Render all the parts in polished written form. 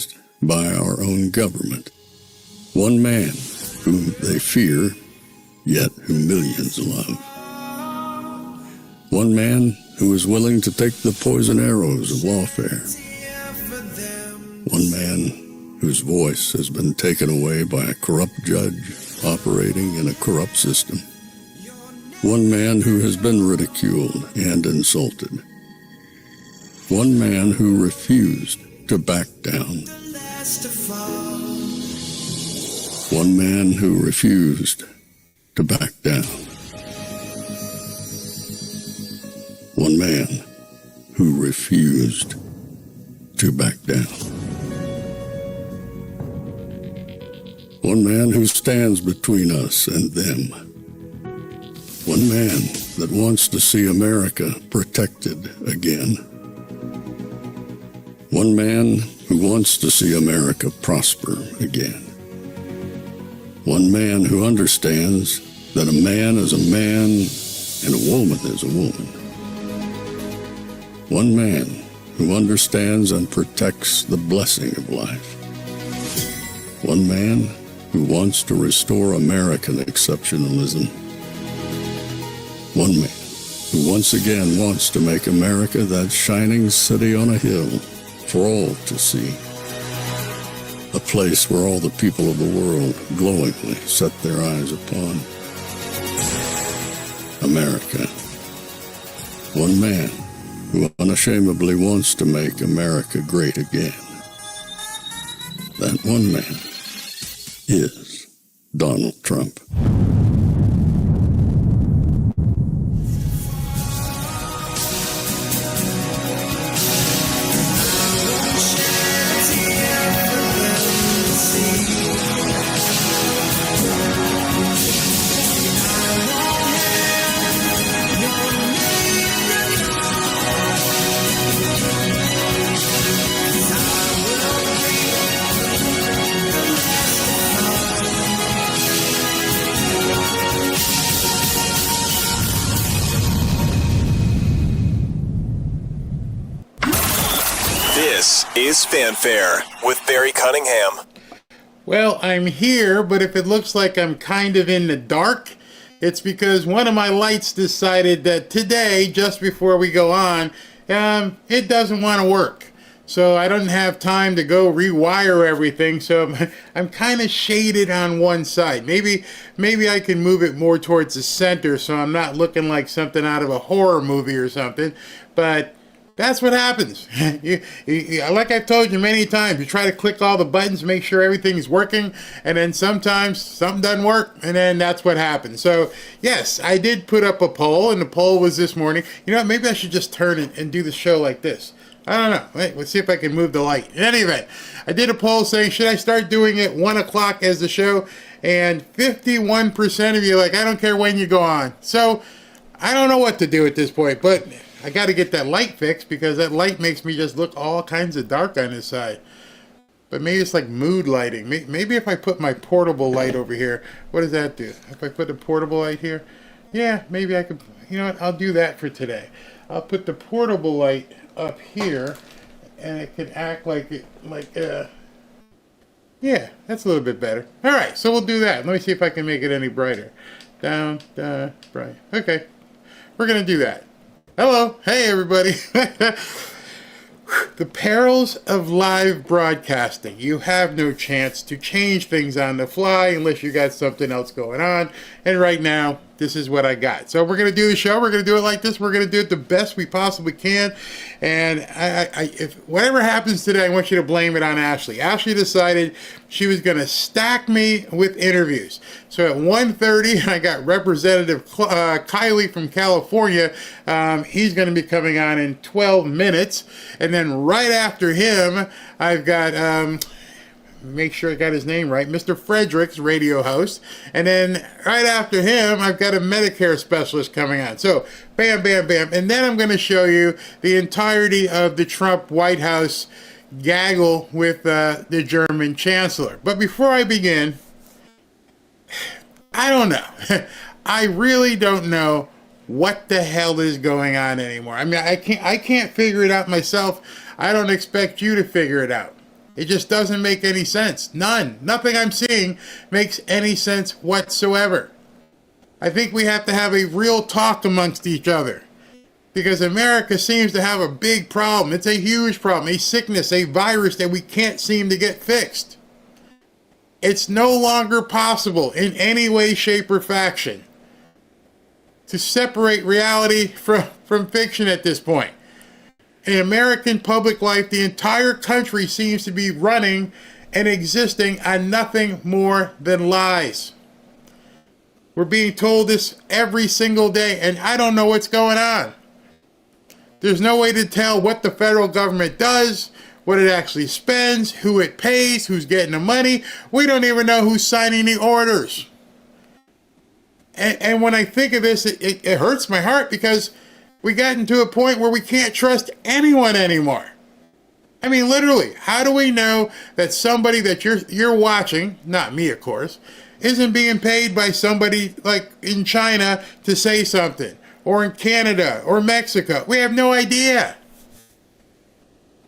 despised by our own government. One man whom they fear, yet who millions love. One man who is willing to take the poison arrows of lawfare. One man whose voice has been taken away by a corrupt judge operating in a corrupt system. One man who has been ridiculed and insulted. One man who refused to back down. One man who refused to back down. One man who refused to back down. One man who stands between us and them. One man that wants to see America protected again. One man who wants to see America prosper again. One man who understands that a man is a man and a woman is a woman. One man who understands and protects the blessing of life. One man who wants to restore American exceptionalism. One man who once again wants to make America that shining city on a hill for all to see. A place where all the people of the world glowingly set their eyes upon. America. One man who unashamedly wants to make America great again. That one man is Donald Trump. This is Fanfare with Barry Cunningham. Well, I'm here, but if it looks like I'm kind of in the dark, it's because one of my lights decided that today, just before we go on, it doesn't want to work. So I don't have time to go rewire everything, so I'm kind of shaded on one side. Maybe I can move it more towards the center so I'm not looking like something out of a horror movie or something, but that's what happens. Like I've told you many times, you try to click all the buttons, make sure everything's working, and then sometimes something doesn't work, and then that's what happens. So, yes, I did put up a poll, and the poll was this morning. You know, maybe I should just turn it and do the show like this. I don't know. Wait, let's see if I can move the light. In any event, I did a poll saying, should I start doing it 1 o'clock as the show? And 51% of you are like, I don't care when you go on. So, I don't know what to do at this point, but I got to get that light fixed because that light makes me just look all kinds of dark on this side. But maybe it's like mood lighting. Maybe if I put my portable light over here, what does that do? If I put the portable light here, yeah, maybe I could, you know what, I'll do that for today. I'll put the portable light up here and it could act like yeah, that's a little bit better. All right, so we'll do that. Let me see if I can make it any brighter. Down, bright. Okay, we're going to do that. Hello. Hey, everybody. The perils of live broadcasting. You have no chance to change things on the fly unless you got something else going on. And right now, this is what I got. So we're going to do the show. We're going to do it like this. We're going to do it the best we possibly can. And if whatever happens today, I want you to blame it on Ashley. Ashley decided she was going to stack me with interviews. So at 1:30, I got Representative Kylie from California. He's going to be coming on in 12 minutes. And then right after him, I've got... make sure I got his name right, Mr. Fredericks, radio host. And then right after him, I've got a Medicare specialist coming on. So, bam, bam, bam. And then I'm going to show you the entirety of the Trump White House gaggle with the German Chancellor. But before I begin, I don't know. I really don't know what the hell is going on anymore. I mean, I can't figure it out myself. I don't expect you to figure it out. It just doesn't make any sense. None. Nothing I'm seeing makes any sense whatsoever. I think we have to have a real talk amongst each other, because America seems to have a big problem. It's a huge problem, a sickness, a virus that we can't seem to get fixed. It's no longer possible in any way, shape, or fashion to separate reality from fiction at this point. In American public life, the entire country seems to be running and existing on nothing more than lies. We're being told this every single day, and I don't know what's going on. There's no way to tell what the federal government does, what it actually spends, who it pays, who's getting the money. We don't even know who's signing the orders. And when I think of this, it hurts my heart, because we got into a point where we can't trust anyone anymore. I mean, literally, how do we know that somebody that you're watching, not me, of course, isn't being paid by somebody like in China to say something, or in Canada or Mexico? We have no idea.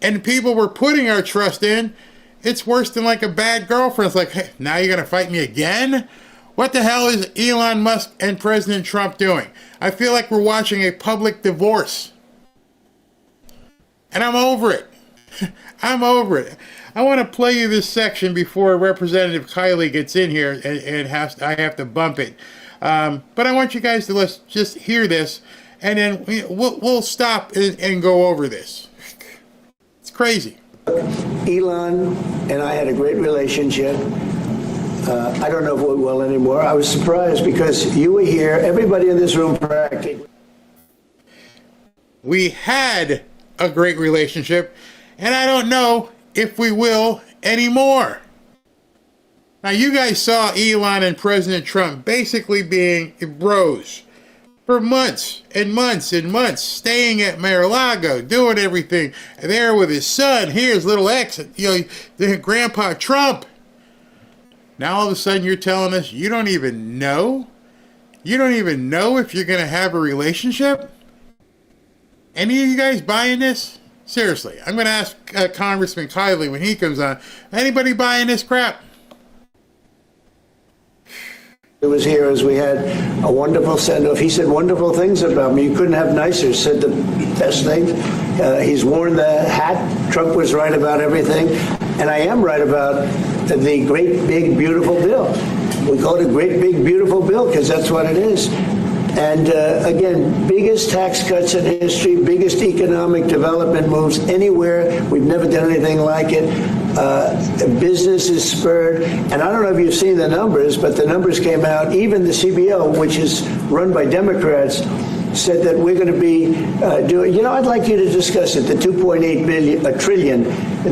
And people we're putting our trust in, it's worse than like a bad girlfriend. It's like, hey, now you're going to fight me again? What the hell is Elon Musk and President Trump doing? I feel like we're watching a public divorce. And I'm over it. I'm over it. I want to play you this section before Representative Kylie gets in here and I have to bump it. But I want you guys to just hear this, and then we'll stop and go over this. It's crazy. Elon and I had a great relationship. I don't know if we will anymore. I was surprised because you were here, everybody in this room practically. We had a great relationship, and I don't know if we will anymore. Now, you guys saw Elon and President Trump basically being bros for months and months and months, staying at Mar-a-Lago, doing everything, there with his son. Here's little X, Grandpa Trump. Now all of a sudden you're telling us you don't even know? You don't even know if you're going to have a relationship? Any of you guys buying this? Seriously, I'm going to ask Congressman Kylie when he comes on. Anybody buying this crap? It was here as we had a wonderful send-off. He said wonderful things about me. You couldn't have nicer. Said the best things. He's worn the hat. Trump was right about everything. And I am right about the great, big, beautiful bill. We call it a great, big, beautiful bill because that's what it is. And again, biggest tax cuts in history, biggest economic development moves anywhere. We've never done anything like it. Business is spurred. And I don't know if you've seen the numbers, but the numbers came out. Even the CBO, which is run by Democrats, said that we're going to be doing, I'd like you to discuss it, the $2.8 trillion,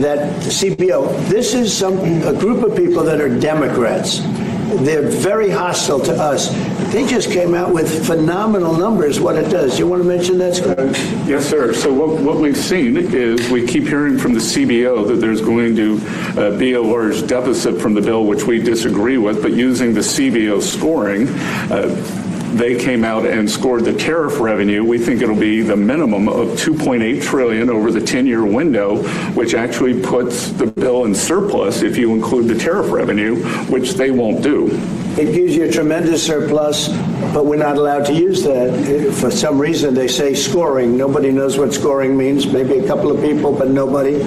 that CBO. This is a group of people that are Democrats. They're very hostile to us. They just came out with phenomenal numbers, what it does. You want to mention that, Scott? Yes, sir. So what we've seen is we keep hearing from the CBO that there's going to be a large deficit from the bill, which we disagree with, but using the CBO scoring, they came out and scored the tariff revenue. We think it'll be the minimum of $2.8 trillion over the 10-year window, which actually puts the bill in surplus if you include the tariff revenue, which they won't do. It gives you a tremendous surplus, but we're not allowed to use that. For some reason, they say scoring. Nobody knows what scoring means. Maybe a couple of people, but nobody.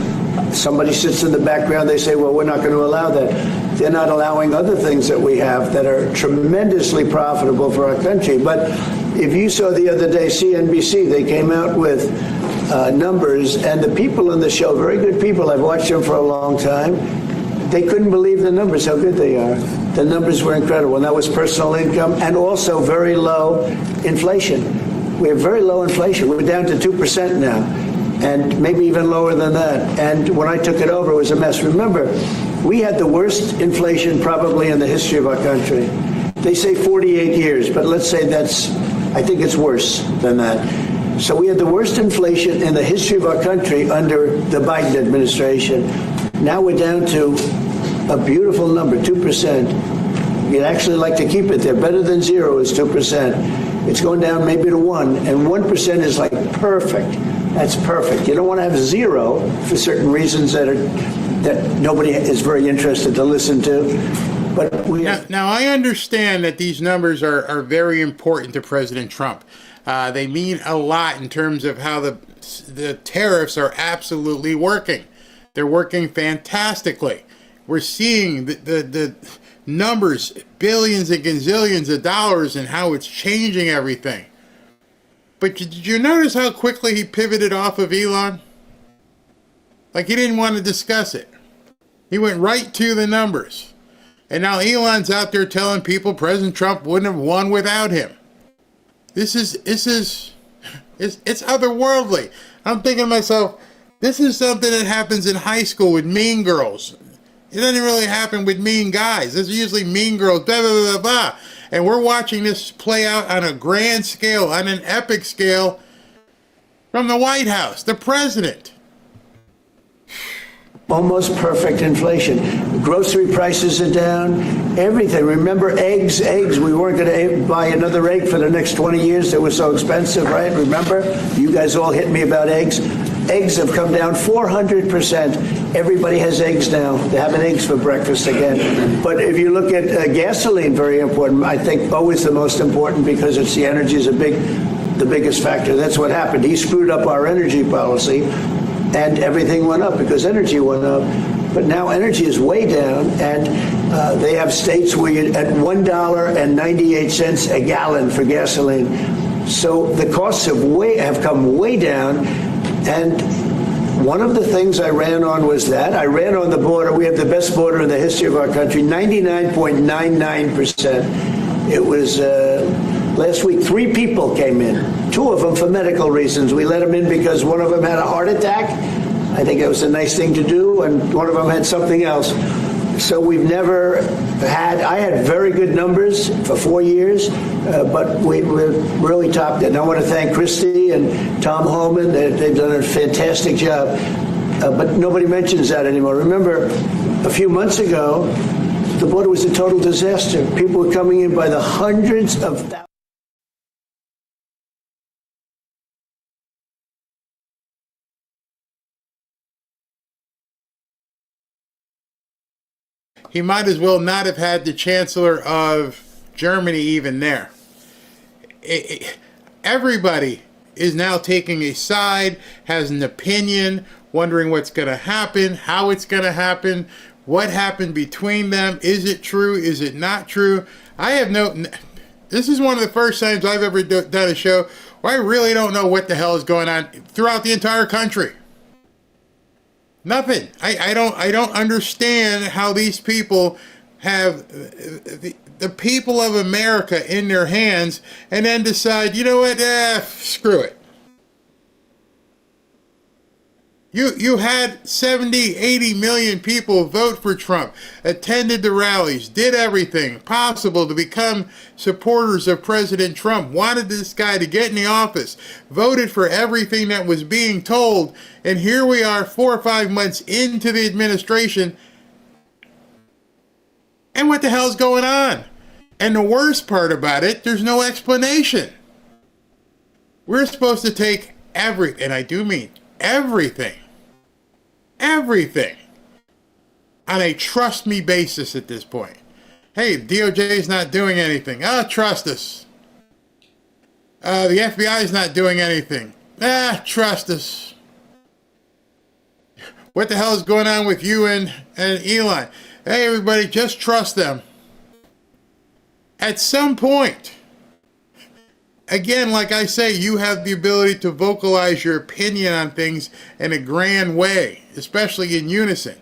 Somebody sits in the background. They say, well, we're not going to allow that. They're not allowing other things that we have that are tremendously profitable for our country. But if you saw the other day, CNBC, they came out with numbers, and the people on the show, very good people, I've watched them for a long time, they couldn't believe the numbers, how good they are. The numbers were incredible, and that was personal income and also very low inflation. We have very low inflation. We're down to 2% now, and maybe even lower than that. And when I took it over, it was a mess. Remember, we had the worst inflation probably in the history of our country. They say 48 years, but let's say I think it's worse than that. So we had the worst inflation in the history of our country under the Biden administration. Now we're down to a beautiful number, 2%. You'd actually like to keep it there. Better than zero is 2%. It's going down maybe to 1, and 1% is like perfect. That's perfect. You don't want to have zero for certain reasons that are that nobody is very interested to listen to. But now I understand that these numbers are very important to President Trump. They mean a lot in terms of how the tariffs are absolutely working. They're working fantastically. We're seeing the numbers, billions and gazillions of dollars, and how it's changing everything. But did you notice how quickly he pivoted off of Elon? Like, he didn't want to discuss it. He went right to the numbers. And now Elon's out there telling people President Trump wouldn't have won without him. It's otherworldly. I'm thinking to myself, this is something that happens in high school with mean girls. It doesn't really happen with mean guys. This is usually mean girls, blah, blah, blah, blah. And we're watching this play out on a grand scale, on an epic scale, from the White House, the president. almost perfect inflation. Grocery prices are down, everything. Remember eggs? We weren't going to buy another egg for the next 20 years. They were so expensive, right? Remember? You guys all hit me about eggs. Eggs have come down 400%. Everybody has eggs now. They're having eggs for breakfast again. But if you look at gasoline, very important. I think always the most important because it's the energy is the biggest factor. That's what happened. He screwed up our energy policy, and everything went up because energy went up. But now energy is way down, and they have states where you're at $1.98 a gallon for gasoline. So the costs have come way down. And one of the things I ran on was that. I ran on the border. We have the best border in the history of our country, 99.99%. It was last week, 3 people came in, 2 of them for medical reasons. We let them in because one of them had a heart attack. I think it was a nice thing to do, and one of them had something else. So we've never I had very good numbers for 4 years, but we're really topped it. And I want to thank Christie and Tom Homan. They've done a fantastic job. But nobody mentions that anymore. Remember, a few months ago, the border was a total disaster. People were coming in by the hundreds of thousands. He might as well not have had the Chancellor of Germany even there. Everybody is now taking a side, has an opinion, wondering what's going to happen, how it's going to happen, what happened between them. Is it true? Is it not true? This is one of the first times I've ever done a show where I really don't know what the hell is going on throughout the entire country. Nothing. I don't understand how these people have the people of America in their hands and then decide, you know what, screw it. You had 70, 80 million people vote for Trump, attended the rallies, did everything possible to become supporters of President Trump, wanted this guy to get in the office, voted for everything that was being told, and here we are 4 or 5 months into the administration, and what the hell's going on? And the worst part about it, there's no explanation. We're supposed to take everything, and I do mean everything, on a trust me basis at this point. Hey, DOJ is not doing anything. Trust us. The FBI is not doing anything. Trust us. What the hell is going on with you and Elon? Hey, everybody, just trust them. At some point, again, like I say, you have the ability to vocalize your opinion on things in a grand way, especially in unison.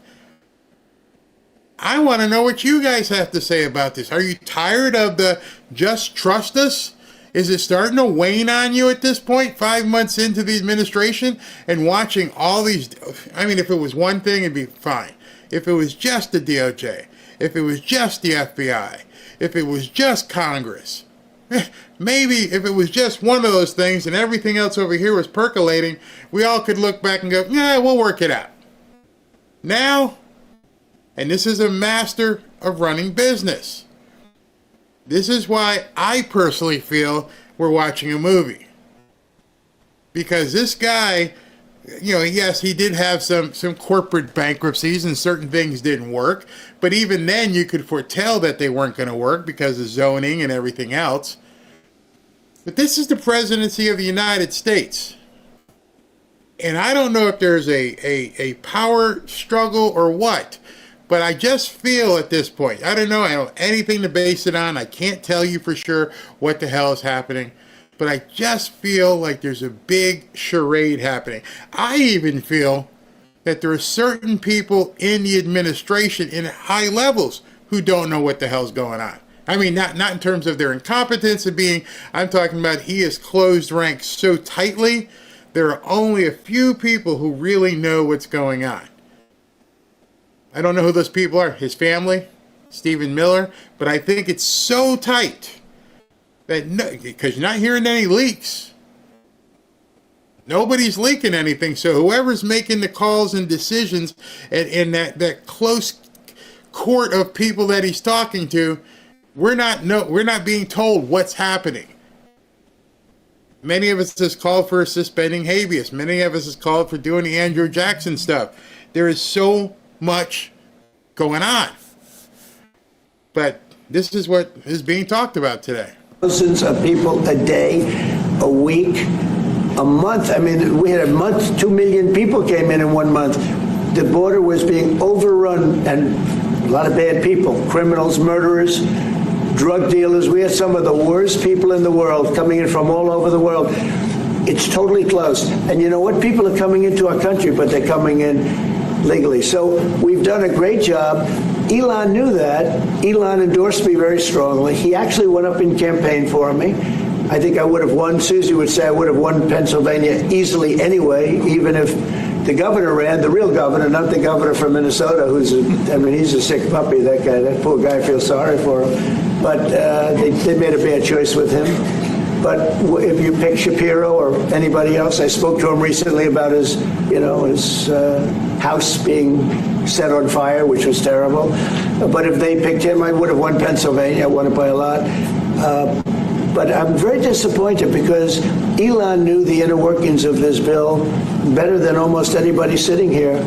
I want to know what you guys have to say about this. Are you tired of the just trust us? Is it starting to wane on you at this point, 5 months into the administration, and watching all these? I mean, if it was one thing, it'd be fine. If it was just the DOJ, if it was just the FBI, if it was just Congress, maybe if it was just one of those things and everything else over here was percolating, we all could look back and go, yeah, we'll work it out. Now, and this is a master of running business. This is why I personally feel we're watching a movie. Because this guy yes, he did have some corporate bankruptcies and certain things didn't work. But even then, you could foretell that they weren't going to work because of zoning and everything else. But this is the presidency of the United States. And I don't know if there's a power struggle or what. But I just feel at this point, I don't know anything to base it on. I can't tell you for sure what the hell is happening. But I just feel like there's a big charade happening. I even feel that there are certain people in the administration in high levels who don't know what the hell's going on. I mean, not in terms of their incompetence of being, I'm talking about he has closed ranks so tightly, there are only a few people who really know what's going on. I don't know who those people are, his family, Stephen Miller, but I think it's so tight that because you're not hearing any leaks. Nobody's leaking anything, so whoever's making the calls and decisions in that close court of people that he's talking to, we're not being told what's happening. Many of us has called for suspending habeas. Many of us has called for doing the Andrew Jackson stuff. There is so much going on. But this is what is being talked about today. Thousands of people a day, a week, a month. I mean, we had a month, 2 million people came in 1 month. The border was being overrun, and a lot of bad people, criminals, murderers, drug dealers. We had some of the worst people in the world coming in from all over the world. It's totally closed. And you know what? People are coming into our country, but they're coming in legally. So we've done a great job. Elon knew that. Elon endorsed me very strongly. He actually went up in campaign for me. I think I would have won. Susie would say I would have won Pennsylvania easily anyway, even if the governor ran, the real governor, not the governor from Minnesota, he's a sick puppy, that guy. That poor guy, I feel sorry for him. But they made a bad choice with him. But if you pick Shapiro or anybody else, I spoke to him recently about his house being set on fire, which was terrible. But if they picked him, I would have won Pennsylvania. I won it by a lot. But I'm very disappointed because Elon knew the inner workings of this bill better than almost anybody sitting here,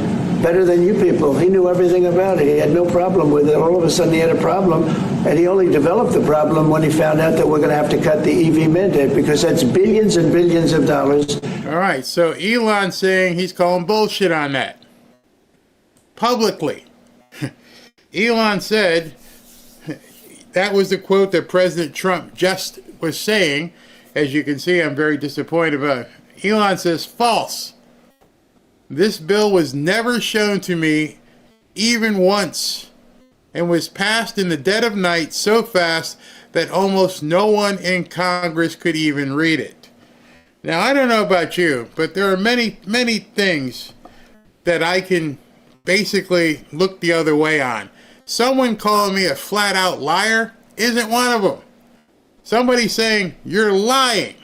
better than you people. He knew everything about it. He had no problem with it. All of a sudden he had a problem, and he only developed the problem when he found out that we're going to have to cut the EV mandate, because that's billions and billions of dollars. All right, so Elon saying he's calling bullshit on that. Publicly. Elon said, that was the quote that President Trump just was saying. As you can see, I'm very disappointed about it. Elon says, false. This bill was never shown to me even once and was passed in the dead of night so fast that almost no one in Congress could even read it. Now, I don't know about you, but there are many, many things that I can basically look the other way on. Someone calling me a flat-out liar isn't one of them. Somebody saying, you're lying.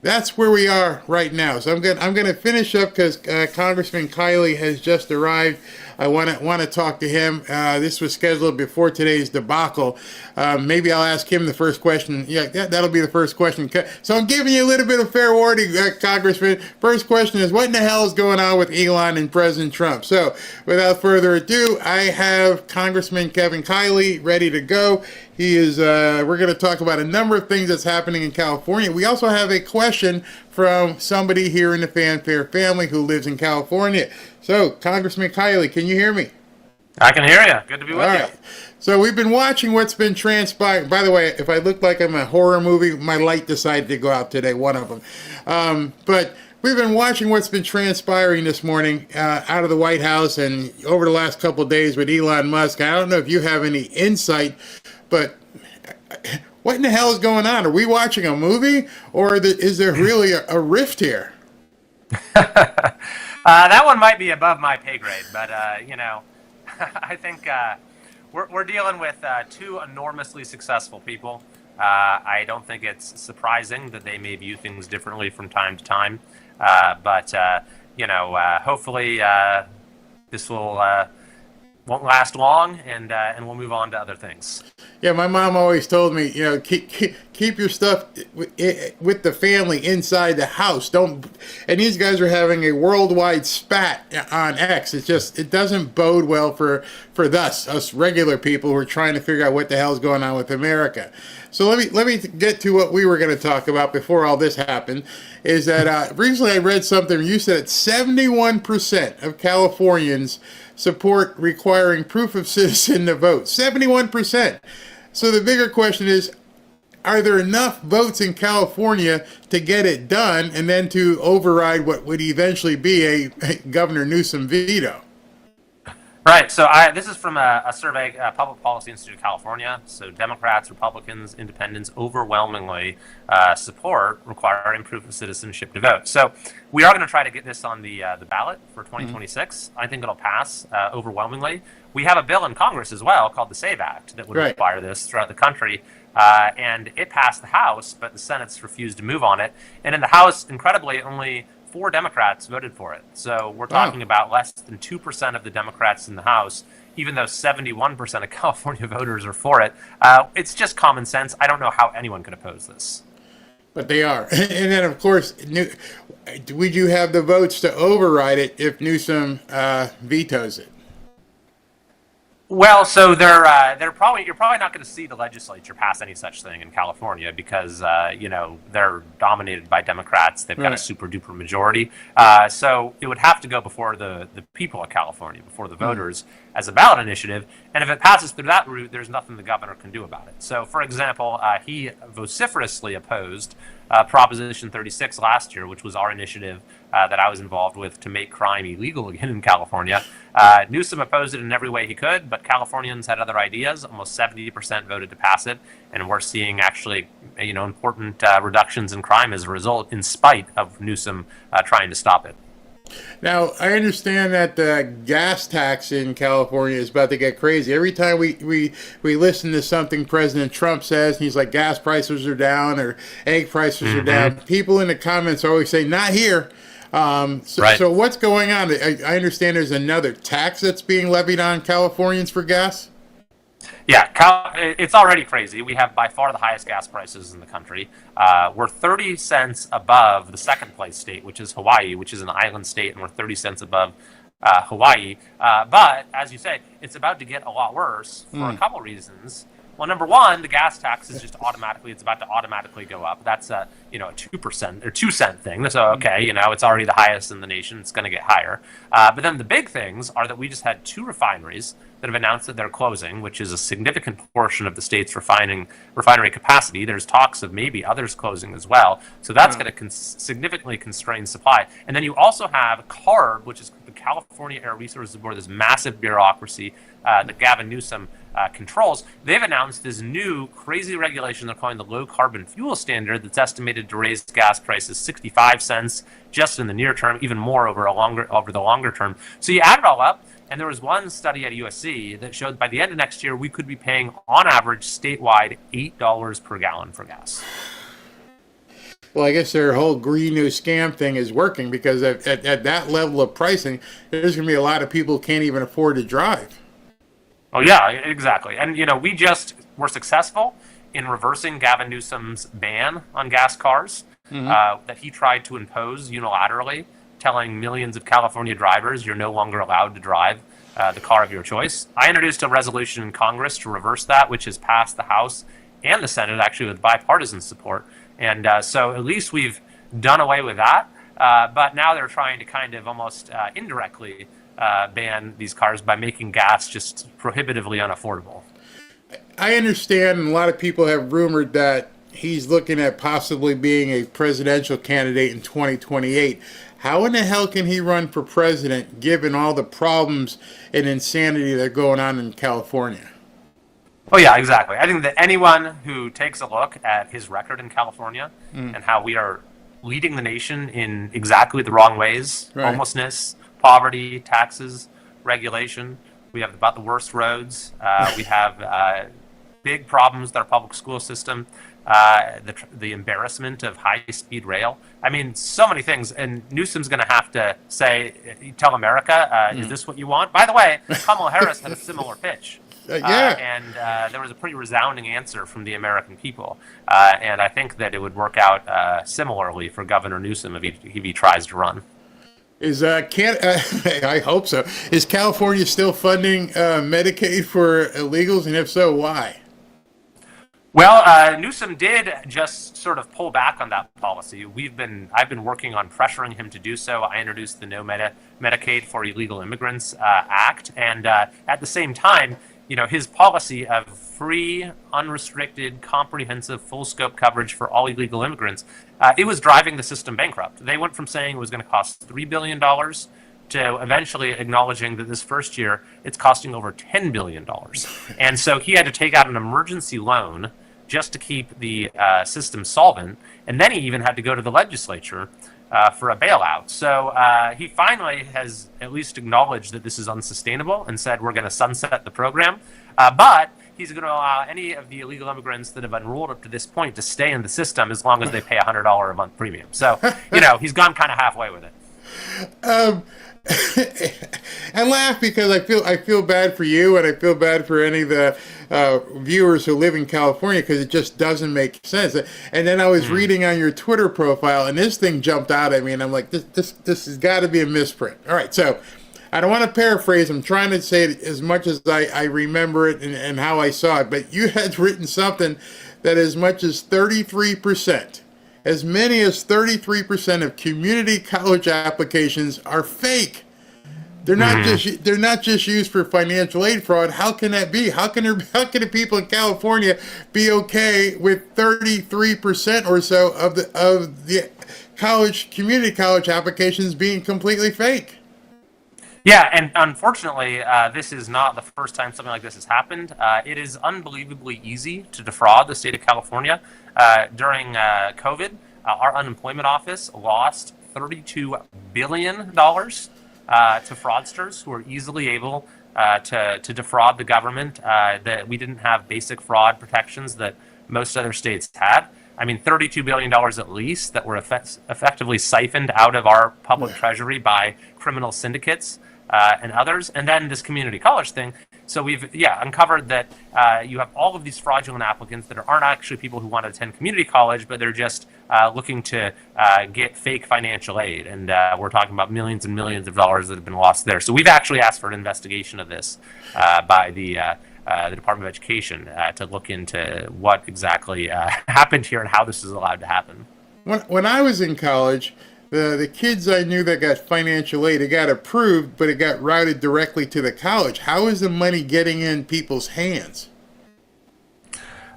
That's where we are right now. So I'm going to finish up because Congressman Kylie has just arrived. I want to talk to him. This was scheduled before today's debacle. Maybe I'll ask him the first question. Yeah, that'll be the first question. So I'm giving you a little bit of fair warning, Congressman. First question is, what in the hell is going on with Elon and President Trump? So without further ado, I have Congressman Kevin Kylie ready to go. He is. We're going to talk about a number of things that's happening in California. We also have a question from somebody here in the Fanfare family who lives in California. So, Congressman Kylie, can you hear me? I can hear you. Good to be with you. Right. So we've been watching what's been transpiring. By the way, if I look like I'm a horror movie, my light decided to go out today, one of them. But we've been watching what's been transpiring this morning out of the White House and over the last couple of days with Elon Musk. I don't know if you have any insight, but what in the hell is going on? Are we watching a movie, or is there really a rift here? That one might be above my pay grade, but I think we're dealing with two enormously successful people. I don't think it's surprising that they may view things differently from time to time, but hopefully this will won't last long, and we'll move on to other things. Yeah, my mom always told me, keep your stuff with the family inside the house. Don't. And these guys are having a worldwide spat on X. It doesn't bode well for us regular people who are trying to figure out what the hell's going on with America. So let me get to what we were going to talk about before all this happened. Is that recently I read something. You said that 71% of Californians support requiring proof of citizen to vote. 71%. So the bigger question is, are there enough votes in California to get it done and then to override what would eventually be a Governor Newsom veto? Right. So this is from a survey, Public Policy Institute of California. So Democrats, Republicans, Independents overwhelmingly support requiring proof of citizenship to vote. So we are going to try to get this on the ballot for 2026. I think it'll pass overwhelmingly. We have a bill in Congress as well called the SAVE Act that would require this throughout the country. And it passed the House, but the Senate's refused to move on it. And in the House, incredibly, only 4 Democrats voted for it. So we're talking about less than 2% of the Democrats in the House, even though 71% of California voters are for it. It's just common sense. I don't know how anyone could oppose this. But they are. And then, of course, would you have the votes to override it if Newsom vetoes it? Well, so you're probably not going to see the legislature pass any such thing in California because they're dominated by Democrats. They've got a super duper majority. So it would have to go before the people of California, before the voters, as a ballot initiative. And if it passes through that route, there's nothing the governor can do about it. So, for example, he vociferously opposed Proposition 36 last year, which was our initiative that I was involved with to make crime illegal again in California. Newsom opposed it in every way he could, but Californians had other ideas. Almost 70% voted to pass it, and we're seeing actually, important reductions in crime as a result, in spite of Newsom trying to stop it. Now, I understand that the gas tax in California is about to get crazy. Every time we listen to something President Trump says, and he's like, gas prices are down or egg prices are down, people in the comments always say, not here. So what's going on? I understand there's another tax that's being levied on Californians for gas? Yeah, it's already crazy. We have by far the highest gas prices in the country. We're 30 cents above the second place state, which is Hawaii, which is an island state, and we're 30 cents above Hawaii. But as you say, it's about to get a lot worse for a couple reasons. Well, number one, the gas tax is just it's about to automatically go up. That's a 2% or 2 cent thing. So, okay, it's already the highest in the nation. It's going to get higher. But then the big things are that we just had 2 refineries that have announced that they're closing, which is a significant portion of the state's refinery capacity. There's talks of maybe others closing as well. So that's going to significantly constrain supply. And then you also have CARB, which is the California Air Resources Board, this massive bureaucracy that Gavin Newsom controls. They've announced this new crazy regulation they're calling the low carbon fuel standard that's estimated to raise gas prices 65 cents just in the near term, even more over the longer term. So you add it all up, and there was one study at USC that showed by the end of next year we could be paying on average statewide $8 per gallon for gas. Well, I guess their whole green new scam thing is working because at that level of pricing, there's going to be a lot of people who can't even afford to drive. Oh, yeah, exactly. And, we just were successful in reversing Gavin Newsom's ban on gas cars that he tried to impose unilaterally, telling millions of California drivers you're no longer allowed to drive the car of your choice. I introduced a resolution in Congress to reverse that, which has passed the House and the Senate, actually, with bipartisan support. And so at least we've done away with that. But now they're trying to kind of almost indirectly ban these cars by making gas just prohibitively unaffordable. I understand, and a lot of people have rumored that he's looking at possibly being a presidential candidate in 2028. How in the hell can he run for president given all the problems and insanity that are going on in California? Oh, yeah, exactly. I think that anyone who takes a look at his record in California and how we are leading the nation in exactly the wrong ways, homelessness, poverty, taxes, regulation. We have about the worst roads. We have big problems with our public school system. the embarrassment of high-speed rail. I mean, so many things. And Newsom's going to have to tell America, is this what you want? By the way, Kamala Harris had a similar pitch. And there was a pretty resounding answer from the American people. And I think that it would work out similarly for Governor Newsom if he tries to run. I hope so. Is California still funding Medicaid for illegals? And if so, why? Well, Newsom did just sort of pull back on that policy. I've been working on pressuring him to do so. I introduced the No Medicaid for Illegal Immigrants Act, and at the same time, his policy of free, unrestricted, comprehensive, full-scope coverage for all illegal immigrants, it was driving the system bankrupt. They went from saying it was going to cost $3 billion to eventually acknowledging that this first year it's costing over $10 billion. And so he had to take out an emergency loan just to keep the system solvent, and then he even had to go to the legislature for a bailout. So he finally has at least acknowledged that this is unsustainable and said we're going to sunset the program. But he's going to allow any of the illegal immigrants that have enrolled up to this point to stay in the system as long as they pay $100 a month premium. So, he's gone kind of halfway with it. I laugh because I feel bad for you, and I feel bad for any of the viewers who live in California, because it just doesn't make sense. And then I was reading on your Twitter profile, and this thing jumped out at me, and I'm like, this has got to be a misprint. All right, so I don't want to paraphrase. I'm trying to say it as much as I remember it and how I saw it. But you had written something that as much as 33%. As many as 33% of community college applications are fake. They're not just used for financial aid fraud. How can that be? How can the people in California be okay with 33% or so of the community college applications being completely fake? Yeah, and unfortunately, this is not the first time something like this has happened. It is unbelievably easy to defraud the state of California. During COVID, our unemployment office lost $32 billion to fraudsters who were easily able to defraud the government. That we didn't have basic fraud protections that most other states had. I mean, $32 billion at least that were effectively siphoned out of our public treasury by criminal syndicates and others. And then this community college thing. So we've uncovered that you have all of these fraudulent applicants that aren't actually people who want to attend community college, but they're just looking to get fake financial aid. And we're talking about millions and millions of dollars that have been lost there. So we've actually asked for an investigation of this by the Department of Education to look into what exactly happened here and how this is allowed to happen. When I was in college, the kids I knew that got financial aid, it got approved, but it got routed directly to the college. How is the money getting in people's hands?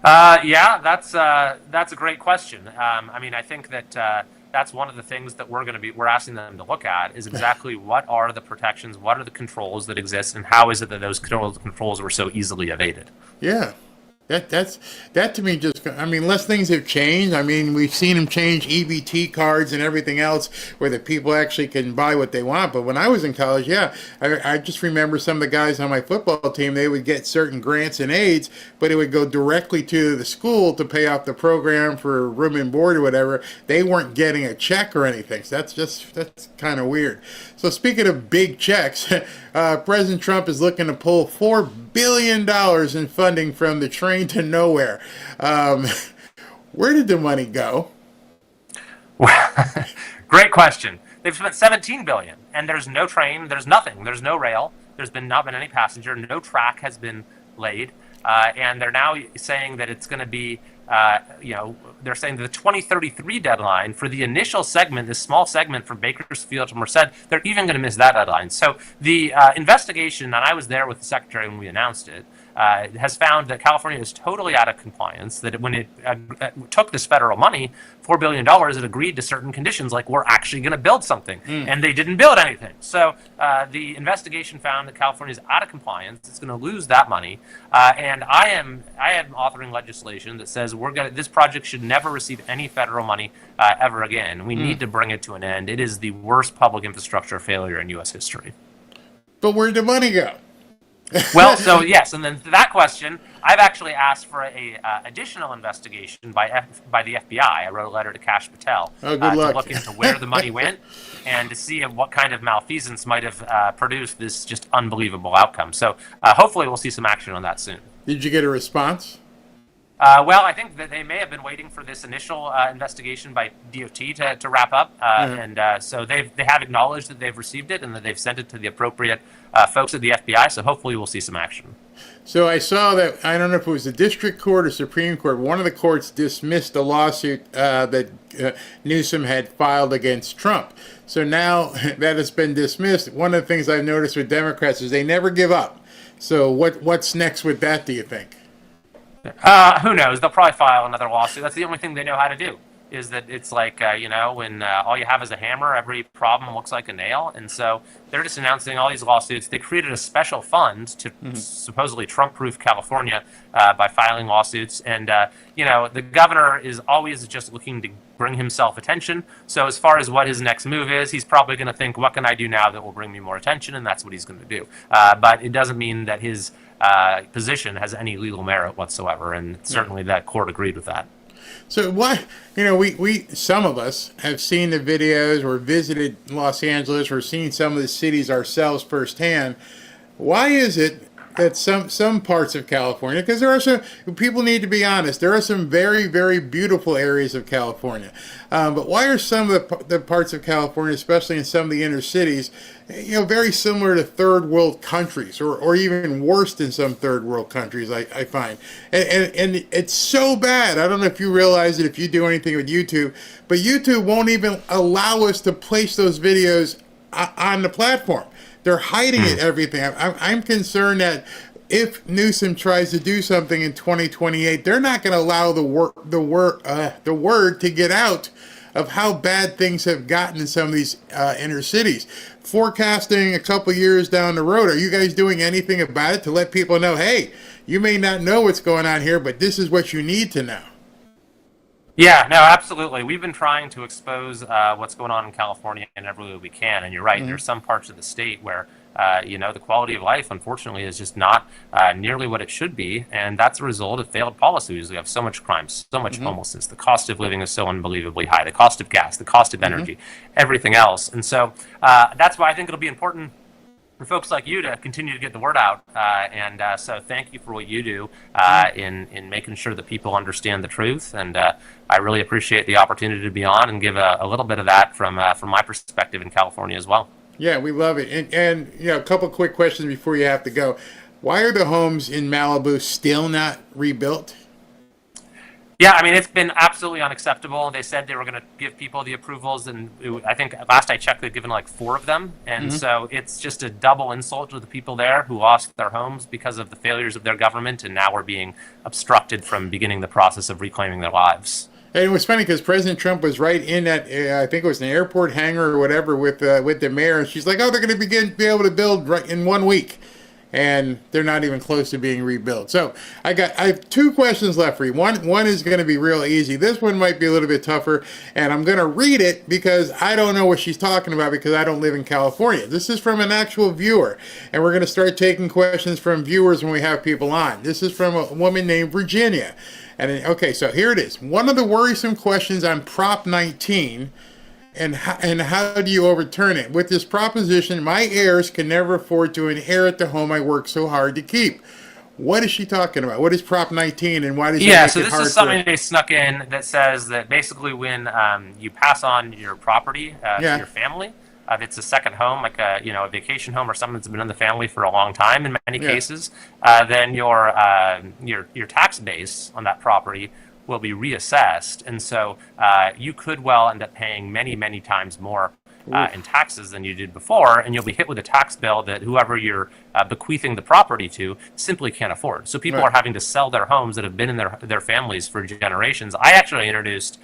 That's a great question. I mean, I think that that's one of the things that we're asking them to look at is exactly what are the protections, what are the controls that exist, and how is it that those controls were so easily evaded? Yeah. That to me just, I mean, unless things have changed. I mean, we've seen them change EBT cards and everything else where the people actually can buy what they want. But when I was in college, I just remember some of the guys on my football team, they would get certain grants and aids, but it would go directly to the school to pay off the program for room and board or whatever. They weren't getting a check or anything. So that's kind of weird. So speaking of big checks, President Trump is looking to pull $4 billion in funding from the train to nowhere. Where did the money go? Great question. They've spent $17 billion, and there's no train, there's nothing, there's no rail, there's not been any passenger, no track has been laid, and they're now saying that it's going to be, they're saying that the 2033 deadline for the initial segment, this small segment from Bakersfield to Merced, they're even going to miss that deadline. So the investigation, and I was there with the secretary when we announced it, has found that California is totally out of compliance, that when it took this federal money, $4 billion, it agreed to certain conditions, like we're actually going to build something, and they didn't build anything. So the investigation found that California is out of compliance. It's going to lose that money, and I am authoring legislation that says this project should never receive any federal money ever again. We need to bring it to an end. It is the worst public infrastructure failure in U.S. history. But where'd the money go? Well, so yes, and then to that question, I've actually asked for a additional investigation by the FBI. I wrote a letter to Kash Patel Oh, good luck. to look into where the money went and to see what kind of malfeasance might have produced this just unbelievable outcome. So hopefully we'll see some action on that soon. Did you get a response? Well, I think that they may have been waiting for this initial investigation by DOT to wrap up, and so they have acknowledged that they've received it and that they've sent it to the appropriate folks at the FBI. So hopefully we'll see some action. So I saw that, I don't know if it was the district court or Supreme Court, one of the courts dismissed a lawsuit that Newsom had filed against Trump. So now that it's been dismissed, one of the things I've noticed with Democrats is they never give up. So what's next with that, do you think? Who knows? They'll probably file another lawsuit. That's the only thing they know how to do. Is that it's like, when all you have is a hammer, every problem looks like a nail. And so they're just announcing all these lawsuits. They created a special fund to supposedly Trump-proof California by filing lawsuits. And, the governor is always just looking to bring himself attention. So as far as what his next move is, he's probably going to think, what can I do now that will bring me more attention? And that's what he's going to do. But it doesn't mean that his position has any legal merit whatsoever. And certainly that court agreed with that. So why, we some of us have seen the videos or visited Los Angeles or seen some of the cities ourselves firsthand. Why is it that some parts of California, because there are some, people need to be honest, there are some very, very beautiful areas of California. But why are some of the parts of California, especially in some of the inner cities, very similar to third world countries, or even worse than some third world countries, I find. And it's so bad. I don't know if you realize it, if you do anything with YouTube, but YouTube won't even allow us to place those videos on the platform. They're hiding it, everything. I'm concerned that if Newsom tries to do something in 2028, they're not going to allow the word to get out of how bad things have gotten in some of these inner cities. Forecasting a couple years down the road, are you guys doing anything about it to let people know, hey, you may not know what's going on here, but this is what you need to know? Yeah, no, absolutely. We've been trying to expose what's going on in California in every way we can. And you're right, there's some parts of the state where, the quality of life, unfortunately, is just not nearly what it should be. And that's a result of failed policies. We have so much crime, so much homelessness. The cost of living is so unbelievably high. The cost of gas, the cost of energy, everything else. And so that's why I think it'll be important for folks like you to continue to get the word out. So thank you for what you do in making sure that people understand the truth. And I really appreciate the opportunity to be on and give a little bit of that from my perspective in California as well. Yeah, we love it. And a couple quick questions before you have to go. Why are the homes in Malibu still not rebuilt? Yeah, I mean, it's been absolutely unacceptable. They said they were going to give people the approvals, and I think last I checked, they've given like 4 of them. And so it's just a double insult to the people there who lost their homes because of the failures of their government, and now we're being obstructed from beginning the process of reclaiming their lives. And it was funny because President Trump was right in that, I think it was an airport hangar or whatever with the mayor, and she's like, oh, they're going to be able to build right in 1 week. And they're not even close to being rebuilt. So I have 2 questions left for you. One is going to be real easy. This one might be a little bit tougher, and I'm going to read it because I don't know what she's talking about because I don't live in California. This is from an actual viewer, and we're going to start taking questions from viewers when we have people on. This is from a woman named Virginia. And okay, so here it is. One of the worrisome questions on Prop 19. And how do you overturn it? With this proposition, my heirs can never afford to inherit the home I worked so hard to keep. What is she talking about? What is Prop 19 and why does it make it hard? So this is something they snuck in that says that basically when you pass on your property to your family, if it's a second home, like a vacation home or something that's been in the family for a long time in many cases, then your tax base on that property will be reassessed, and so you could well end up paying many, many times more in taxes than you did before, and you'll be hit with a tax bill that whoever you're bequeathing the property to simply can't afford. So people are having to sell their homes that have been in their families for generations. I actually introduced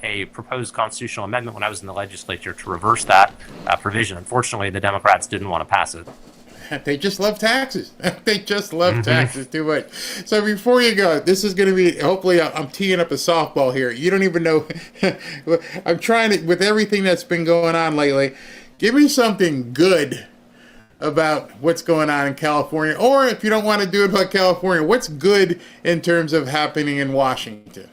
a proposed constitutional amendment when I was in the legislature to reverse that provision. Unfortunately, the Democrats didn't want to pass it. They just love taxes. They just love taxes too much. So before you go, this is going to be, hopefully I'm teeing up a softball here. You don't even know. I'm trying to, with everything that's been going on lately, give me something good about what's going on in California, or if you don't want to do it about California, what's good in terms of happening in Washington?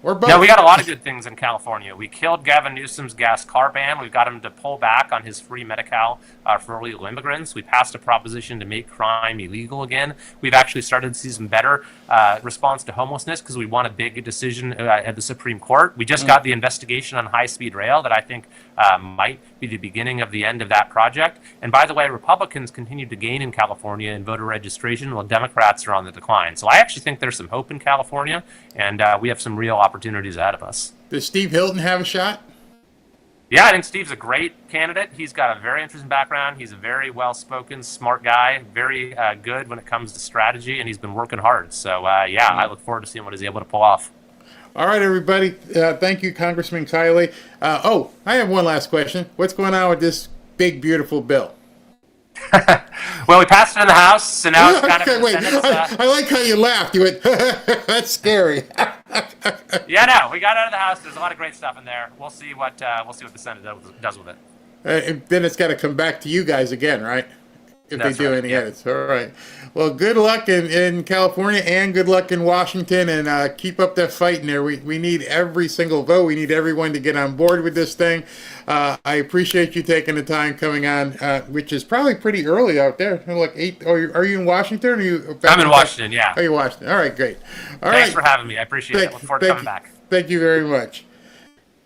Or both. No, we got a lot of good things in California. We killed Gavin Newsom's gas car ban. We've got him to pull back on his free Medi-Cal for illegal immigrants. We passed a proposition to make crime illegal again. We've actually started to see some better response to homelessness because we won a big decision at the Supreme Court. We just got the investigation on high-speed rail that I think might be the beginning of the end of that project. And by the way, Republicans continue to gain in California in voter registration while Democrats are on the decline. So I actually think there's some hope in California, and we have some real opportunities ahead of us. Does Steve Hilton have a shot? Yeah, I think Steve's a great candidate. He's got a very interesting background. He's a very well-spoken, smart guy, very good when it comes to strategy, and he's been working hard. So, yeah, I look forward to seeing what he's able to pull off. All right, everybody. Thank you, Congressman Kylie. I have one last question. What's going on with this big, beautiful bill? Well, we passed it in the House, so now it's kind of in the Senate. I like how you laughed. You went, that's scary. Yeah, no, we got it out of the House. There's a lot of great stuff in there. We'll see what the Senate does with it. And then it's got to come back to you guys again, right? If That's they do right, any yeah. edits. All right. Well, good luck in California and good luck in Washington, and keep up that fight in there. We need every single vote. We need everyone to get on board with this thing. I appreciate you taking the time coming on, which is probably pretty early out there. Like 8. Oh, are you in Washington? Or are you I'm in Washington, yeah. Are you in Washington? All right, great. All Thanks right. for having me. I appreciate it. Look forward to coming back. Thank you very much.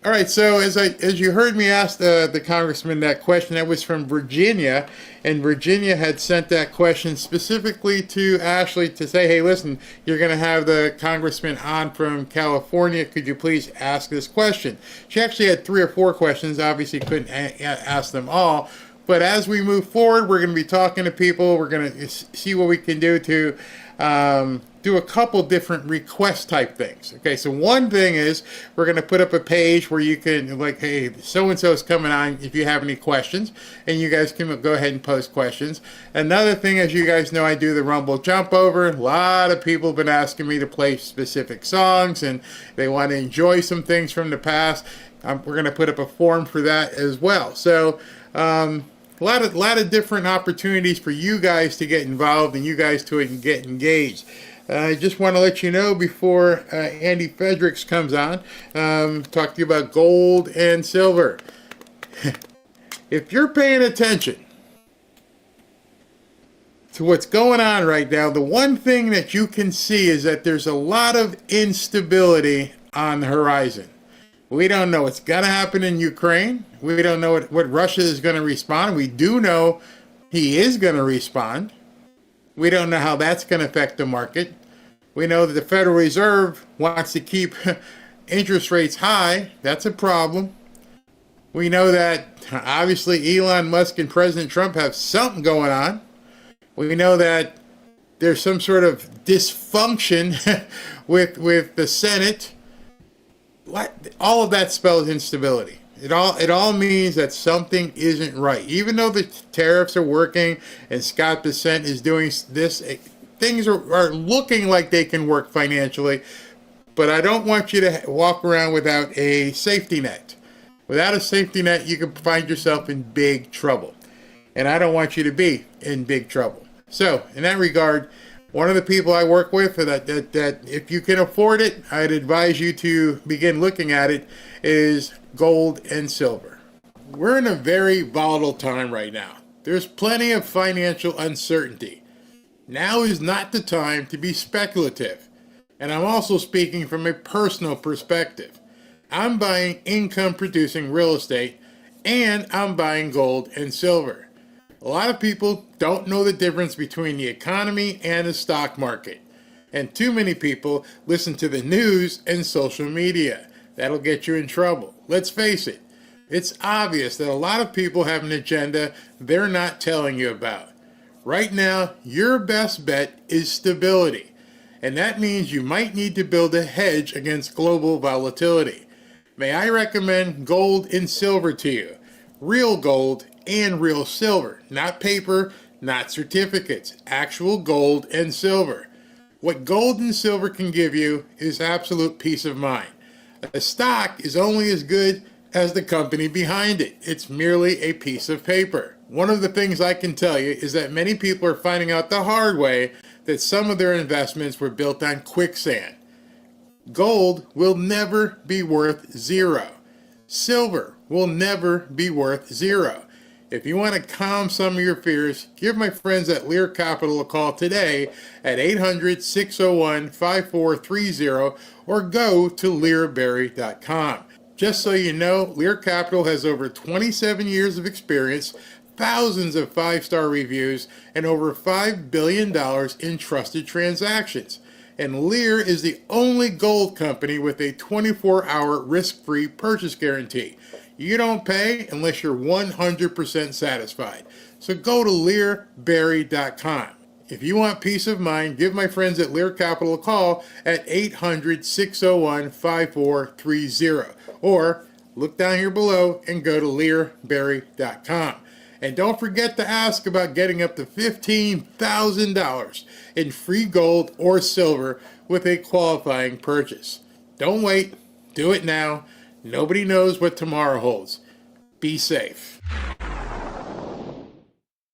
All right, so as you heard me ask the congressman that question, that was from Virginia, and Virginia had sent that question specifically to Ashley to say, hey, listen, you're going to have the congressman on from California. Could you please ask this question? She actually had 3 or 4 questions. Obviously couldn't ask them all. But as we move forward, we're going to be talking to people. We're going to see what we can do to do a couple different request type things. Okay, so one thing is we're going to put up a page where you can, like, hey, so-and-so is coming on if you have any questions, and you guys can go ahead and post questions. Another thing, as you guys know, I do the Rumble Jump Over. A lot of people have been asking me to play specific songs, and they want to enjoy some things from the past. We're going to put up a form for that as well. So, a lot of different opportunities for you guys to get involved and you guys to get engaged. I just want to let you know before Andy Fredericks comes on, talk to you about gold and silver. If you're paying attention to what's going on right now, the one thing that you can see is that there's a lot of instability on the horizon. We don't know what's going to happen in Ukraine. We don't know what Russia is going to respond. We do know he is going to respond. We don't know how that's going to affect the market. We know that the Federal Reserve wants to keep interest rates high. That's a problem. We know that obviously Elon Musk and President Trump have something going on. We know that there's some sort of dysfunction with the Senate. All of that spells instability. It all means that something isn't right. Even though the tariffs are working and Scott Bessent is doing this, things are looking like they can work financially. But I don't want you to walk around without a safety net. Without a safety net, you can find yourself in big trouble. And I don't want you to be in big trouble. So, in that regard, one of the people I work with that if you can afford it, I'd advise you to begin looking at it, is gold and silver. We're in a very volatile time right now. There's plenty of financial uncertainty. Now is not the time to be speculative. And I'm also speaking from a personal perspective. I'm buying income-producing real estate, and I'm buying gold and silver. A lot of people don't know the difference between the economy and the stock market. And too many people listen to the news and social media. That'll get you in trouble. Let's face it. It's obvious that a lot of people have an agenda they're not telling you about. Right now, your best bet is stability. And that means you might need to build a hedge against global volatility. May I recommend gold and silver to you? Real gold and real silver. Not paper, not certificates. Actual gold and silver. What gold and silver can give you is absolute peace of mind. A stock is only as good as the company behind it. It's merely a piece of paper. One of the things I can tell you is that many people are finding out the hard way that some of their investments were built on quicksand. Gold will never be worth zero. Silver will never be worth zero. If you want to calm some of your fears, give my friends at Lear Capital a call today at 800-601-5430 or go to learberry.com. Just so you know, Lear Capital has over 27 years of experience, thousands of 5-star reviews, and over $5 billion in trusted transactions. And Lear is the only gold company with a 24-hour risk-free purchase guarantee. You don't pay unless you're 100% satisfied. So go to learberry.com. If you want peace of mind, give my friends at Lear Capital a call at 800-601-5430. Or look down here below and go to learberry.com. And don't forget to ask about getting up to $15,000 in free gold or silver with a qualifying purchase. Don't wait. Do it now. Nobody knows what tomorrow holds. Be safe.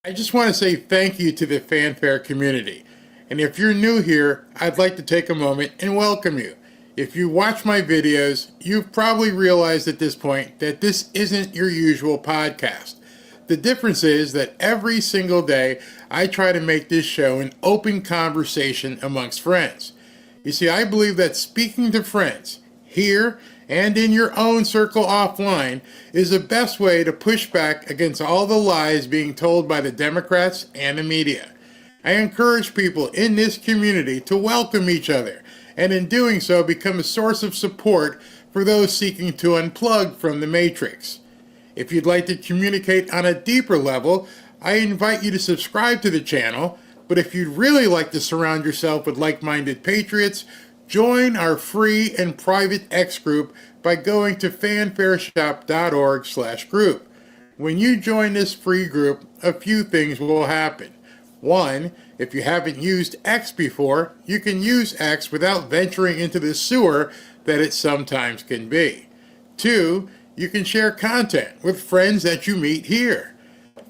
I just want to say thank you to the Fanfare community. And if you're new here, I'd like to take a moment and welcome you. If you watch my videos, you've probably realized at this point that this isn't your usual podcast. The difference is that every single day I try to make this show an open conversation amongst friends. You see, I believe that speaking to friends, here and in your own circle offline, is the best way to push back against all the lies being told by the Democrats and the media. I encourage people in this community to welcome each other, and in doing so become a source of support for those seeking to unplug from the matrix. If you'd like to communicate on a deeper level, I invite you to subscribe to the channel, but if you'd really like to surround yourself with like-minded patriots, join our free and private ExGroup by going to fanfareshop.org/group. When you join this free group, a few things will happen. One, if you haven't used X before, you can use X without venturing into the sewer that it sometimes can be. Two, you can share content with friends that you meet here.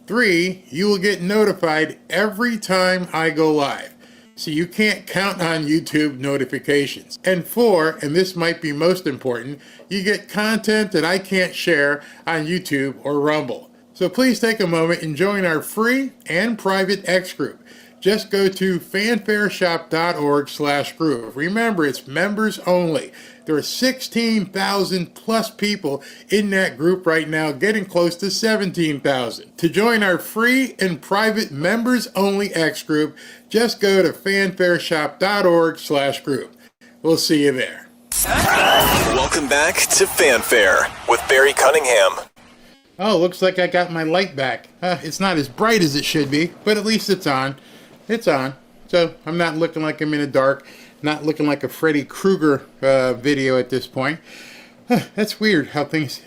3, you will get notified every time I go live, so you can't count on YouTube notifications. And 4, and this might be most important, you get content that I can't share on YouTube or Rumble. So please take a moment and join our free and private X group. Just go to fanfareshop.org/group. Remember, it's members only. There are 16,000 plus people in that group right now, getting close to 17,000. To join our free and private members only X group, just go to fanfareshop.org/group. We'll see you there. Welcome back to Fanfare with Barry Cunningham. Oh, looks like I got my light back. It's not as bright as it should be, but at least it's on. It's on. So I'm not looking like I'm in the dark, not looking like a Freddy Krueger video at this point. That's weird how things,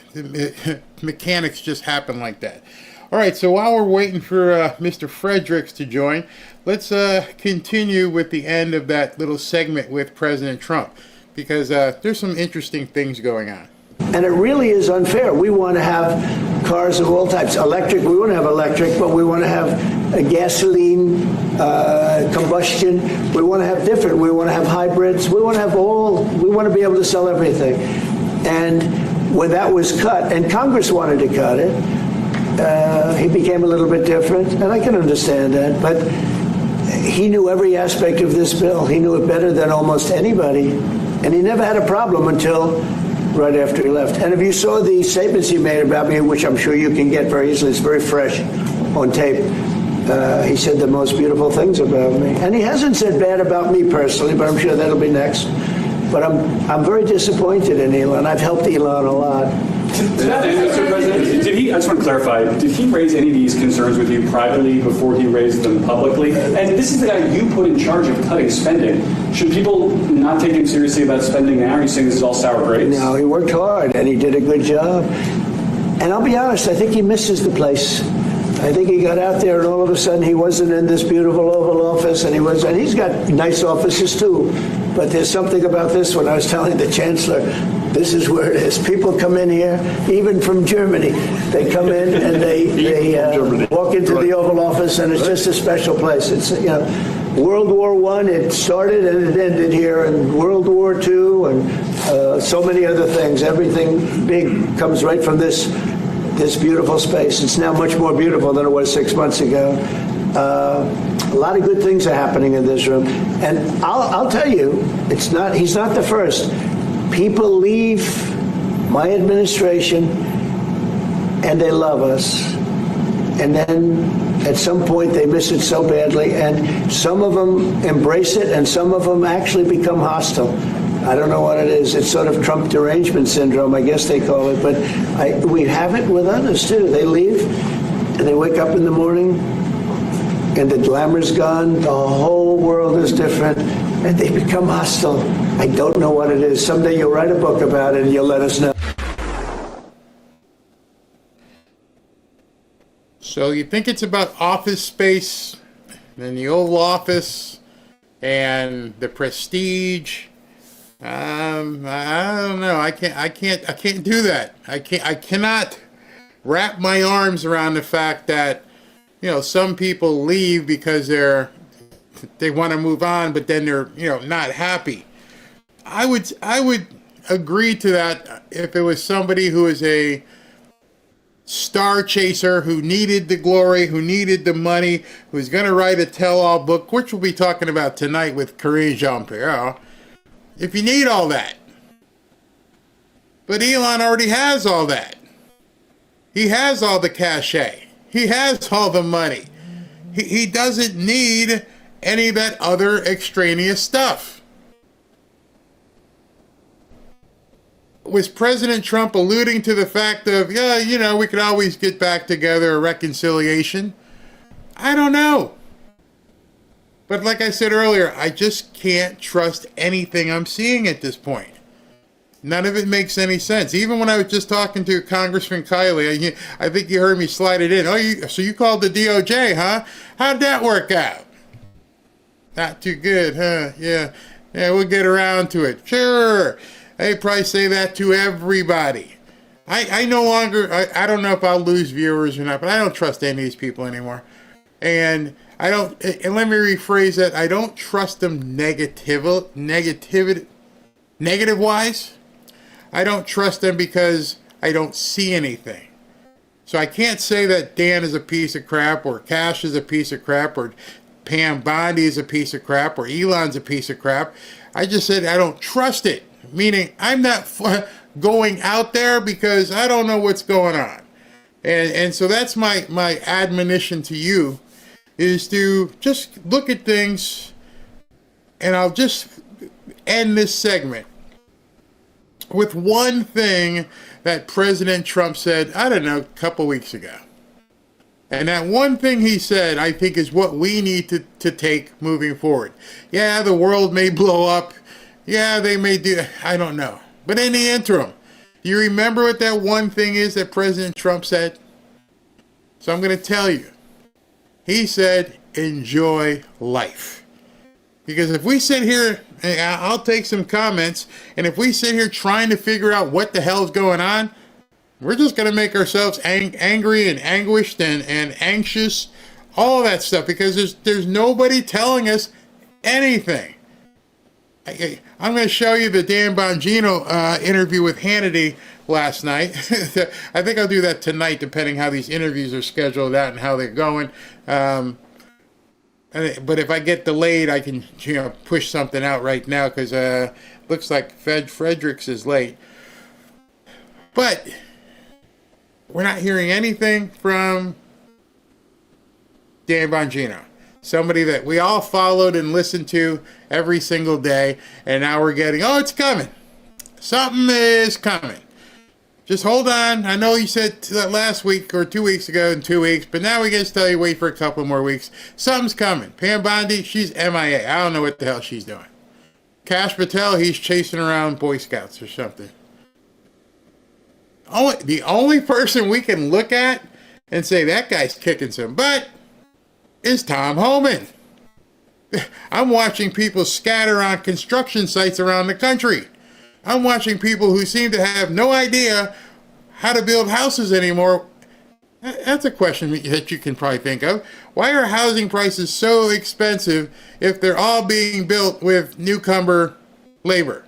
mechanics just happen like that. All right, so while we're waiting for Mr. Fredericks to join, let's continue with the end of that little segment with President Trump, because there's some interesting things going on. And it really is unfair. We want to have cars of all types. Electric, we want to have electric, but we want to have a gasoline, combustion. We want to have different. We want to have hybrids. We want to have we want to be able to sell everything. And when that was cut, and Congress wanted to cut it, he became a little bit different, and I can understand that. But he knew every aspect of this bill. He knew it better than almost anybody. And he never had a problem until right after he left. And if you saw the statements he made about me, which I'm sure you can get very easily, it's very fresh on tape, he said the most beautiful things about me. And he hasn't said bad about me personally, but I'm sure that'll be next. But I'm very disappointed in Elon. I've helped Elon a lot. Mr. President, I just want to clarify, did he raise any of these concerns with you privately before he raised them publicly? And this is the guy you put in charge of cutting spending. Should people not take him seriously about spending now? Are you saying this is all sour grapes? No, he worked hard, and he did a good job. And I'll be honest, I think he misses the place. I think he got out there, and all of a sudden he wasn't in this beautiful Oval Office, and he's got nice offices too. But there's something about this one. I was telling the Chancellor, This is where it is. People come in here, even from Germany. They come in and they walk into the Oval Office, and it's just a special place. It's, World War I, it started and it ended here, and World War II, and so many other things. Everything big comes right from this beautiful space. It's now much more beautiful than it was 6 months ago. A lot of good things are happening in this room, and I'll tell you, he's not the first. People leave my administration and they love us, and then at some point they miss it so badly, and some of them embrace it and some of them actually become hostile. I don't know what it is. It's sort of Trump derangement syndrome, I guess they call it, but we have it with others too. They leave and they wake up in the morning and the glamour's gone, the whole world is different, and they become hostile. I don't know what it is. Someday you'll write a book about it and you'll let us know. So you think it's about office space and the Oval Office and the prestige? I don't know. I can't do that. I cannot wrap my arms around the fact that, some people leave because they want to move on, but then they're, not happy. I would agree to that if it was somebody who is a star chaser, who needed the glory, who needed the money, who's going to write a tell-all book, which we'll be talking about tonight with Karine Jean-Pierre. If you need all that. But Elon already has all that. He has all the cachet. He has all the money. He doesn't need any of that other extraneous stuff. Was President Trump alluding to the fact of, we could always get back together, a reconciliation? I don't know. But like I said earlier, I just can't trust anything I'm seeing at this point. None of it makes any sense. Even when I was just talking to Congressman Kylie, I think you heard me slide it in. So you called the DOJ, huh? How'd that work out? Not too good, huh? Yeah, we'll get around to it. Sure. They probably say that to everybody. I no longer, I don't know if I'll lose viewers or not, but I don't trust any of these people anymore. And let me rephrase that. I don't trust them negative-wise. I don't trust them because I don't see anything. So I can't say that Dan is a piece of crap, or Cash is a piece of crap, or Pam Bondi is a piece of crap, or Elon's a piece of crap. I just said I don't trust it, meaning I'm not going out there because I don't know what's going on. And so that's my admonition to you, is to just look at things, and I'll just end this segment with one thing that President Trump said, I don't know, a couple weeks ago. And that one thing he said, I think, is what we need to take moving forward. Yeah, the world may blow up. Yeah, they may do, I don't know. But in the interim, do you remember what that one thing is that President Trump said? So I'm going to tell you. He said, enjoy life. Because if we sit here, and I'll take some comments, and if we sit here trying to figure out what the hell's going on, we're just going to make ourselves angry and anguished and anxious, all that stuff, because there's nobody telling us anything. I'm going to show you the Dan Bongino interview with Hannity last night. I think I'll do that tonight, depending how these interviews are scheduled out and how they're going. But if I get delayed, I can push something out right now, because looks like Fredericks is late. But we're not hearing anything from Dan Bongino, somebody that we all followed and listened to every single day, and now we're getting, it's coming. Something is coming. Just hold on. I know you said that last week or 2 weeks ago in 2 weeks, but now we get to tell you wait for a couple more weeks. Something's coming. Pam Bondi, she's MIA. I don't know what the hell she's doing. Kash Patel, he's chasing around Boy Scouts or something. The only person we can look at and say that guy's kicking some butt is Tom Homan. I'm watching people scatter on construction sites around the country. I'm watching people who seem to have no idea how to build houses anymore. That's a question that you can probably think of. Why are housing prices so expensive if they're all being built with newcomer labor?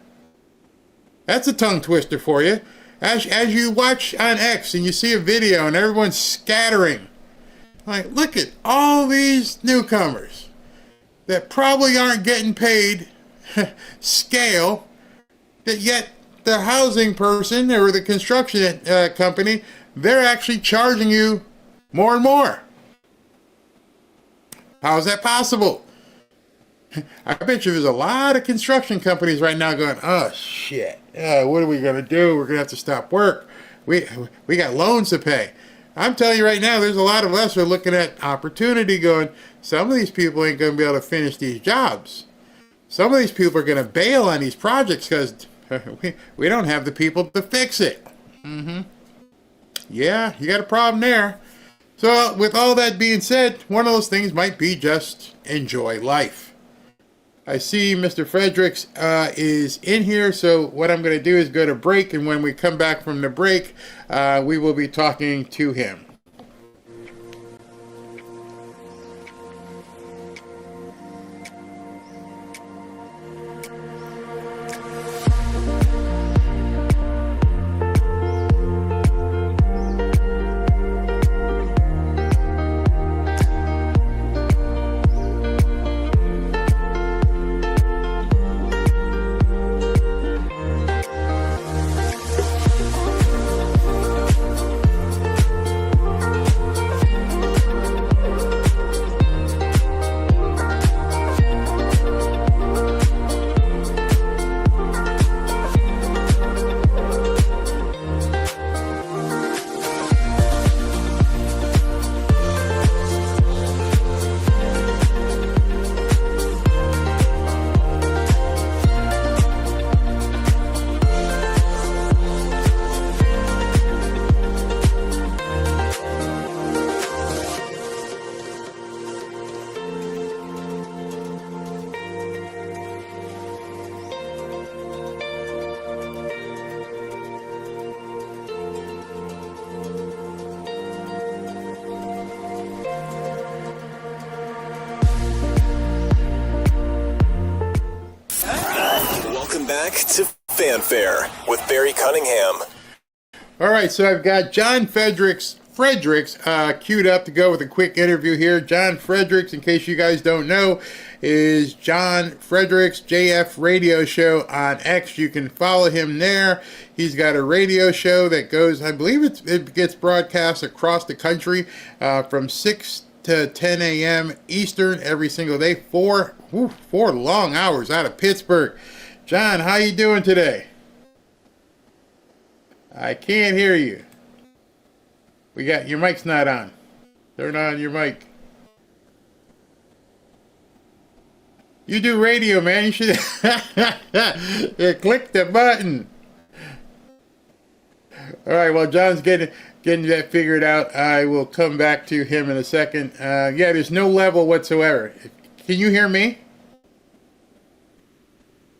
That's a tongue twister for you. As you watch on X and you see a video and everyone's scattering, like, look at all these newcomers that probably aren't getting paid scale, that yet the housing person or the construction company, they're actually charging you more and more. How is that possible? I bet you there's a lot of construction companies right now going, oh shit, what are we going to do? We're going to have to stop work. We got loans to pay. I'm telling you right now, there's a lot of us who are looking at opportunity going, some of these people ain't going to be able to finish these jobs. Some of these people are going to bail on these projects because we don't have the people to fix it. Yeah, you got a problem there. So with all that being said, one of those things might be just enjoy life. I see Mr. Fredericks is in here, so what I'm going to do is go to break, and when we come back from the break, we will be talking to him. Back to Fanfare with Barry Cunningham. All right, so I've got John Fredericks queued up to go with a quick interview here. John Fredericks, in case you guys don't know, is John Fredericks JF radio show on X. You can follow him there. He's got a radio show that goes, I believe it gets broadcast across the country from 6 to 10 a.m. Eastern every single day. Four long hours out of Pittsburgh. John, how you doing today? I can't hear you. Your mic's not on. Turn on your mic. You do radio, man. You should click the button. All right, well, John's getting that figured out. I will come back to him in a second. Yeah, there's no level whatsoever. Can you hear me?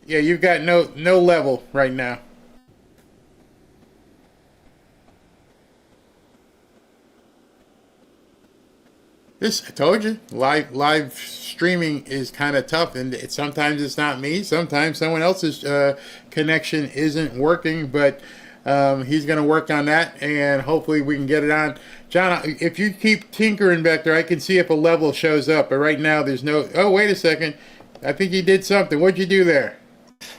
Yeah, you've got no level right now. I told you, live streaming is kind of tough, and sometimes it's not me. Sometimes someone else's connection isn't working, but he's going to work on that, and hopefully we can get it on. John, if you keep tinkering back there, I can see if a level shows up, but right now there's no... Oh, wait a second. I think you did something. What'd you do there?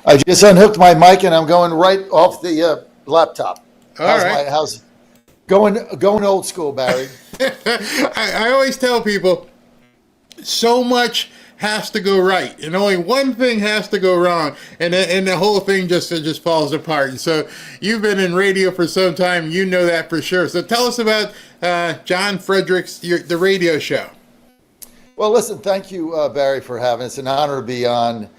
I just unhooked my mic and I'm going right off the laptop. How's going old school, Barry? I always tell people so much has to go right and only one thing has to go wrong, and the whole thing just falls apart. And so you've been in radio for some time, you know that for sure. So tell us about John Fredericks, the radio show. Well, listen, thank you, Barry, for having us. It's an honor to be on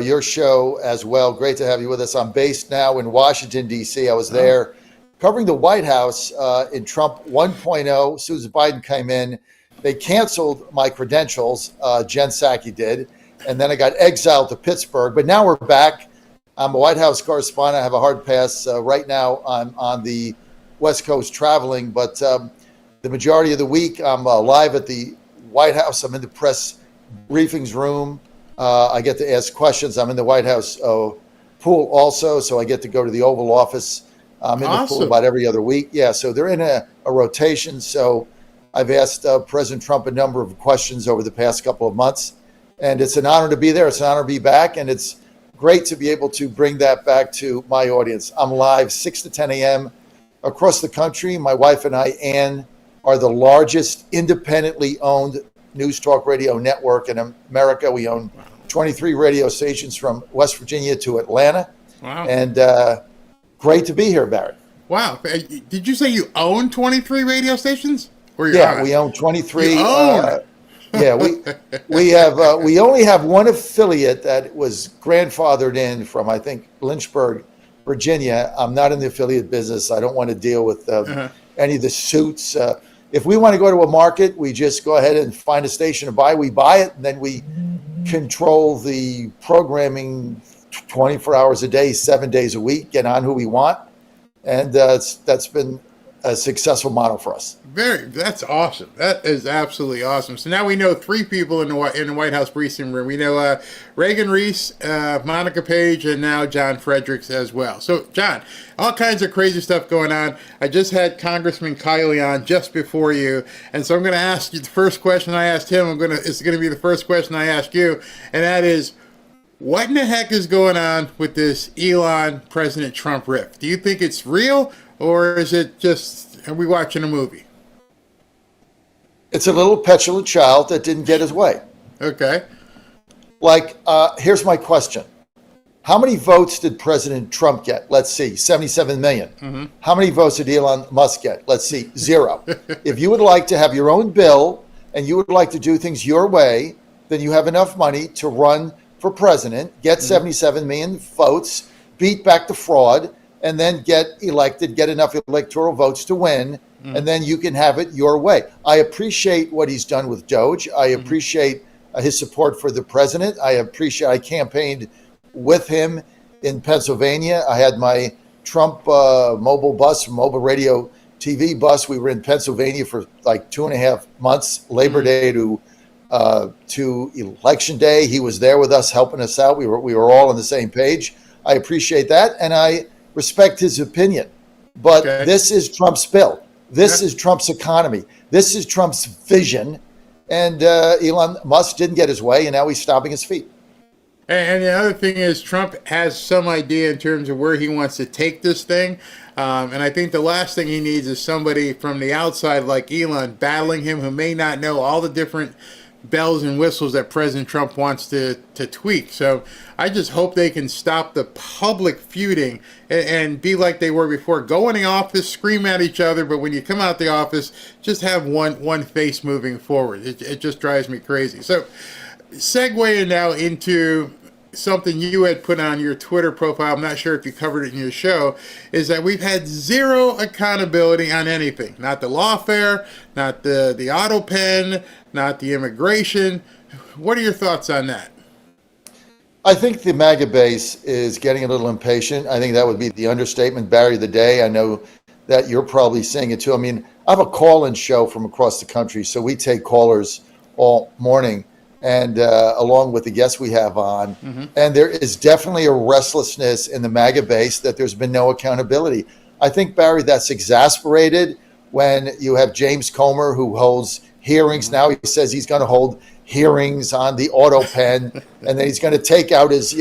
your show as well. Great to have you with us. I'm based now in Washington, D.C. I was there covering the White House in Trump 1.0. Susan Biden came in. They canceled my credentials. Jen Psaki did. And then I got exiled to Pittsburgh. But now we're back. I'm a White House correspondent. I have a hard pass. Right now, I'm on the West Coast traveling, but the majority of the week, I'm live at the White House. I'm in the press briefings room. I get to ask questions. I'm in the White House pool also, so I get to go to the Oval Office. I'm in the pool about every other week. Yeah, so they're in a rotation. So I've asked President Trump a number of questions over the past couple of months, and it's an honor to be there. It's an honor to be back, and it's great to be able to bring that back to my audience. I'm live 6 to 10 a.m. across the country. My wife and I, Ann, are the largest independently owned news talk radio network in America. We own 23 radio stations from West Virginia to Atlanta. Wow. And great to be here, Barry. Wow. Did you say you own 23 radio stations? Or we own 23. You own? Yeah, we only have one affiliate that was grandfathered in from, I think, Lynchburg, Virginia. I'm not in the affiliate business. I don't want to deal with any of the suits. If we want to go to a market, we just go ahead and find a station to buy. We buy it, and then we control the programming 24 hours a day, 7 days a week, get on who we want. And that's been a successful model for us. That's awesome. That is absolutely awesome. So now we know three people in the White House briefing room. We know Reagan Reese, Monica Page, and now John Fredericks as well. So John, all kinds of crazy stuff going on. I just had Congressman Kylie on just before you, and so I'm going to ask you the first question I asked him. It's going to be the first question I ask you, and that is, what in the heck is going on with this Elon President Trump rift? Do you think it's real, or is it just, are we watching a movie? It's a little petulant child that didn't get his way. Okay. Here's my question. How many votes did President Trump get? Let's see, 77 million. Mm-hmm. How many votes did Elon Musk get? Let's see, 0. If you would like to have your own bill and you would like to do things your way, then you have enough money to run for president, get 77 million votes, beat back the fraud, and then get elected, get enough electoral votes to win, and then you can have it your way. I appreciate what he's done with Doge. I appreciate his support for the president. I campaigned with him in Pennsylvania. I had my Trump mobile radio TV bus. We were in Pennsylvania for like 2.5 months, Labor Day to Election Day. He was there with us, helping us out. We were all on the same page. I appreciate that, and I respect his opinion. But this is Trump's bill. This is Trump's economy. This is Trump's vision. And Elon Musk didn't get his way, and now he's stomping his feet. And the other thing is, Trump has some idea in terms of where he wants to take this thing. And I think the last thing he needs is somebody from the outside like Elon battling him, who may not know all the different bells and whistles that President Trump wants to tweak. So I just hope they can stop the public feuding and be like they were before. Go in the office, scream at each other, but when you come out the office, just have one face moving forward. It just drives me crazy. So segueing now into something you had put on your Twitter profile, I'm not sure if you covered it in your show, is that we've had zero accountability on anything. Not the lawfare, not the auto pen, not the immigration. What are your thoughts on that? I think the MAGA base is getting a little impatient. I think that would be the understatement, Barry, of the day. I know that you're probably seeing it too. I mean, I have a call-in show from across the country, so we take callers all morning, and along with the guests we have on. And there is definitely a restlessness in the MAGA base that there's been no accountability. I think, Barry, that's exasperated when you have James Comer, who holds hearings. Now he says he's going to hold hearings on the auto pen, and then he's going to take out his,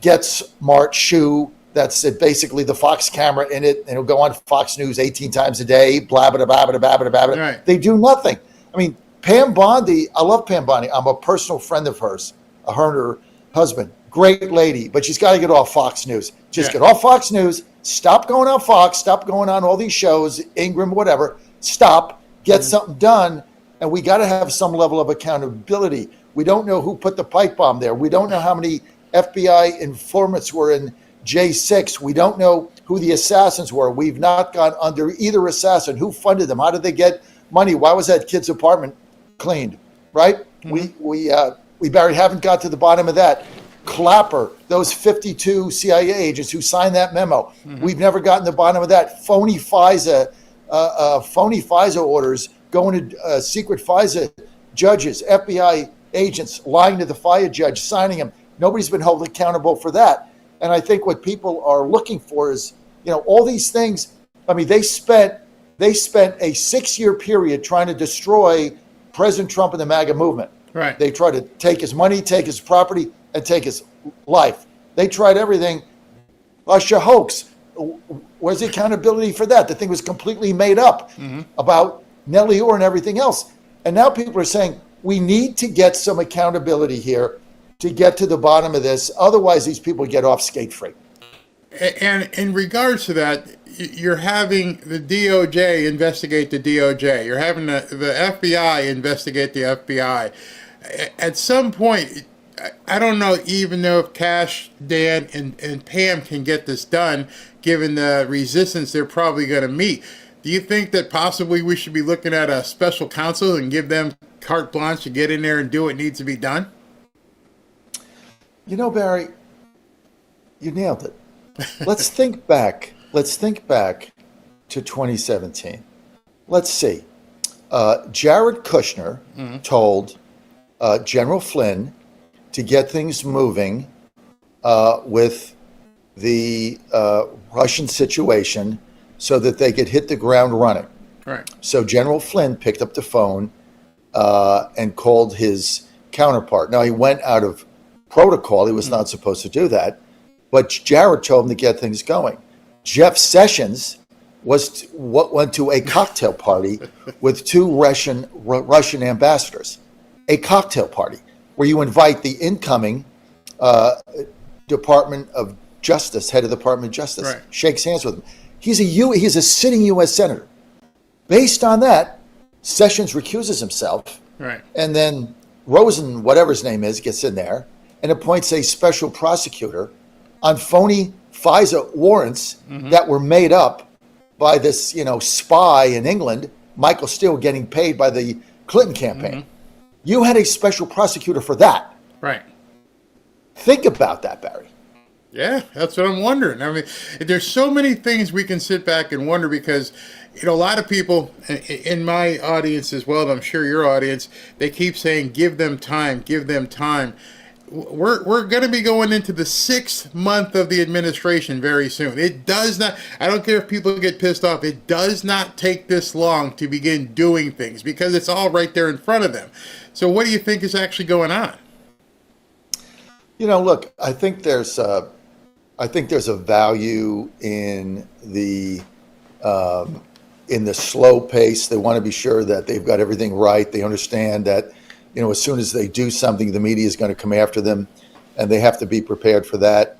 Get Smart shoe that's basically the Fox camera in it, and it'll go on Fox News 18 times a day, blah, blah, blah, blah, blah, blah, blah. Right. They do nothing. I mean, Pam Bondi, I love Pam Bondi. I'm a personal friend of hers, her and her husband. Great lady, but she's got to get off Fox News. Just get off Fox News. Stop going on Fox. Stop going on all these shows, Ingram, whatever. Stop. Get something done. And we got to have some level of accountability. We don't know who put the pipe bomb there. We don't know how many FBI informants were in J6. We don't know who the assassins were. We've not gone under either assassin. Who funded them? How did they get money? Why was that kid's apartment cleaned? Right? We Barry, haven't got to the bottom of that. Clapper, those 52 CIA agents who signed that memo. We've never gotten to the bottom of that. Phony FISA orders going to secret FISA judges, FBI agents lying to the FISA judge, signing them. Nobody's been held accountable for that. And I think what people are looking for is, all these things. I mean, they spent a 6-year period trying to destroy President Trump and the MAGA movement. Right. They tried to take his money, take his property, and take his life. They tried everything. Russia hoax. Where's the accountability for that? The thing was completely made up about Nellie Orr and everything else. And now people are saying, we need to get some accountability here to get to the bottom of this. Otherwise, these people get off skate-free. And in regards to that, you're having the DOJ investigate the DOJ. You're having the FBI investigate the FBI. At some point, I don't even know if Cash, Dan, and Pam can get this done, given the resistance they're probably going to meet. Do you think that possibly we should be looking at a special counsel and give them carte blanche to get in there and do what needs to be done? Barry, you nailed it. Let's think back. Let's think back to 2017. Let's see. Jared Kushner told General Flynn to get things moving with the Russian situation so that they could hit the ground running. Right. So General Flynn picked up the phone and called his counterpart. Now, he went out of protocol. He was not supposed to do that. But Jared told him to get things going. Jeff Sessions went to a cocktail party with 2 Russian ambassadors. A cocktail party where you invite the incoming Department of Justice, head of the Department of Justice, right, shakes hands with him. He's a sitting U.S. senator. Based on that, Sessions recuses himself, right, and then Rosen, whatever his name is, gets in there and appoints a special prosecutor on phony FISA warrants that were made up by this, spy in England, Michael Steele, getting paid by the Clinton campaign. You had a special prosecutor for that. right. Think about that, Barry. Yeah, that's what I'm wondering. I mean, there's so many things we can sit back and wonder because, a lot of people in my audience as well, and I'm sure your audience, they keep saying, give them time, give them time. We're going to be going into the 6th month of the administration very soon. It does not, I don't care if people get pissed off, it does not take this long to begin doing things because it's all right there in front of them. So what do you think is actually going on? Look, I think there's a value in the slow pace. They want to be sure that they've got everything right. They understand that, as soon as they do something, the media is going to come after them, and they have to be prepared for that.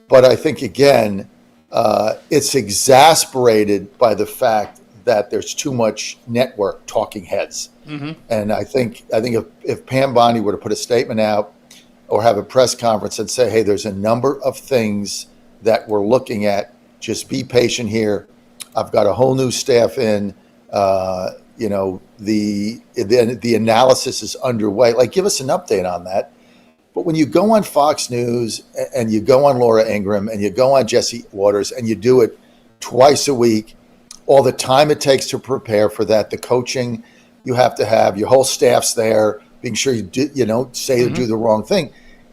But I think, again, it's exasperated by the fact that there's too much network talking heads. And I think if Pam Bondi were to put a statement out or have a press conference and say, hey, there's a number of things that we're looking at, just be patient here. I've got a whole new staff in. The analysis is underway. Like, give us an update on that. But when you go on Fox News and you go on Laura Ingraham and you go on Jesse Waters and you do it twice a week, all the time it takes to prepare for that, the coaching you have to have, your whole staff's there, being sure you don't say or do the wrong thing.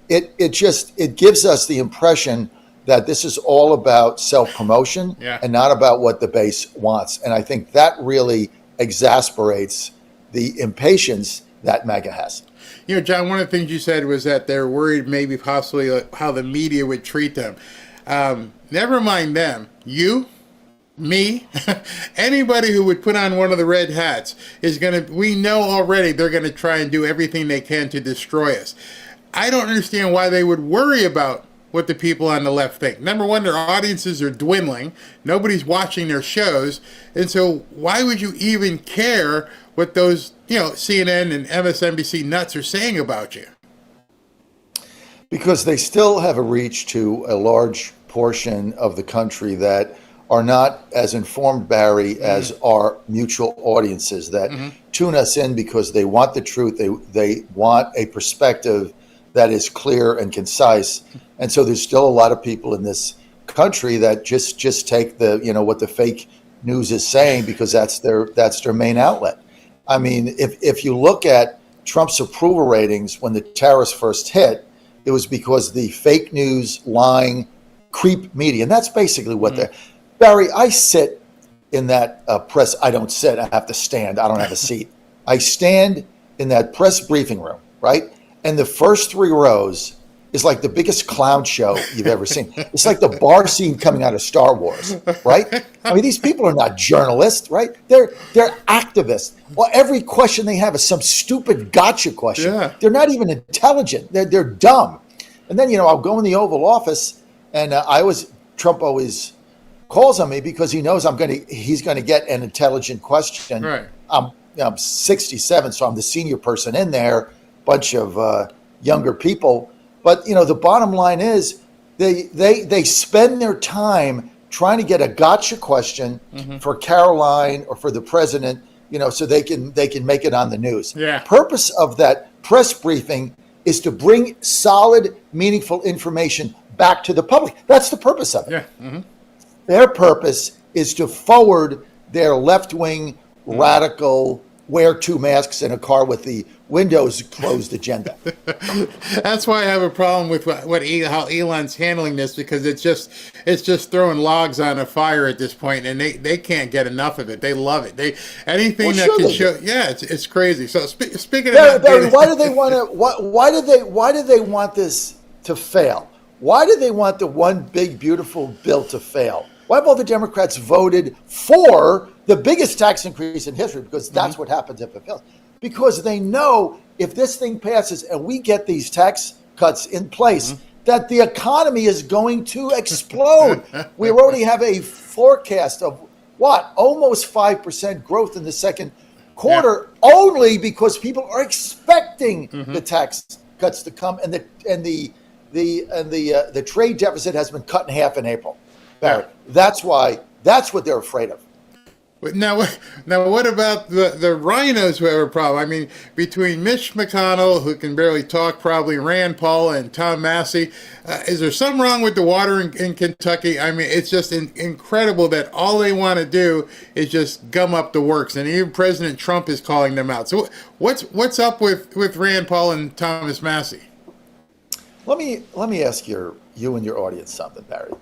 It gives us the impression that this is all about self-promotion and not about what the base wants. And I think that really exasperates the impatience that MAGA has. John, one of the things you said was that they're worried maybe possibly how the media would treat them. Never mind them. You, me, anybody who would put on one of the red hats we know already they're going to try and do everything they can to destroy us. I don't understand why they would worry about what the people on the left think. Number one, their audiences are dwindling. Nobody's watching their shows. And so why would you even care what those, CNN and MSNBC nuts are saying about you? Because they still have a reach to a large portion of the country that are not as informed, Barry, as our mutual audiences that tune us in because they want the truth. They want a perspective that is clear and concise. And so there's still a lot of people in this country that just take the, what the fake news is saying because that's their main outlet. I mean, if you look at Trump's approval ratings when the tariffs first hit, it was because the fake news, lying, creep media, and that's basically what they're. Barry, I sit in that press. I don't sit. I have to stand. I don't have a seat. I stand in that press briefing room, right? And the first 3 rows is like the biggest clown show you've ever seen. It's like the bar scene coming out of Star Wars, right? I mean, these people are not journalists, right? They're activists. Well, every question they have is some stupid gotcha question. Yeah. They're not even intelligent. They're dumb. And then, I'll go in the Oval Office, and Trump always calls on me because he knows he's going to get an intelligent question. Right. I'm 67, so I'm the senior person in there, bunch of younger people. But, the bottom line is they spend their time trying to get a gotcha question for Caroline or for the president, so they can make it on the news. Yeah. Purpose of that press briefing is to bring solid, meaningful information back to the public. That's the purpose of it. Yeah. Mm-hmm. Their purpose is to forward their left-wing, radical, wear 2 masks in a car with the windows closed agenda. That's why I have a problem with how Elon's handling this, because it's just throwing logs on a fire at this point, and they can't get enough of it. They love it. Anything that can show. Yeah, it's crazy. So speaking of that, Barry, why do they want to? Why do they want this to fail? Why do they want the one big beautiful bill to fail? Why have all the Democrats voted for the biggest tax increase in history? Because that's what happens if it fails. Because they know if this thing passes and we get these tax cuts in place, that the economy is going to explode. We already have a forecast of almost 5% growth in the second quarter, only because people are expecting the tax cuts to come, and the trade deficit has been cut in half in April. Barry, that's what they're afraid of. Now, what about the rhinos who have a problem? I mean, between Mitch McConnell, who can barely talk, probably Rand Paul, and Tom Massey, is there something wrong with the water in Kentucky? I mean, it's just incredible that all they want to do is just gum up the works, and even President Trump is calling them out. So, what's up with Rand Paul and Thomas Massey? Let me ask you and your audience something, Barry.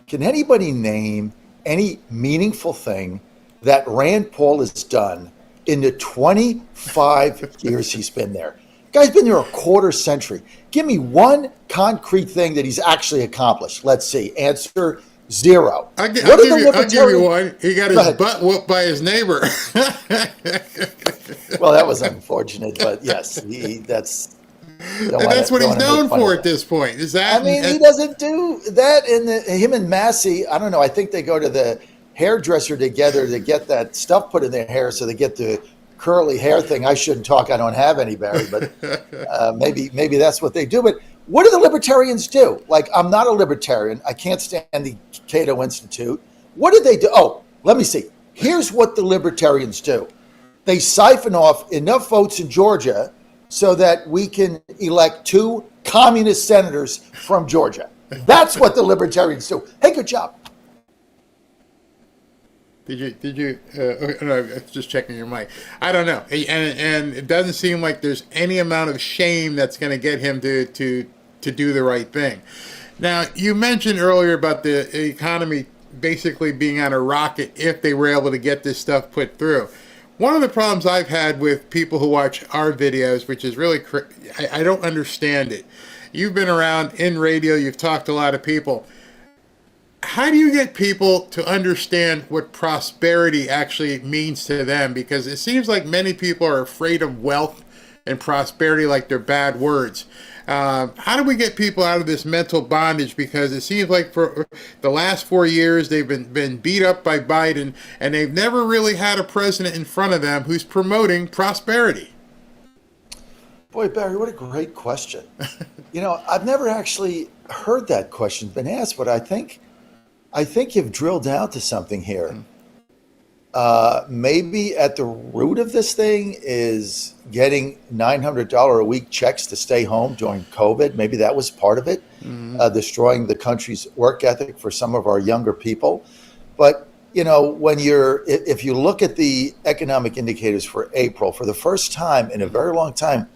Can anybody name any meaningful thing that Rand Paul has done in the 25 years he's been there? Guy's been there a quarter century. Give me one concrete thing that he's actually accomplished. Let's see. Answer: 0. I'll give you one. He got his butt whooped by his neighbor. Well, that was unfortunate, but yes, that's what he's known for at this point. Is that? I mean, he doesn't do that. Him and Massey, I don't know. I think they go to the hairdresser together to get that stuff put in their hair, so they get the curly hair thing. I shouldn't talk. I don't have any, Barry, but maybe that's what they do. But what do the libertarians do? Like, I'm not a libertarian. I can't stand the Cato Institute. What do they do? Oh, let me see. Here's what the libertarians do. They siphon off enough votes in Georgia so that we can elect 2 communist senators from Georgia. That's what the libertarians do. Hey, good job. Did you? No, just checking your mic. I don't know, and it doesn't seem like there's any amount of shame that's going to get him to do the right thing. Now, you mentioned earlier about the economy basically being on a rocket if they were able to get this stuff put through. One of the problems I've had with people who watch our videos, which is really, I don't understand it. You've been around in radio, you've talked to a lot of people. How do you get people to understand what prosperity actually means to them? Because it seems like many people are afraid of wealth and prosperity like they're bad words. How do we get people out of this mental bondage? Because it seems like for the last 4 years, they've been beat up by Biden, and they've never really had a president in front of them who's promoting prosperity. Boy, Barry, what a great question. I've never actually heard that question been asked, but I think you've drilled down to something here. maybe at the root of this thing is getting $900 a week checks to stay home during COVID. Maybe that was part of it, destroying the country's work ethic for some of our younger people. But, if you look at the economic indicators for April, for the first time in a very long time,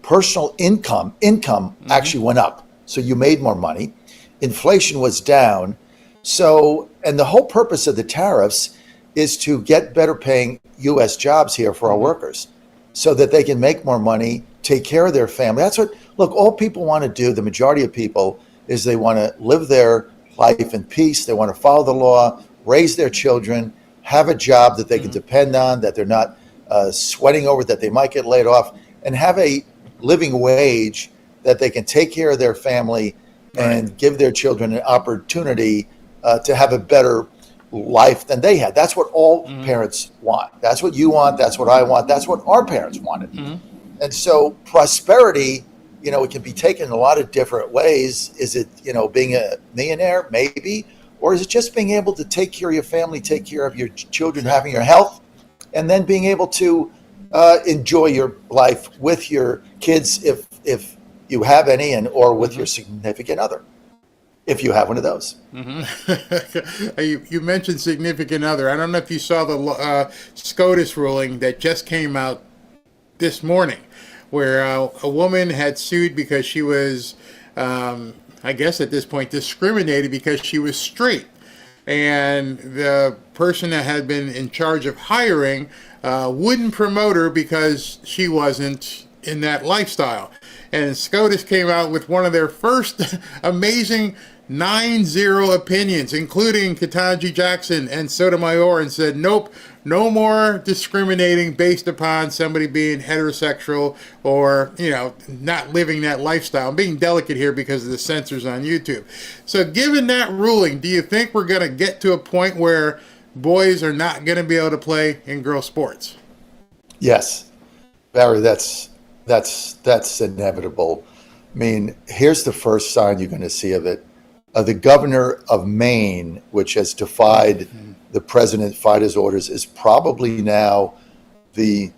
personal income actually went up. So you made more money. Inflation was down. So, and the whole purpose of the tariffs is to get better paying U.S. jobs here for our workers so that they can make more money, take care of their family. That's what, look, all people want to do, the majority of people, is they want to live their life in peace. They want to follow the law, raise their children, have a job that they can depend on, that they're not sweating over, that they might get laid off, and have a living wage that they can take care of their family and give their children an opportunity to have a better life than they had. That's what all parents want. That's what you want. That's what I want. That's what our parents wanted. And so prosperity, it can be taken in a lot of different ways. Is it, being a millionaire? Maybe. Or is it just being able to take care of your family, take care of your children, having your health, and then being able to enjoy your life with your kids if you have any, or with your significant other, if you have one of those. You mentioned significant other. I don't know if you saw the SCOTUS ruling that just came out this morning, where a woman had sued because she was, I guess at this point, discriminated because she was straight. And the person that had been in charge of hiring wouldn't promote her because she wasn't in that lifestyle. And SCOTUS came out with one of their first amazing 9-0 opinions, including Ketanji Jackson and Sotomayor, and said, nope, no more discriminating based upon somebody being heterosexual or, not living that lifestyle. I'm being delicate here because of the censors on YouTube. So given that ruling, do you think we're going to get to a point where boys are not going to be able to play in girl sports? Yes, Barry, that's inevitable. I mean, here's the first sign you're going to see of it. The governor of Maine, which has defied the president, defied his orders, is probably now the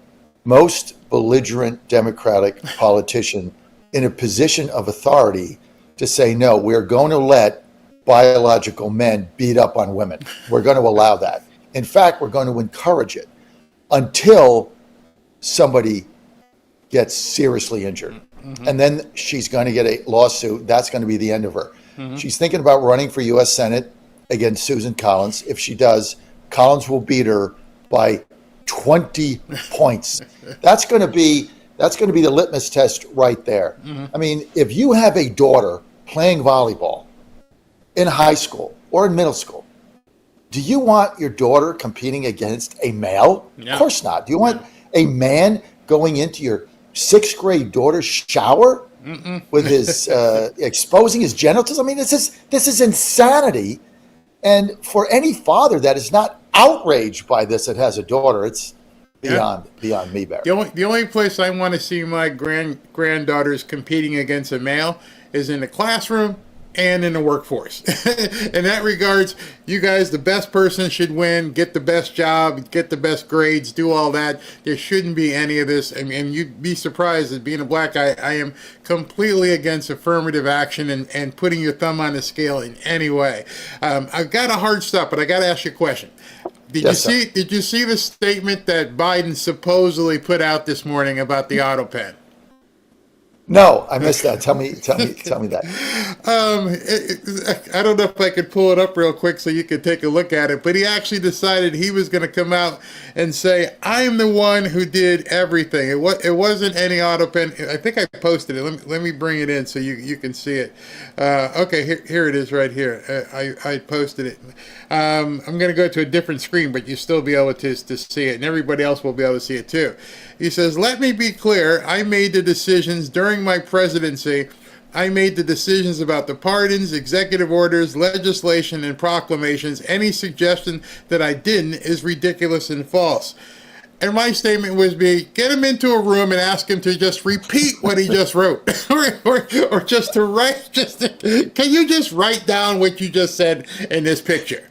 most belligerent Democratic politician in a position of authority to say, no, we're going to let biological men beat up on women. We're going to allow that. In fact, we're going to encourage it until somebody gets seriously injured. And then she's going to get a lawsuit. That's going to be the end of her. She's thinking about running for U.S. Senate against Susan Collins. If she does, Collins will beat her by 20 points. That's going to be the litmus test right there. I mean, if you have a daughter playing volleyball in high school or in middle school, do you want your daughter competing against a male? No. Of course not. Do you want a man going into your 6th grade daughter's shower with his exposing his genitals? I mean, this is insanity. And for any father that is not outraged by this that has a daughter, it's beyond me, Barry. The only place I want to see my granddaughters competing against a male is in the classroom and in the workforce. In that regards, you guys, the best person should win, get the best job, get the best grades, do all that. There shouldn't be any of this. And you'd be surprised that being a black guy, I am completely against affirmative action and putting your thumb on the scale in any way. I've got a hard stop, but I got to ask you a question. Did you see the statement that Biden supposedly put out this morning about the auto pen? No, I missed that. Tell me that. I don't know if I could pull it up real quick so you could take a look at it, but he actually decided he was going to come out and say, I'm the one who did everything. It wasn't any auto pen. I think I posted it. Let me bring it in so you can see it. Okay, here it is right here. I posted it. I'm going to go to a different screen, but you still be able to see it, and everybody else will be able to see it too. He says, let me be clear. I made the decisions during my presidency. I made the decisions about the pardons, executive orders, legislation, and proclamations. Any suggestion that I didn't is ridiculous and false. And my statement was get him into a room and ask him to just repeat what he just wrote. or just to write, can you just write down what you just said in this picture?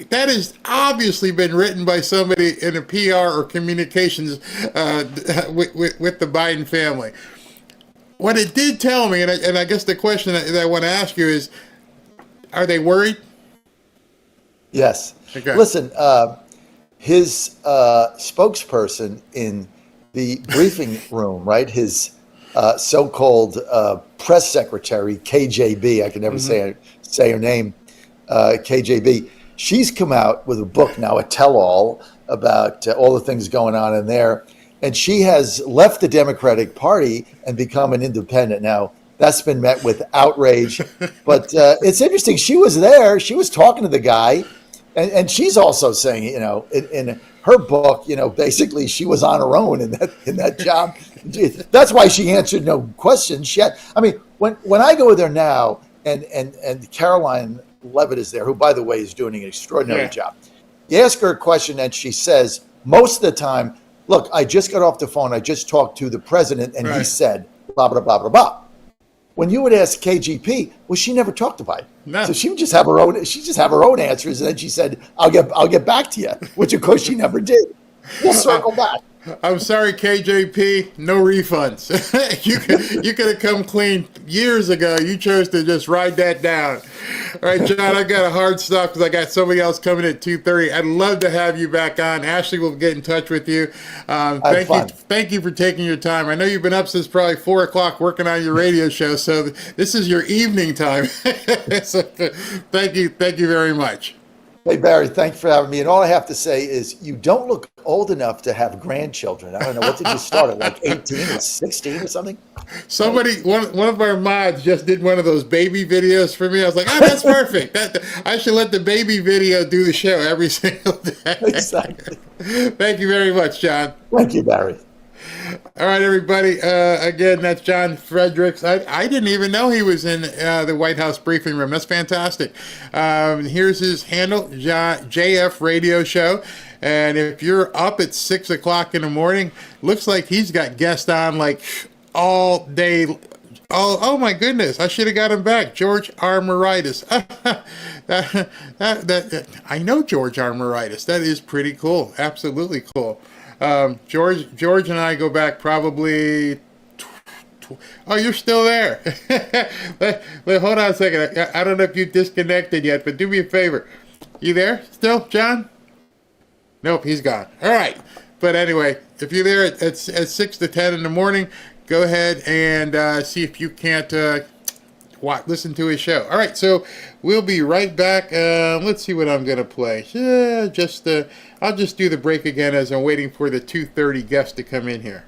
that has obviously been written by somebody in a PR or communications with the Biden family. What it did tell me, and I guess the question that I want to ask you is, are they worried? Yes. Okay. Listen, his spokesperson in the briefing room, right? His so-called press secretary, KJB. I can never say her name, KJB. She's come out with a book now, a tell-all about all the things going on in there. And she has left the Democratic Party and become an independent. Now, that's been met with outrage. But it's interesting. She was there. She was talking to the guy. And she's also saying, in her book, basically she was on her own in that job. That's why she answered no questions. When I go there now, and Caroline Levitt is there, who, by the way, is doing an extraordinary job. You ask her a question, and she says, most of the time, look, I just got off the phone. I just talked to the president, and he said, blah, blah, blah, blah, blah. When you would ask KGP, well, she never talked to Biden. No. So she would just have her own. She just have her own answers, and then she said, "I'll get back to you," which of course she never did. We'll circle back. I'm sorry, KJP, no refunds. you could have come clean years ago. You chose to just ride that down. All right, John, I got a hard stop because I got somebody else coming at 2:30. I'd love to have you back on. Ashley will get in touch with you. Thank you for taking your time. I know you've been up since probably 4 o'clock working on your radio show, so this is your evening time. So thank you very much. Hey, Barry, thanks for having me. And all I have to say is you don't look old enough to have grandchildren. I don't know. What did you start at, like 18 or 16 or something? Somebody, one of our mods just did one of those baby videos for me. I was like, that's perfect. I should let the baby video do the show every single day. Exactly. Thank you very much, John. Thank you, Barry. All right, everybody. Again, that's John Fredericks. I didn't even know he was in the White House briefing room. That's fantastic. Here's his handle, JF Radio Show. And if you're up at 6 o'clock in the morning, looks like he's got guests on like all day. Oh my goodness! I should have got him back. George Armoritis. I know George Armoritis. That is pretty cool. Absolutely cool. George and I go back probably. Oh, you're still there. Wait, hold on a second. I don't know if you disconnected yet, but do me a favor. You there still, John? Nope, he's gone. All right. But anyway, if you're there at 6 to 10 in the morning, go ahead and see if you can't listen to his show. All right, so we'll be right back. Let's see what I'm going to play. I'll just do the break again as I'm waiting for the 2:30 guest to come in here.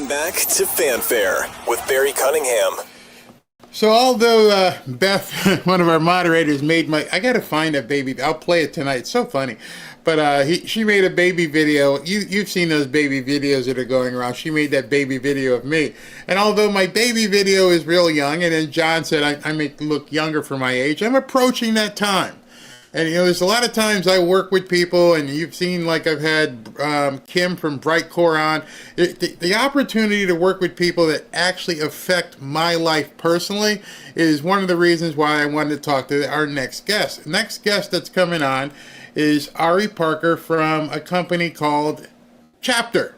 Back to Fanfare with Barry Cunningham. So although Beth, one of our moderators, I gotta find that baby. I'll play it tonight. It's so funny. But she made a baby video. You've seen those baby videos that are going around. She made that baby video of me. And although my baby video is real young, and as John said, I make look younger for my age, I'm approaching that time. And, there's a lot of times I work with people, and you've seen, like I've had Kim from Brightcore on. The opportunity to work with people that actually affect my life personally is one of the reasons why I wanted to talk to our next guest. The next guest that's coming on is Ari Parker from a company called Chapter.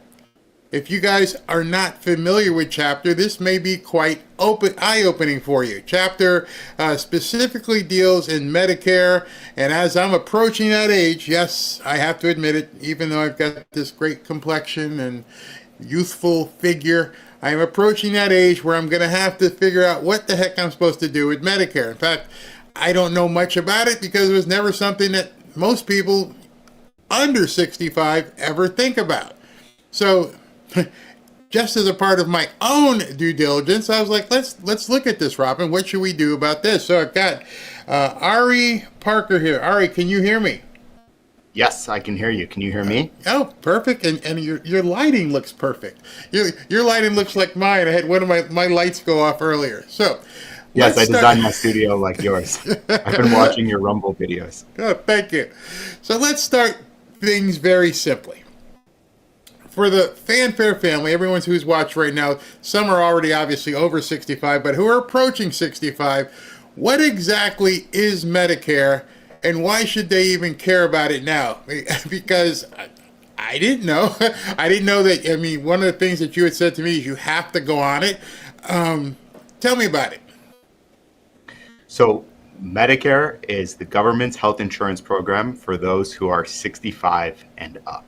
If you guys are not familiar with Chapter, this may be quite eye-opening for you. Chapter specifically deals in Medicare, and as I'm approaching that age, yes, I have to admit it, even though I've got this great complexion and youthful figure, I am approaching that age where I'm going to have to figure out what the heck I'm supposed to do with Medicare. In fact, I don't know much about it because it was never something that most people under 65 ever think about. So just as a part of my own due diligence, I was like, let's look at this, Robin. What should we do about this? So I've got Ari Parker here. Ari, can you hear me? Yes, I can hear you. Can you hear me? Oh, perfect. And your lighting looks perfect. Your lighting looks like mine. I had one of my lights go off earlier. So yes, I designed my studio like yours. I've been watching your Rumble videos. Oh, thank you. So let's start things very simply. For the Fanfare family, everyone who's watched right now, some are already obviously over 65, but who are approaching 65, what exactly is Medicare, and why should they even care about it now? Because I didn't know. I didn't know that. I mean, one of the things that you had said to me is you have to go on it. Tell me about it. So Medicare is the government's health insurance program for those who are 65 and up.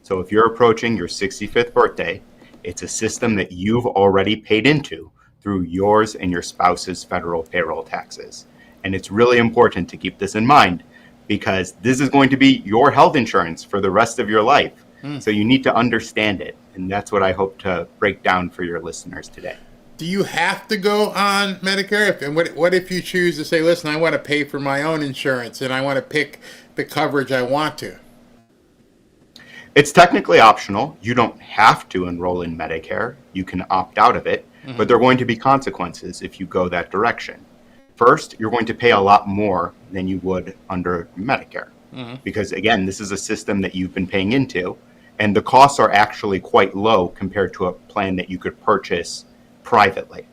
So if you're approaching your 65th birthday, it's a system that you've already paid into through yours and your spouse's federal payroll taxes. And it's really important to keep this in mind because this is going to be your health insurance for the rest of your life. So you need to understand it. And that's what I hope to break down for your listeners today. Do you have to go on Medicare? And what if you choose to say, listen, I want to pay for my own insurance and I want to pick the coverage I want to? It's technically optional. You don't have to enroll in Medicare. You can opt out of it, but there are going to be consequences if you go that direction. First, you're going to pay a lot more than you would under Medicare because, again, this is a system that you've been paying into, and the costs are actually quite low compared to a plan that you could purchase privately.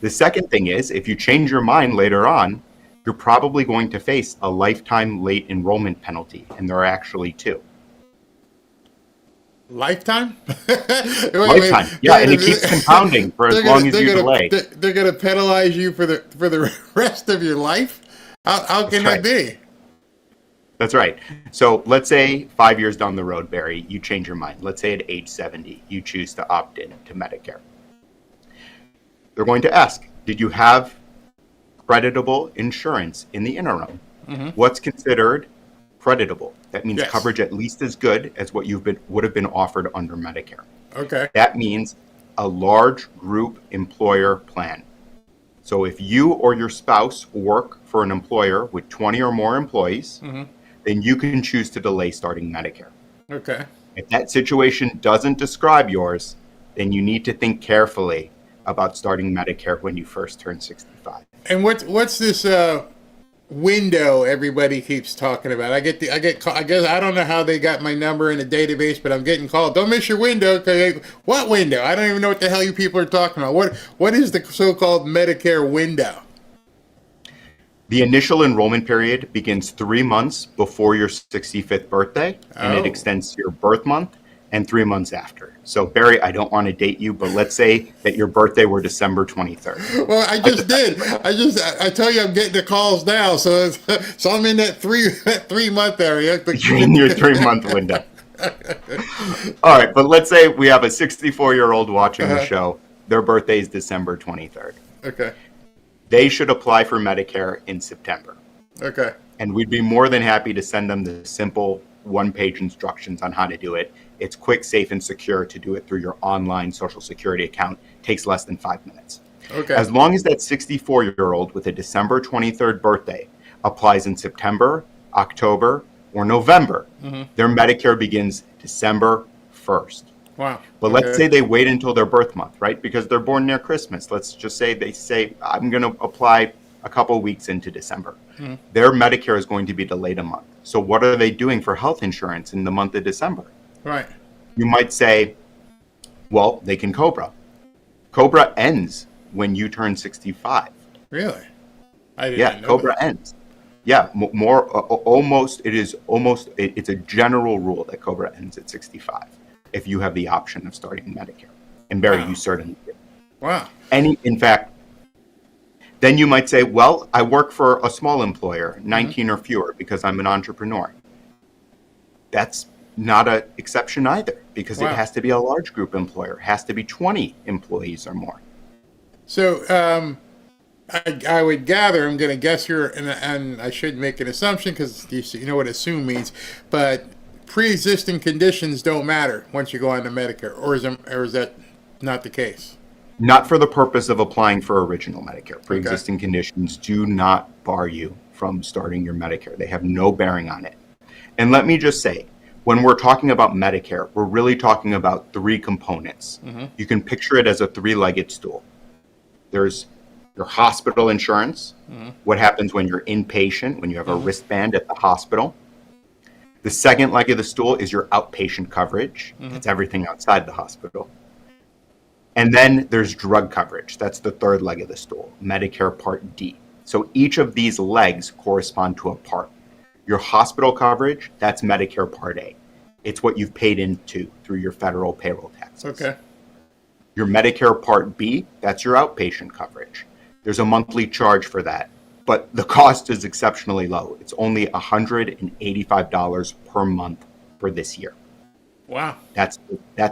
The second thing is, if you change your mind later on, you're probably going to face a lifetime late enrollment penalty, and there are actually two. Lifetime? Lifetime, yeah, and it keeps compounding for as long as you delay. They're going to penalize you for the rest of your life? How can that be? That's right. So let's say 5 years down the road, Barry, you change your mind. Let's say at age 70, you choose to opt in to Medicare. They're going to ask, did you have creditable insurance in the interim? What's considered creditable? That means coverage at least as good as what would have been offered under Medicare. Okay. That means a large group employer plan. So if you or your spouse work for an employer with 20 or more employees, then you can choose to delay starting Medicare. Okay. If that situation doesn't describe yours, then you need to think carefully about starting Medicare when you first turn 65. And what's this window everybody keeps talking about? I guess I don't know how they got my number in the database, but I'm getting called. Don't miss your window. What window? I don't even know what the hell you people are talking about. What is the so-called Medicare window? The initial enrollment period begins 3 months before your 65th birthday, and it extends to your birth month and 3 months after. So, Barry, I don't want to date you, but let's say that your birthday were December 23rd. Well, I just did. I tell you, I'm getting the calls now, so I'm in that three month area. You're in your 3 month window. All right, but let's say we have a 64-year-old watching the show. Their birthday is December 23rd. Okay. They should apply for Medicare in September. Okay. And we'd be more than happy to send them the simple one-page instructions on how to do it. It's quick, safe, and secure to do it through your online Social Security account. It takes less than 5 minutes. Okay. As long as that 64-year-old with a December 23rd birthday applies in September, October, or November, their Medicare begins December 1st. Wow. But let's say they wait until their birth month, right? Because they're born near Christmas. Let's just say they say, I'm going to apply a couple weeks into December. Their Medicare is going to be delayed a month. So what are they doing for health insurance in the month of December? Right. You might say, well, they can Cobra. Cobra ends when you turn 65. Really? I didn't know Cobra that. ends. Yeah, it's a general rule that Cobra ends at 65 if you have the option of starting Medicare. And Barry, you certainly do. Wow. In fact, then you might say, well, I work for a small employer, 19 or fewer, because I'm an entrepreneur. That's not an exception either, because it has to be a large group employer. It has to be 20 employees or more. So I would gather, I'm going to guess here, and I shouldn't make an assumption because you know what assume means, but pre-existing conditions don't matter once you go on to Medicare, or is that not the case? Not for the purpose of applying for original Medicare. Pre-existing conditions do not bar you from starting your Medicare. They have no bearing on it. And let me just say, when we're talking about Medicare, we're really talking about three components. You can picture it as a three-legged stool. There's your hospital insurance, what happens when you're inpatient, when you have a wristband at the hospital. The second leg of the stool is your outpatient coverage. That's everything outside the hospital. And then there's drug coverage. That's the third leg of the stool, Medicare Part D. So each of these legs correspond to a part. Your hospital coverage, that's Medicare Part A. It's what you've paid into through your federal payroll taxes. Okay. Your Medicare Part B, that's your outpatient coverage. There's a monthly charge for that, but the cost is exceptionally low. It's only $185 per month for this year. Wow. That's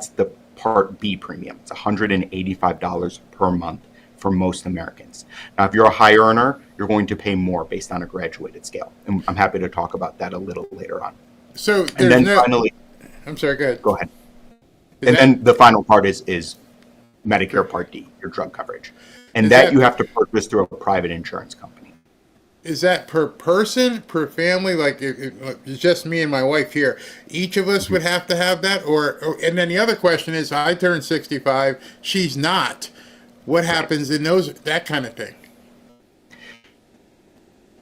the Part B premium. It's $185 per month for most Americans. Now, if you're a high earner, you're going to pay more based on a graduated scale. And I'm happy to talk about that a little later on. So and then finally, I'm sorry, go ahead. Go ahead. Then the final part is Medicare Part D, your drug coverage. And that you have to purchase through a private insurance company. Is that per person, per family? Like it's just me and my wife here. Each of us would have to have that, and then the other question is, I turned 65, she's not. What happens in that kind of thing?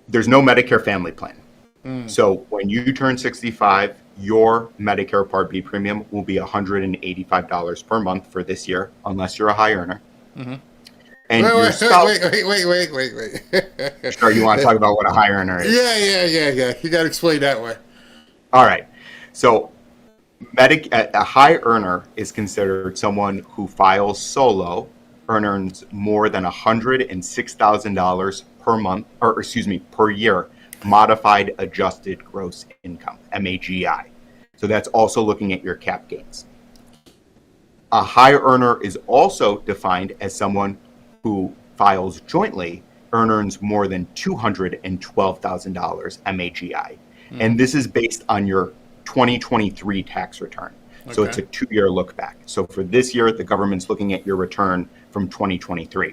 There's no Medicare family plan. So when you turn 65, your Medicare Part B premium will be $185 per month for this year, unless you're a high earner. And wait. Sure, you want to talk about what a high earner is? Yeah. You got to explain that way. All right. So a high earner is considered someone who files solo, earns more than $106,000 per month, per year, modified adjusted gross income, MAGI. So that's also looking at your cap gains. A high earner is also defined as someone who files jointly, earns more than $212,000 MAGI. And this is based on your 2023 tax return. So it's a 2-year look back. So for this year, the government's looking at your return from 2023.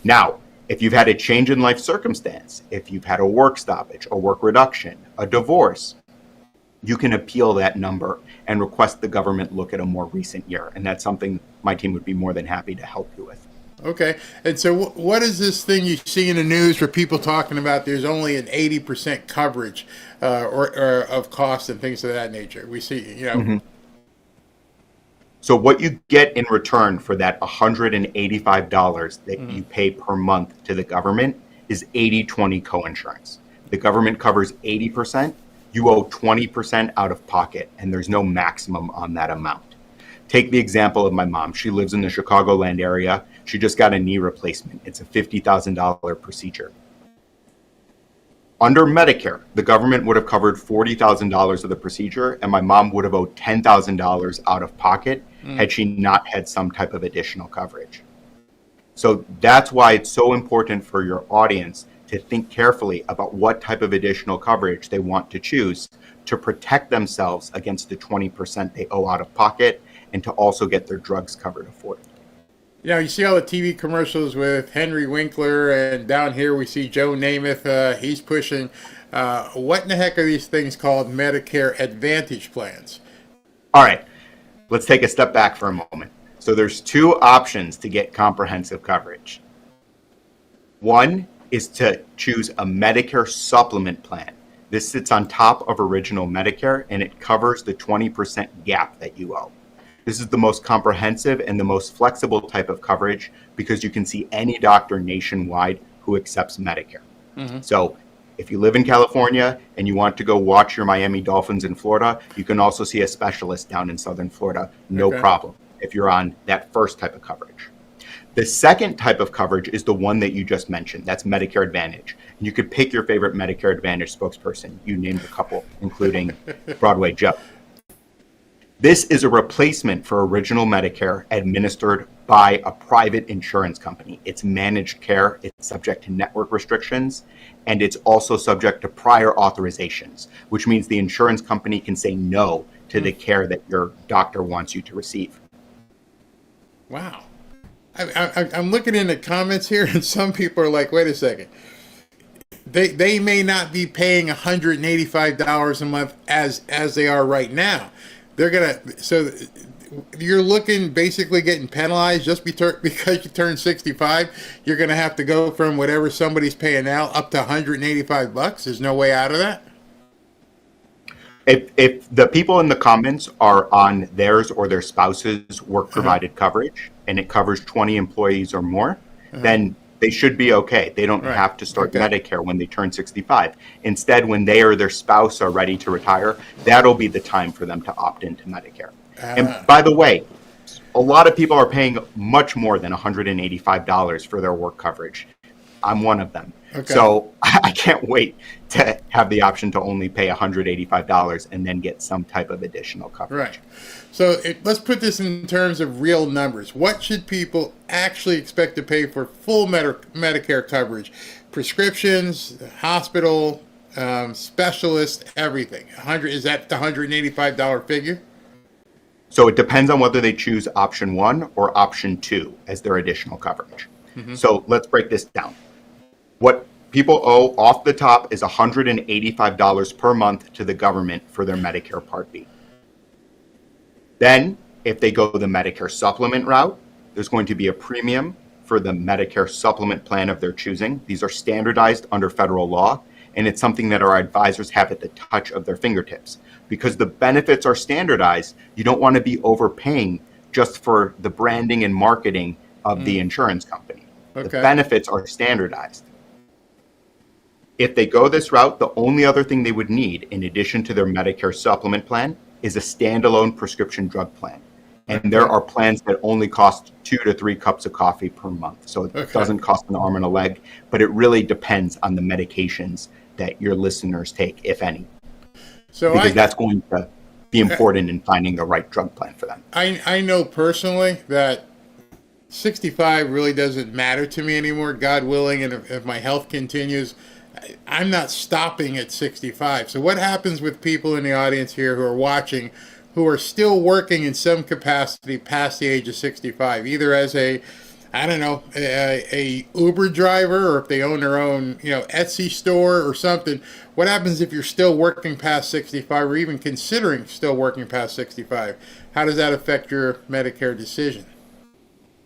Now, if you've had a change in life circumstance, if you've had a work stoppage, a work reduction, a divorce, you can appeal that number and request the government look at a more recent year. And that's something my team would be more than happy to help you with. Okay. And so what is this thing you see in the news for people talking about there's only an 80% coverage or of costs and things of that nature? We see, So what you get in return for that $185 that you pay per month to the government is 80-20 coinsurance. The government covers 80%, you owe 20% out of pocket, and there's no maximum on that amount. Take the example of my mom. She lives in the Chicagoland area. She just got a knee replacement. It's a $50,000 procedure. Under Medicare, the government would have covered $40,000 of the procedure, and my mom would have owed $10,000 out of pocket had she not had some type of additional coverage. So that's why it's so important for your audience to think carefully about what type of additional coverage they want to choose to protect themselves against the 20% they owe out of pocket and to also get their drugs covered affordably. You see all the TV commercials with Henry Winkler, and down here we see Joe Namath. He's pushing. What in the heck are these things called Medicare Advantage plans? All right, let's take a step back for a moment. So there's two options to get comprehensive coverage. One is to choose a Medicare supplement plan. This sits on top of original Medicare, and it covers the 20% gap that you owe. This is the most comprehensive and the most flexible type of coverage because you can see any doctor nationwide who accepts Medicare. So if you live in California and you want to go watch your Miami Dolphins in Florida, you can also see a specialist down in Southern Florida, no problem, if you're on that first type of coverage. The second type of coverage is the one that you just mentioned. That's Medicare Advantage. And you could pick your favorite Medicare Advantage spokesperson. You named a couple, including Broadway Joe. This is a replacement for original Medicare administered by a private insurance company. It's managed care, it's subject to network restrictions, and it's also subject to prior authorizations, which means the insurance company can say no to the care that your doctor wants you to receive. Wow. I'm looking in the comments here, and some people are like, wait a second. They may not be paying $185 a month as they are right now. They're so you're looking basically getting penalized just because you turn 65. You're gonna have to go from whatever somebody's paying now up to $185. There's no way out of that. If the people in the comments are on theirs or their spouse's work provided coverage and it covers 20 employees or more, then they should be okay. They don't have to start Medicare when they turn 65. Instead, when they or their spouse are ready to retire, that'll be the time for them to opt into Medicare. And by the way, a lot of people are paying much more than $185 for their work coverage. I'm one of them. So I can't wait to have the option to only pay $185 and then get some type of additional coverage. Right. So let's put this in terms of real numbers. What should people actually expect to pay for full Medicare coverage? Prescriptions, hospital, specialist, everything. Is that the $185 figure? So it depends on whether they choose option 1 or option 2 as their additional coverage. So let's break this down. What people owe off the top is $185 per month to the government for their Medicare Part B. Then, if they go the Medicare supplement route, there's going to be a premium for the Medicare supplement plan of their choosing. These are standardized under federal law, and it's something that our advisors have at the touch of their fingertips. Because the benefits are standardized, you don't want to be overpaying just for the branding and marketing of the insurance company. The benefits are standardized. If they go this route, the only other thing they would need, in addition to their Medicare supplement plan, is a standalone prescription drug plan. And there are plans that only cost 2 to 3 cups of coffee per month. So it doesn't cost an arm and a leg, but it really depends on the medications that your listeners take, if any. So because that's going to be important in finding the right drug plan for them. I know personally that 65 really doesn't matter to me anymore, God willing, and if my health continues, I'm not stopping at 65. So what happens with people in the audience here who are watching who are still working in some capacity past the age of 65, either as a Uber driver, or if they own their own, Etsy store or something? What happens if you're still working past 65 or even considering still working past 65? How does that affect your Medicare decision?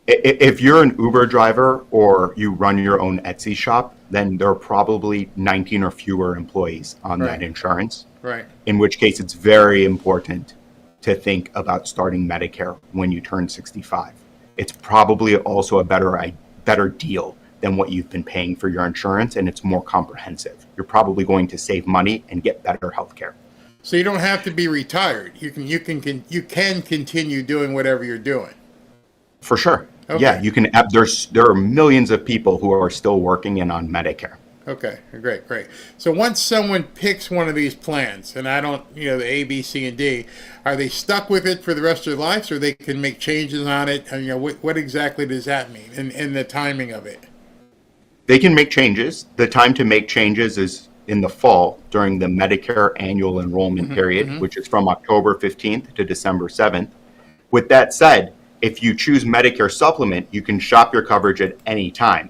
If you're an Uber driver or you run your own Etsy shop, then there are probably 19 or fewer employees on that insurance. Right. In which case, it's very important to think about starting Medicare when you turn 65. It's probably also a better deal than what you've been paying for your insurance, and it's more comprehensive. You're probably going to save money and get better health care. So you don't have to be retired. You can continue doing whatever you're doing. For sure. Okay. Yeah, you can. There are millions of people who are still working and on Medicare. Okay, great. So once someone picks one of these plans, and I don't, the A, B, C, and D, are they stuck with it for the rest of their lives, or they can make changes on it? And, what exactly does that mean, and the timing of it? They can make changes. The time to make changes is in the fall during the Medicare annual enrollment period, which is from October 15th to December 7th. With that said, if you choose Medicare supplement, you can shop your coverage at any time.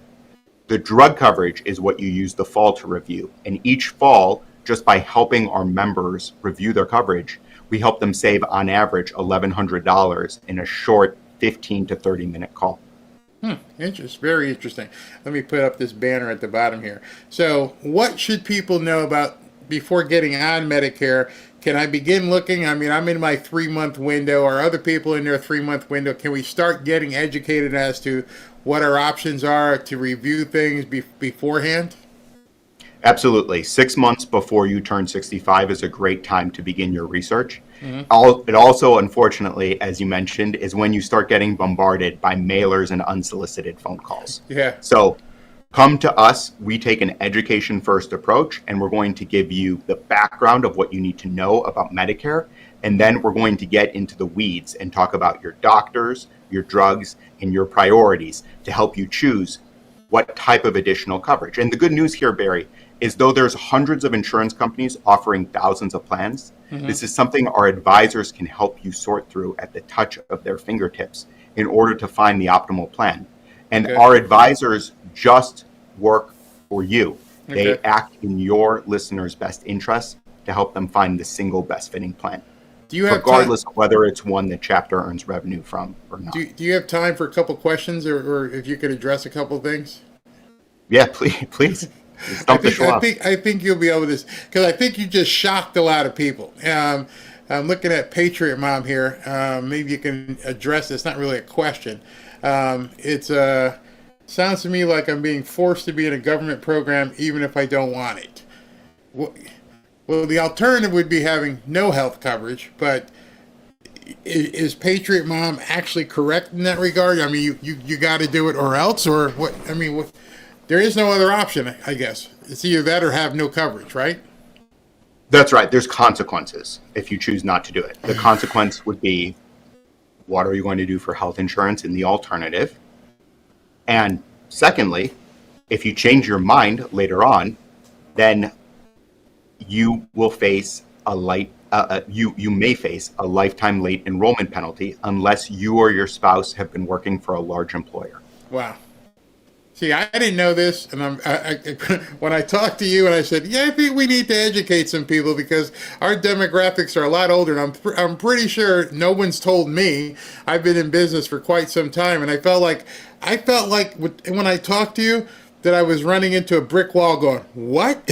The drug coverage is what you use the fall to review. And each fall, just by helping our members review their coverage, we help them save on average $1,100 in a short 15 to 30 minute call. Very interesting. Let me put up this banner at the bottom here. So what should people know about before getting on Medicare? Can I begin looking? I mean, I'm in my 3-month window. Are other people in their 3-month window? Can we start getting educated as to what our options are to review things beforehand? Absolutely. 6 months before you turn 65 is a great time to begin your research. It also, unfortunately, as you mentioned, is when you start getting bombarded by mailers and unsolicited phone calls. Yeah. So come to us. We take an education-first approach, and we're going to give you the background of what you need to know about Medicare. And then we're going to get into the weeds and talk about your doctors, your drugs, and your priorities to help you choose what type of additional coverage. And the good news here, Barry, is though there's hundreds of insurance companies offering thousands of plans, this is something our advisors can help you sort through at the touch of their fingertips in order to find the optimal plan. And our advisors just work for you. They act in your listeners' best interests to help them find the single best fitting plan, Do you have regardless of whether it's one that Chapter earns revenue from or not. Do you have time for a couple questions, or if you could address a couple things? Yeah, please. I think you'll be able to, because I think you just shocked a lot of people. I'm looking at Patriot Mom here. Maybe you can address this. Not really a question. It sounds to me like I'm being forced to be in a government program even if I don't want it. Well, the alternative would be having no health coverage, but is Patriot Mom actually correct in that regard? I mean, you got to do it or else, or what? I mean, there is no other option, I guess. It's either that or have no coverage, right? That's right. There's consequences if you choose not to do it. The consequence would be, what are you going to do for health insurance in the alternative? And secondly, if you change your mind later on, then you will face you may face a lifetime late enrollment penalty unless you or your spouse have been working for a large employer. Wow. See, I didn't know this, and when I talked to you and I said, yeah, I think we need to educate some people because our demographics are a lot older, and I'm pretty sure no one's told me. I've been in business for quite some time, and I felt like when I talked to you that I was running into a brick wall going, what?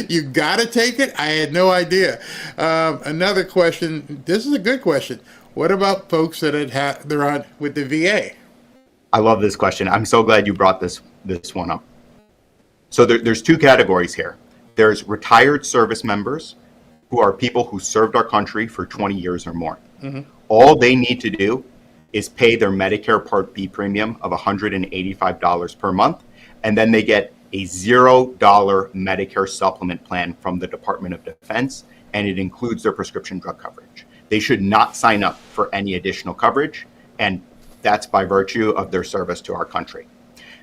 You got to take it? I had no idea. Another question, this is a good question. What about folks that they're on with the VA? I love this question. I'm so glad you brought this one up. So there's two categories here. There's retired service members, who are people who served our country for 20 years or more. All they need to do is pay their Medicare Part B premium of $185 per month, and then they get a $0 Medicare supplement plan from the Department of Defense, and it includes their prescription drug coverage. They should not sign up for any additional coverage, and that's by virtue of their service to our country.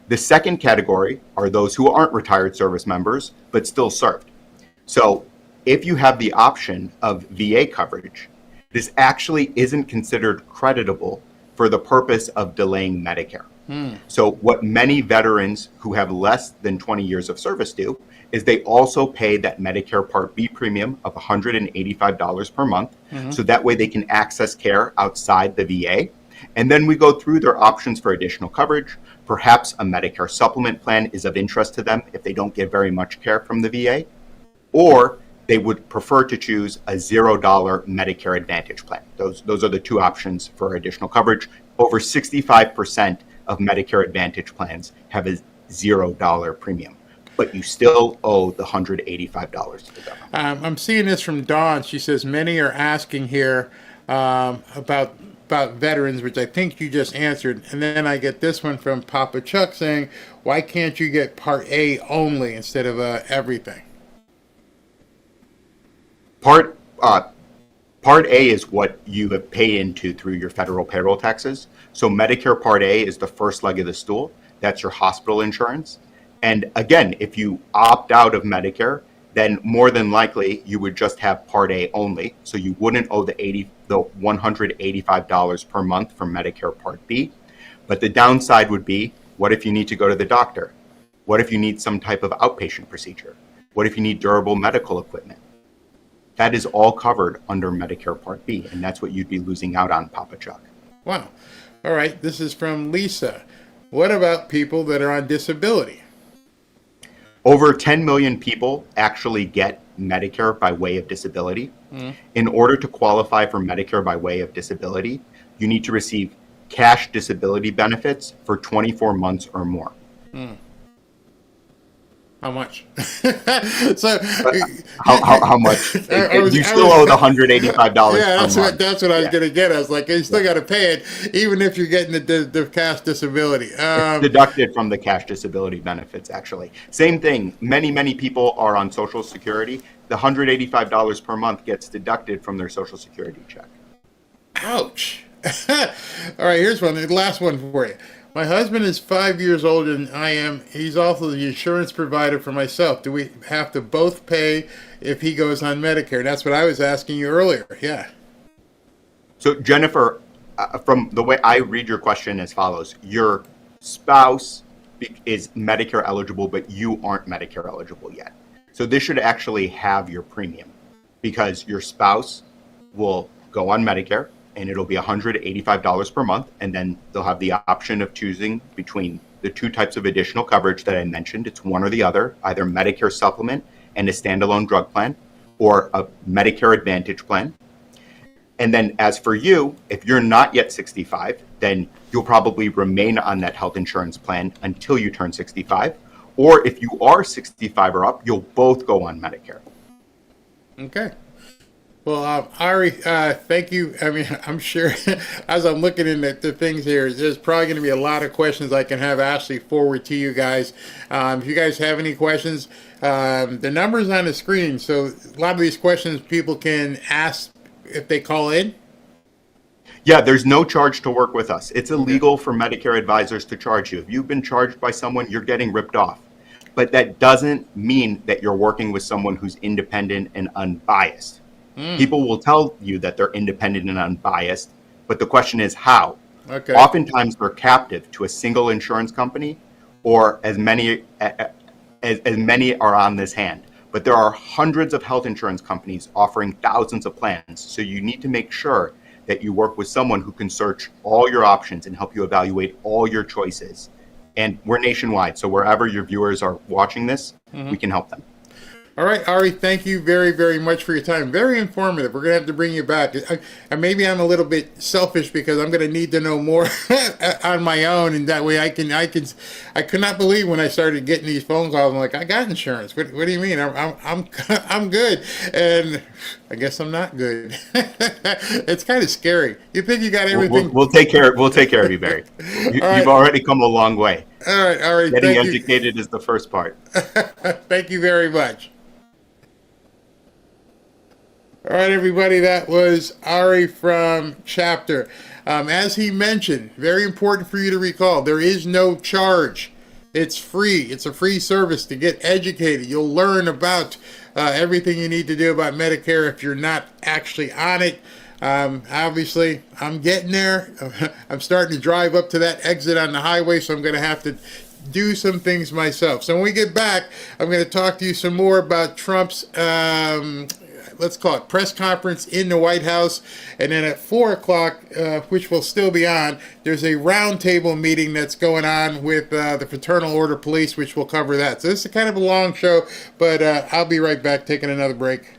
The second category are those who aren't retired service members, but still served. So if you have the option of VA coverage, this actually isn't considered creditable for the purpose of delaying Medicare. So what many veterans who have less than 20 years of service do is they also pay that Medicare Part B premium of $185 per month. So that way they can access care outside the VA. And then we go through their options for additional coverage. Perhaps a Medicare supplement plan is of interest to them if they don't get very much care from the VA, or they would prefer to choose a $0 Medicare Advantage plan. Those are the two options for additional coverage. Over 65% of Medicare Advantage plans have a $0 premium, but you still owe the $185 to the government. I'm seeing this from Dawn. She says many are asking here about veterans, which I think you just answered. And then I get this one from Papa Chuck saying, why can't you get Part A only instead of everything? Part A is what you have paid into through your federal payroll taxes. So Medicare Part A is the first leg of the stool. That's your hospital insurance. And again, if you opt out of Medicare, then more than likely you would just have Part A only. So you wouldn't owe the $185 per month for Medicare Part B. But the downside would be, what if you need to go to the doctor? What if you need some type of outpatient procedure? What if you need durable medical equipment? That is all covered under Medicare Part B, and that's what you'd be losing out on, Papa Chuck. Wow. All right. This is from Lisa. What about people that are on disability? Over 10 million people actually get Medicare by way of disability. In order to qualify for Medicare by way of disability, you need to receive cash disability benefits for 24 months or more. How much? So how much? You still owe the $185. Yeah, per month. that's what I was going to get. I was like, you still got to pay it, even if you're getting the cash disability. It's deducted from the cash disability benefits, actually. Same thing. Many people are on Social Security. The $185 per month gets deducted from their Social Security check. Ouch. All right, here's one. The last one for you. My husband is 5 years older than I am. He's also the insurance provider for myself. Do we have to both pay if he goes on Medicare? That's what I was asking you earlier. Yeah. So, Jennifer, from the way I read your question as follows. Your spouse is Medicare eligible, but you aren't Medicare eligible yet. So this should actually have your premium, because your spouse will go on Medicare and it'll be $185 per month. And then they'll have the option of choosing between the two types of additional coverage that I mentioned. It's one or the other, either Medicare supplement and a standalone drug plan, or a Medicare Advantage plan. And then as for you, if you're not yet 65, then you'll probably remain on that health insurance plan until you turn 65. Or if you are 65 or up, you'll both go on Medicare. Okay. Well, Ari, thank you. I mean, I'm sure as I'm looking into the things here, there's probably going to be a lot of questions I can have Ashley forward to you guys. If you guys have any questions, the number's on the screen. So a lot of these questions people can ask if they call in. Yeah, there's no charge to work with us. It's illegal for Medicare advisors to charge you. If you've been charged by someone, you're getting ripped off. But that doesn't mean that you're working with someone who's independent and unbiased. People will tell you that they're independent and unbiased, but the question is how? Okay. Oftentimes they're captive to a single insurance company, or as many are on this hand. But there are hundreds of health insurance companies offering thousands of plans. So you need to make sure that you work with someone who can search all your options and help you evaluate all your choices. And we're nationwide, so wherever your viewers are watching this, we can help them. All right, Ari, thank you very, very much for your time. Very informative. We're going to have to bring you back. Maybe I'm a little bit selfish because I'm going to need to know more on my own, and that way I could not believe when I started getting these phone calls. I'm like, I got insurance. What do you mean? I'm good, and I guess I'm not good. It's kind of scary. You think you got everything? We'll take care of you, Barry. You've already come a long way. All right. Getting educated is the first part. Thank you very much. All right, everybody, that was Ari from Chapter. As he mentioned, very important for you to recall, there is no charge. It's free. It's a free service to get educated. You'll learn about everything you need to do about Medicare if you're not actually on it. Obviously, I'm getting there. I'm starting to drive up to that exit on the highway, so I'm going to have to do some things myself. So when we get back, I'm going to talk to you some more about Trump's let's call it press conference in the White House. And then at 4 o'clock, which will still be on, there's a roundtable meeting that's going on with the Fraternal Order Police, which will cover that. So this is kind of a long show, but I'll be right back taking another break.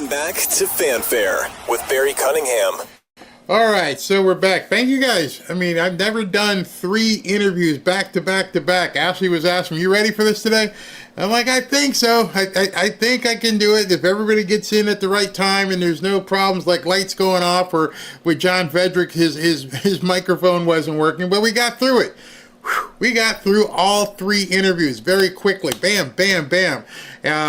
Welcome back to Fanfare with Barry Cunningham. All right, so we're back. Thank you guys. I mean, I've never done 3 interviews back to back to back. Ashley was asking, you ready for this today? I'm like, I think so. I think I can do it if everybody gets in at the right time and there's no problems like lights going off or with John Fredericks, his microphone wasn't working, but we got through it. We got through all 3 interviews very quickly. Bam, bam, bam.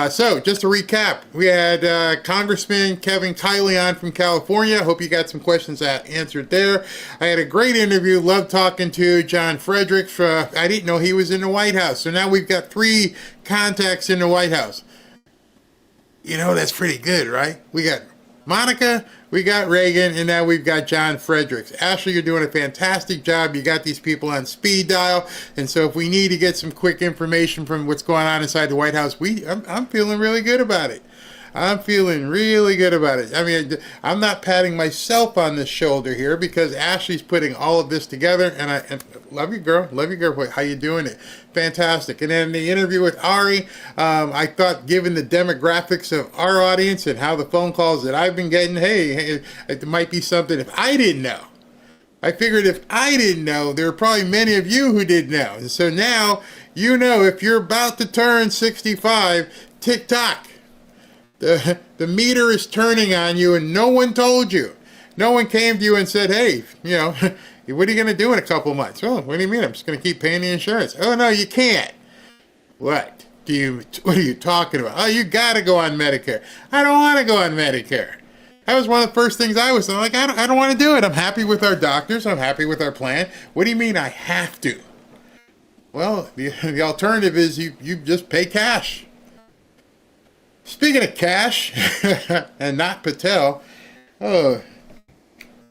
So just to recap, we had Congressman Kylie on from California. Hope you got some questions answered there. I had a great interview. Loved talking to John Fredericks. I didn't know he was in the White House. So now we've got 3 contacts in the White House. You know, that's pretty good, right? We got Monica, we got Reagan, and now we've got John Fredericks. Ashley, you're doing a fantastic job. You got these people on speed dial, and so if we need to get some quick information from what's going on inside the White House, I'm feeling really good about it. I'm feeling really good about it. I mean, I'm not patting myself on the shoulder here because Ashley's putting all of this together, and I love you, girl. Love you, girl. How you doing it? Fantastic. And then the interview with Ari, I thought, given the demographics of our audience and how the phone calls that I've been getting, hey, it might be something if I didn't know. I figured if I didn't know, there are probably many of you who did know. And so now, you know, if you're about to turn 65, tick-tock. The meter is turning on you and no one told you. No one came to you and said, hey, you know, what are you going to do in a couple months? Oh, what do you mean? I'm just going to keep paying the insurance. Oh, no, you can't. What are you talking about? Oh, you got to go on Medicare. I don't want to go on Medicare. That was one of the first things I was like, I don't want to do it. I'm happy with our doctors. I'm happy with our plan. What do you mean I have to? Well, the alternative is you just pay cash. Speaking of cash, and not Patel,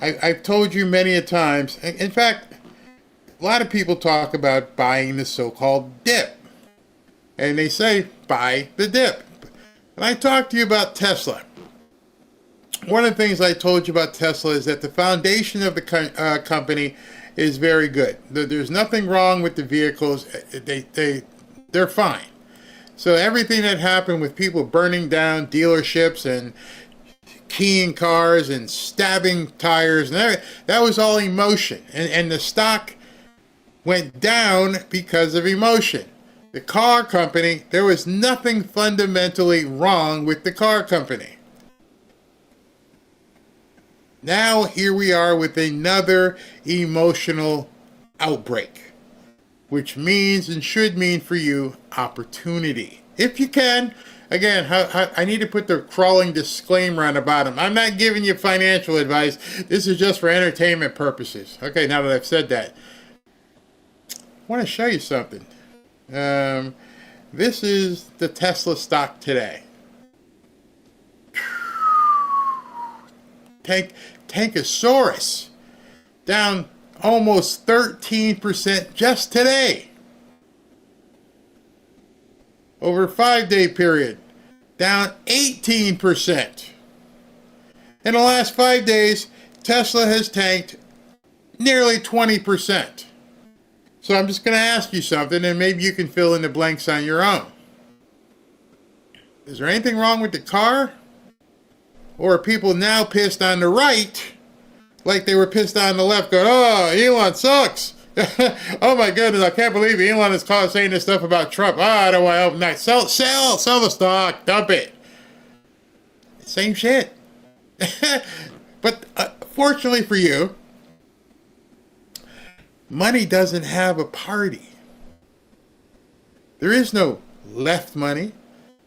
I've told you many a times, in fact, a lot of people talk about buying the so-called dip. And they say, buy the dip. And I talked to you about Tesla. One of the things I told you about Tesla is that the foundation of the company is very good. There's nothing wrong with the vehicles. They're fine. So everything that happened with people burning down dealerships and keying cars and stabbing tires, and that was all emotion. And the stock went down because of emotion. The car company, there was nothing fundamentally wrong with the car company. Now here we are with another emotional outbreak, which means and should mean for you opportunity. If you can, again, I need to put the crawling disclaimer on the bottom. I'm not giving you financial advice. This is just for entertainment purposes. Okay, now that I've said that, I want to show you something. This is the Tesla stock today. Tankosaurus down almost 13% just today. Over a 5-day period, down 18%. In the last 5 days, Tesla has tanked nearly 20%. So I'm just going to ask you something, and maybe you can fill in the blanks on your own. Is there anything wrong with the car? Or are people now pissed on the right like they were pissed on the left, going, oh, Elon sucks. Oh my goodness, I can't believe Elon is saying this stuff about Trump. I don't want to open sell the stock, dump it. Same shit. But fortunately for you, money doesn't have a party. There is no left money.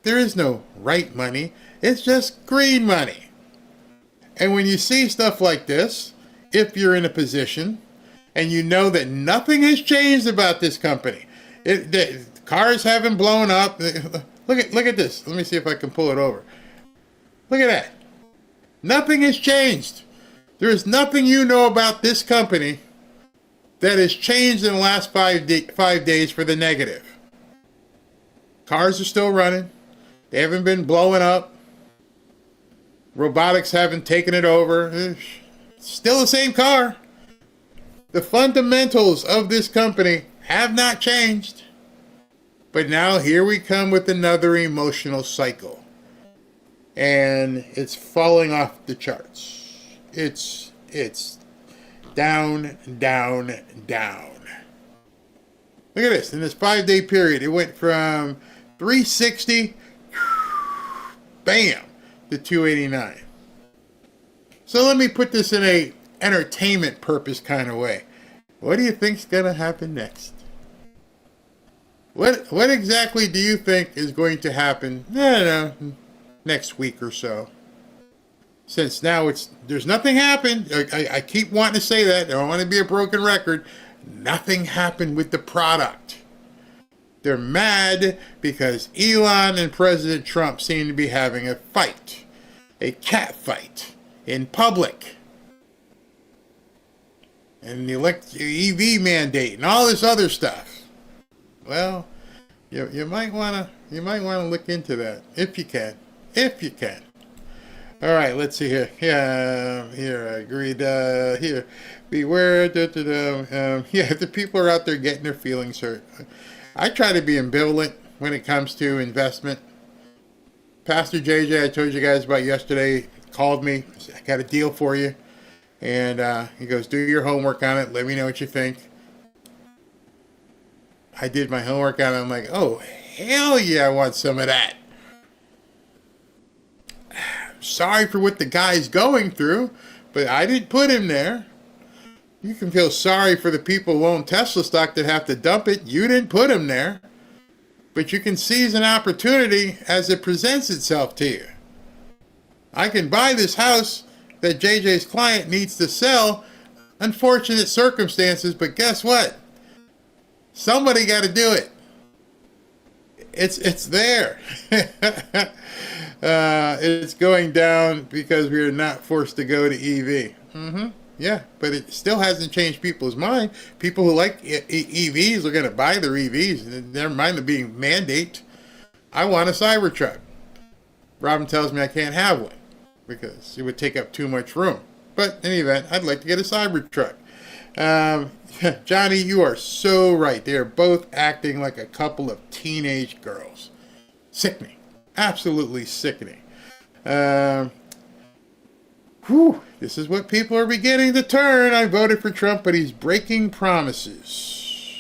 There is no right money. It's just green money. And when you see stuff like this, if you're in a position and you know that nothing has changed about this company, the cars haven't blown up. Look at this. Let me see if I can pull it over. Look at that. Nothing has changed. There is nothing you know about this company that has changed in the last 5 days for the negative. Cars are still running. They haven't been blowing up. Robotics haven't taken it over. Still the same car. The fundamentals of this company have not changed. But now here we come with another emotional cycle. and it's falling off the charts. It's down, down, down. Look at this. In this 5-day period, it went from 360, bam, to 289. So let me put this in a entertainment purpose kind of way. What do you think's going to happen next? What exactly do you think is going to happen, I don't know, next week or so? Since now there's nothing happened. I keep wanting to say that. I don't want to be a broken record. Nothing happened with the product. They're mad because Elon and President Trump seem to be having a fight. A cat fight in public. And the EV mandate and all this other stuff. Well, you might wanna look into that if you can. All right, let's see here. Yeah, here I agreed. Here, beware. Yeah, the people are out there getting their feelings hurt. I try to be ambivalent when it comes to investment. Pastor JJ, I told you guys about yesterday, called me. I got a deal for you, and he goes, "Do your homework on it. Let me know what you think." I did my homework on it. I'm like, "Oh hell yeah, I want some of that." Sorry for what the guy's going through, but I didn't put him there. You can feel sorry for the people who own Tesla stock that have to dump it. You didn't put him there. But you can seize an opportunity as it presents itself to you. I can buy this house that JJ's client needs to sell. Unfortunate circumstances, but guess what? Somebody got to do it. It's there. It's going down because we are not forced to go to EV. Yeah, but it still hasn't changed people's mind. People who like EVs are going to buy their EVs. Never mind them being mandate. I want a Cybertruck. Robin tells me I can't have one because it would take up too much room. But in any event, I'd like to get a Cybertruck. Johnny, you are so right. They are both acting like a couple of teenage girls. Sickening. Absolutely sickening. This is what people are beginning to turn. I voted for Trump, but he's breaking promises.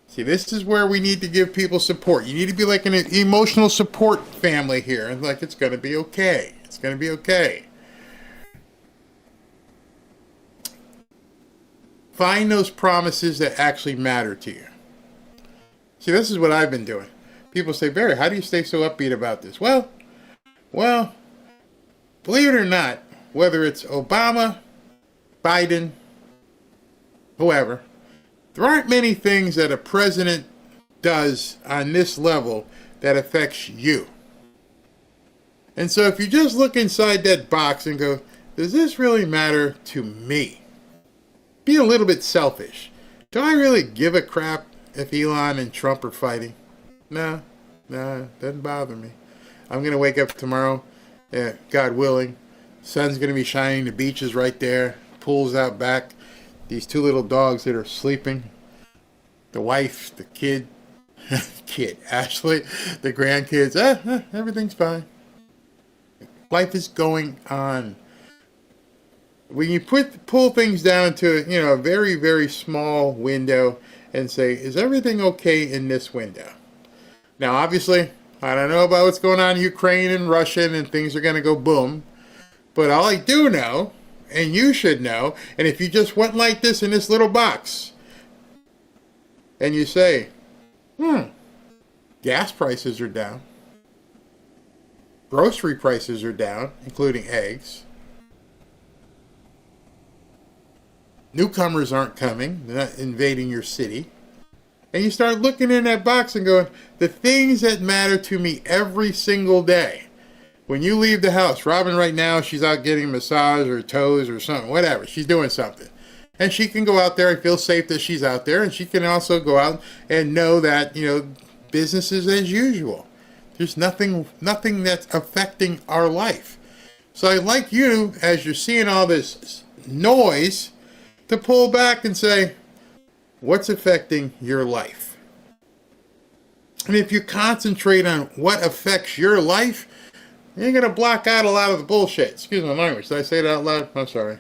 See, this is where we need to give people support. You need to be like an emotional support family here. And like, it's going to be okay. It's going to be okay. Find those promises that actually matter to you. See, this is what I've been doing. People say, "Barry, how do you stay so upbeat about this?" Well, believe it or not, whether it's Obama, Biden, whoever, there aren't many things that a president does on this level that affects you. And so if you just look inside that box and go, does this really matter to me? Be a little bit selfish. Do I really give a crap if Elon and Trump are fighting? No, doesn't bother me. I'm going to wake up tomorrow, God willing. Sun's going to be shining. The beach is right there. Pool's out back. These two little dogs that are sleeping. The wife, the kid, Ashley, the grandkids. Everything's fine. Life is going on. When you pull things down to a very, very small window and say, is everything okay in this window? Now, obviously, I don't know about what's going on in Ukraine and Russia and things are going to go boom. But all I do know, and you should know, and if you just went like this in this little box, and you say, gas prices are down. Grocery prices are down, including eggs. Newcomers aren't coming. They're not invading your city. And you start looking in that box and going, the things that matter to me every single day. When you leave the house, Robin right now, she's out getting a massage or toes or something, whatever. She's doing something. And she can go out there and feel safe that she's out there. And she can also go out and know that, business is as usual. There's nothing that's affecting our life. So I'd like you, as you're seeing all this noise, to pull back and say, what's affecting your life? And if you concentrate on what affects your life, You're going to block out a lot of the bullshit. Excuse my language. Did I say that out loud? I'm sorry.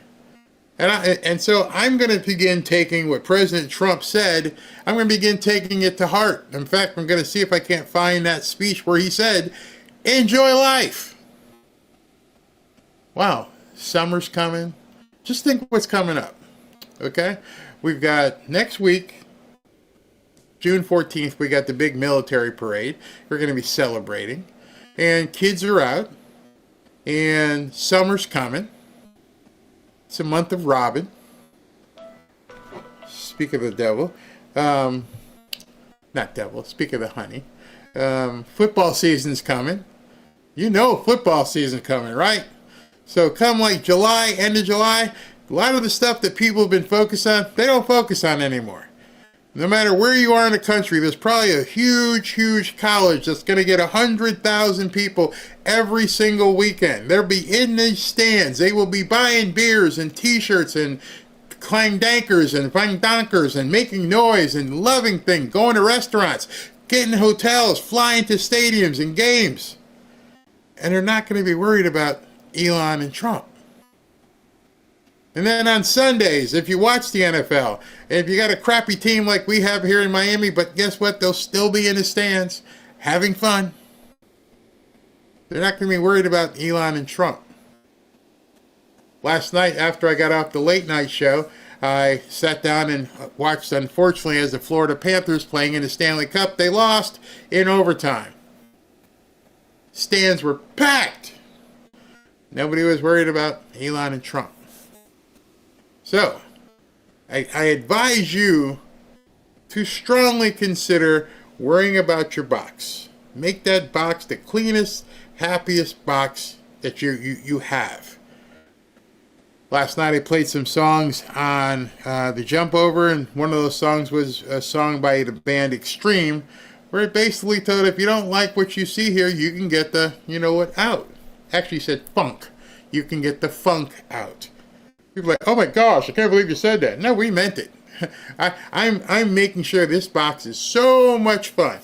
And so I'm going to begin taking what President Trump said. I'm going to begin taking it to heart. In fact, I'm going to see if I can't find that speech where he said, enjoy life. Wow. Summer's coming. Just think what's coming up. Okay? We've got next week, June 14th, we got the big military parade. We're going to be celebrating. And kids are out. And summer's coming. It's a month of Robin. Speak of the devil. Not devil. Speak of the honey. Football season's coming. You know football season's coming, right? So come like July, end of July, a lot of the stuff that people have been focused on, they don't focus on anymore. No matter where you are in the country, there's probably a huge, huge college that's going to get 100,000 people every single weekend. They'll be in the stands. They will be buying beers and T-shirts and clangdankers and fangdonkers and making noise and loving things, going to restaurants, getting hotels, flying to stadiums and games. And they're not going to be worried about Elon and Trump. And then on Sundays, if you watch the NFL, and if you got a crappy team like we have here in Miami, but guess what? They'll still be in the stands having fun. They're not going to be worried about Elon and Trump. Last night, after I got off the late night show, I sat down and watched, unfortunately, as the Florida Panthers playing in the Stanley Cup, they lost in overtime. Stands were packed. Nobody was worried about Elon and Trump. So, I advise you to strongly consider worrying about your box. Make that box the cleanest, happiest box that you have. Last night I played some songs on the Jump Over, and one of those songs was a song by the band ExGroup, where it basically told if you don't like what you see here, you can get the, you know what, out. Actually said funk. You can get the funk out. People are like, oh my gosh, I can't believe you said that. No, we meant it. I'm making sure this box is so much fun.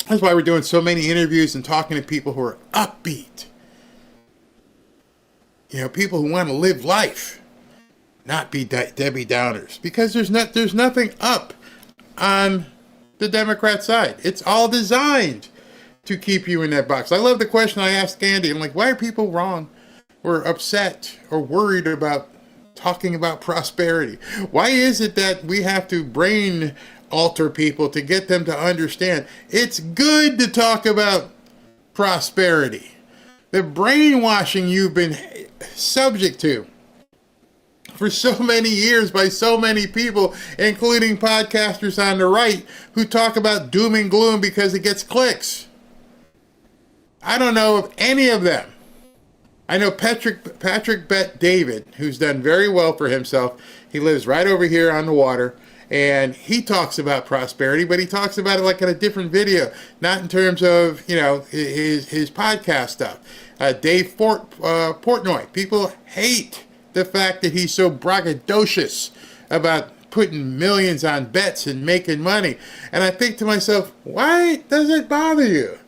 That's why we're doing so many interviews and talking to people who are upbeat. You know, people who want to live life, not be Debbie Downers. Because there's nothing up on the Democrat side. It's all designed to keep you in that box. I love the question I asked Andy. I'm like, why are people wrong or upset or worried about talking about prosperity? Why is it that we have to brain alter people to get them to understand it's good to talk about prosperity? The brainwashing you've been subject to for so many years by so many people, including podcasters on the right, who talk about doom and gloom because it gets clicks. I don't know of any of them. I know Patrick Bet David, who's done very well for himself. He lives right over here on the water, and he talks about prosperity, but he talks about it like in a different video, not in terms of, you know, his podcast stuff. Dave Portnoy, people hate the fact that he's so braggadocious about putting millions on bets and making money. And I think to myself, why does it bother you?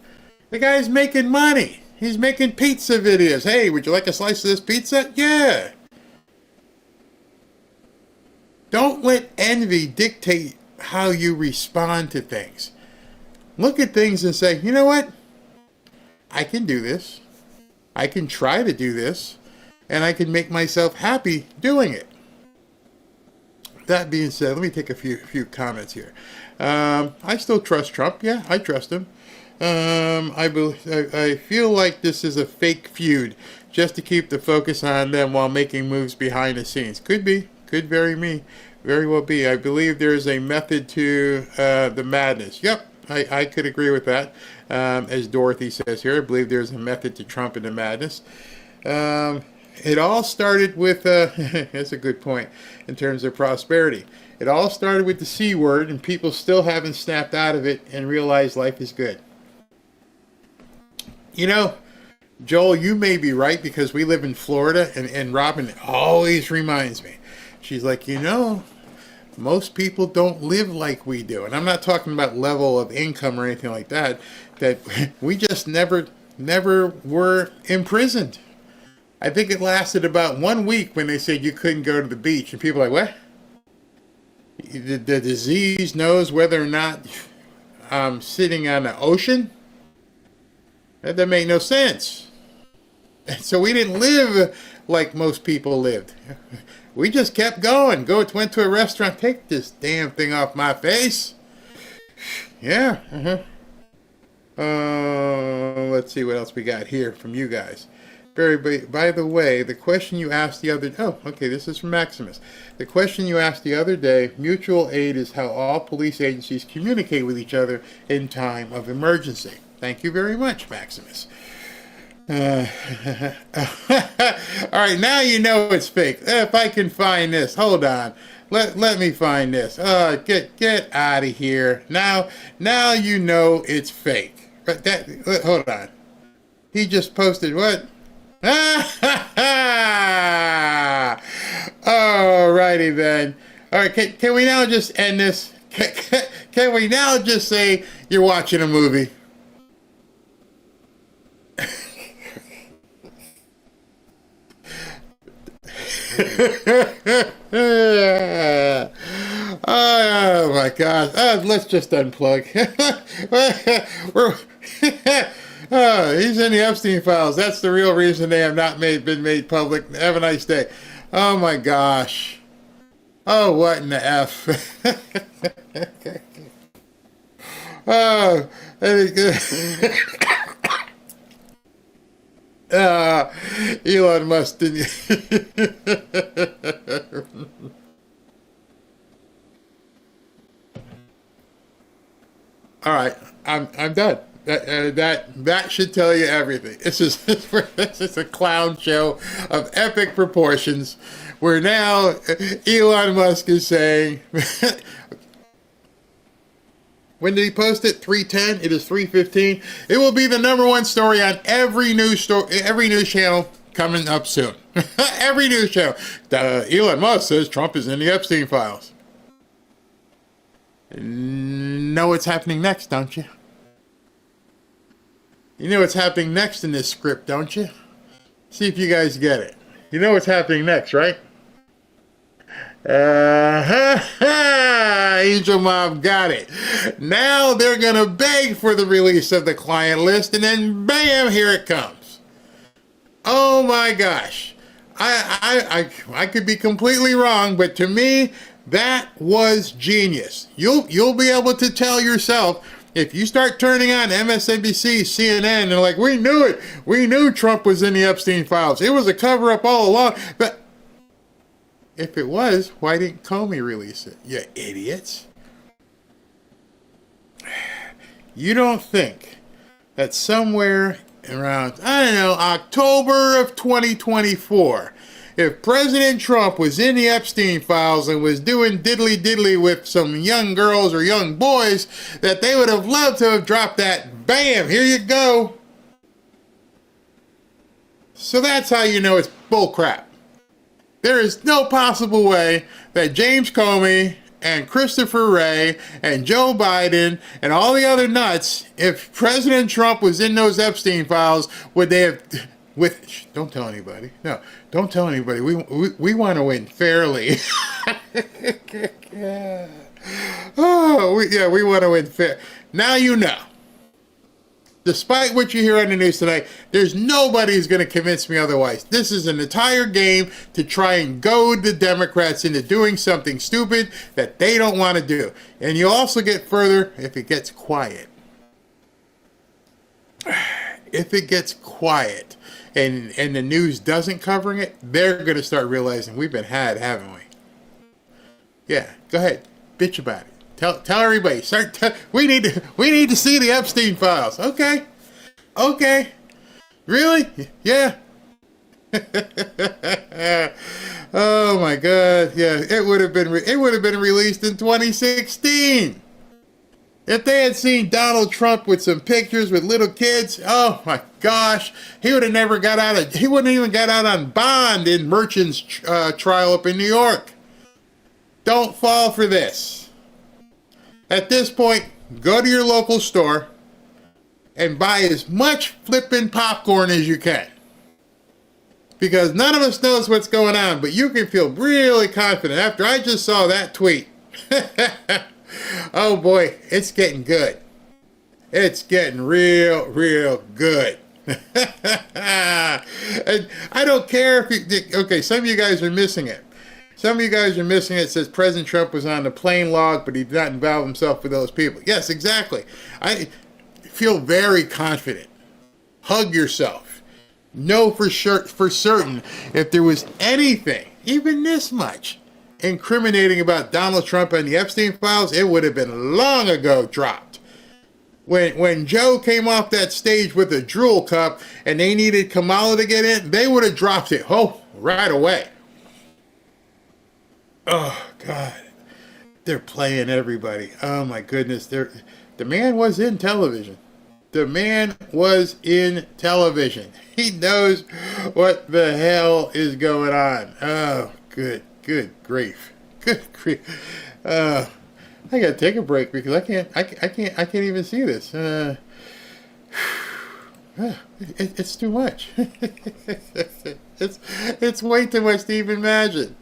The guy's making money. He's making pizza videos. Hey, would you like a slice of this pizza? Yeah. Don't let envy dictate how you respond to things. Look at things and say, you know what? I can do this. I can try to do this. And I can make myself happy doing it. That being said, let me take a few comments here. I still trust Trump. Yeah, I trust him. I feel like this is a fake feud just to keep the focus on them while making moves behind the scenes. Could be. Could very well be. I believe there is a method to the madness. Yep, I could agree with that. As Dorothy says here, I believe there's a method to Trump and the madness. It all started with, that's a good point in terms of prosperity. It all started with the C word, and people still haven't snapped out of it and realized life is good. You know, Joel, you may be right because we live in Florida, and Robin always reminds me. She's like, you know, most people don't live like we do. And I'm not talking about level of income or anything like that. That we just never never were imprisoned. I think it lasted about 1 week when they said you couldn't go to the beach. And people are like, what? The disease knows whether or not I'm sitting on the ocean? That doesn't make no sense. And so we didn't live like most people lived. We just kept going. Went to a restaurant. Take this damn thing off my face. Yeah. Let's see what else we got here from you guys. By the way, the question you asked the other... Oh, okay, this is from Maximus. The question you asked the other day, mutual aid is how all police agencies communicate with each other in time of emergency. Thank you very much, Maximus. All right, now you know it's fake. If I can find this, hold on. Let me find this. Get out of here. Now you know it's fake. But hold on. He just posted what? Alrighty then. All right, can we now just end this? Can we now just say you're watching a movie? Oh my God! Let's just unplug. He's in the Epstein files. That's the real reason they have not been made public. Have a nice day. Oh my gosh. Oh, what in the F? Elon Musk didn't. All right, I'm done. That should tell you everything. This is a clown show of epic proportions, where now Elon Musk is saying. When did he post it? 3:10. It is 3:15. It will be the #1 story on every news channel coming up soon. Every news channel. Elon Musk says Trump is in the Epstein files. Know what's happening next, don't you? You know what's happening next in this script, don't you? See if you guys get it. You know what's happening next, right? Angel Mob got it. Now they're gonna beg for the release of the client list, and then bam, here it comes. Oh my gosh. I could be completely wrong, but to me, that was genius. You'll be able to tell yourself if you start turning on MSNBC, CNN, and like, we knew it. We knew Trump was in the Epstein files. It was a cover-up all along. But if it was, why didn't Comey release it? You idiots. You don't think that somewhere around, I don't know, October of 2024, if President Trump was in the Epstein files and was doing diddly-diddly with some young girls or young boys, that they would have loved to have dropped that, bam, here you go. So that's how you know it's bullcrap. There is no possible way that James Comey and Christopher Wray and Joe Biden and all the other nuts, if President Trump was in those Epstein files, would they have... don't tell anybody. No, don't tell anybody. We want to win fairly. We want to win fair. Now you know. Despite what you hear on the news tonight, there's nobody who's going to convince me otherwise. This is an entire game to try and goad the Democrats into doing something stupid that they don't want to do. And you also get further if it gets quiet. If it gets quiet and the news doesn't covering it, they're going to start realizing we've been had, haven't we? Yeah, go ahead. Bitch about it. Tell everybody. We need to see the Epstein files. Okay. Really? Yeah. Oh my God. Yeah, it would have been released in 2016. If they had seen Donald Trump with some pictures with little kids, oh my gosh, he wouldn't even got out on bond in Merchant's trial up in New York. Don't fall for this. At this point, go to your local store and buy as much flipping popcorn as you can. Because none of us knows what's going on, but you can feel really confident after I just saw that tweet. Oh boy, it's getting good. It's getting real, real good. And I don't care if you, okay, some of you guys are missing it. Some of you guys are missing it. It says President Trump was on the plane log, but he did not involve himself with those people. Yes, exactly. I feel very confident. Hug yourself. Know for certain if there was anything, even this much, incriminating about Donald Trump and the Epstein files, it would have been long ago dropped. When Joe came off that stage with a drool cup and they needed Kamala to get in, they would have dropped it right away. Oh, God. They're playing everybody. Oh, my goodness. The man was in television. The man was in television. He knows what the hell is going on. Oh, good grief. Good grief. I gotta take a break because I can't even see this. It's too much. It's way too much to even imagine.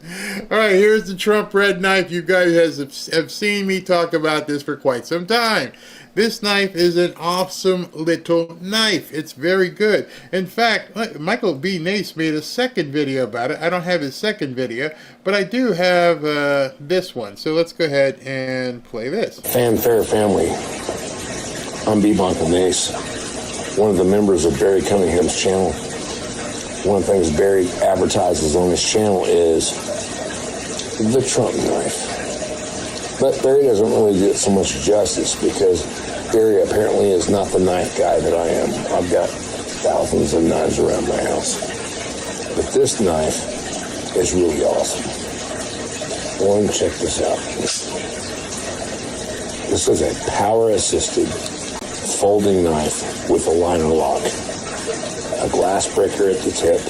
All right, here's the Trump red knife. You guys have seen me talk about this for quite some time. This knife is an awesome little knife. It's very good. In fact, Michael B. Nace made a second video about it. I don't have his second video, but I do have this one. So let's go ahead and play this. Fanfare family. I'm B. Michael Nace, one of the members of Barry Cunningham's channel. One of the things Barry advertises on his channel is the Trump knife. But Barry doesn't really do it so much justice because Barry apparently is not the knife guy that I am. I've got thousands of knives around my house. But this knife is really awesome. Well, check this out. This is a power-assisted folding knife with a liner lock. A glass breaker at the tip.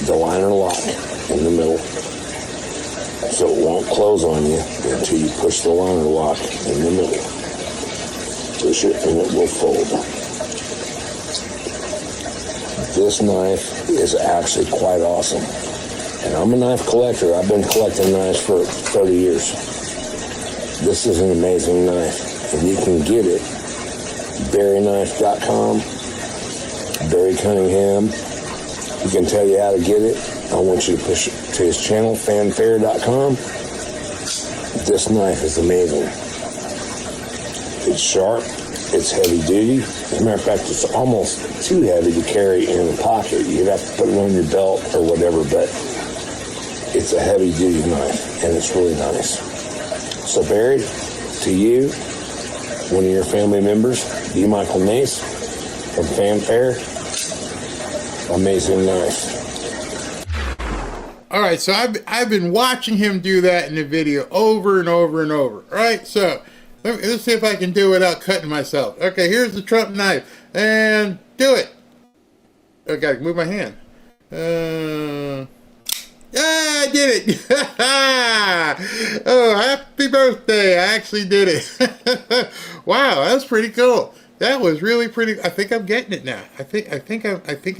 The liner lock in the middle. So it won't close on you until you push the liner lock in the middle. Push it and it will fold. This knife is actually quite awesome. And I'm a knife collector. I've been collecting knives for 30 years. This is an amazing knife. And you can get it BarryKnife.com, Barry Cunningham. He can tell you how to get it. I want you to push it to his channel, Fanfare.com. This knife is amazing. It's sharp. It's heavy duty. As a matter of fact, it's almost too heavy to carry in a pocket. You'd have to put it on your belt or whatever, but it's a heavy duty knife, and it's really nice. So, Barry, to you, one of your family members, B. Michael Nace from Fanfare, amazing knife. All right, so I've been watching him do that in the video over and over and over. All right, so let's see if I can do it without cutting myself. Okay, here's the Trump knife, and do it. I gotta move my hand. I did it. Oh, happy birthday. I actually did it. Wow, that's pretty cool. That was really pretty. I think I'm getting it now. I think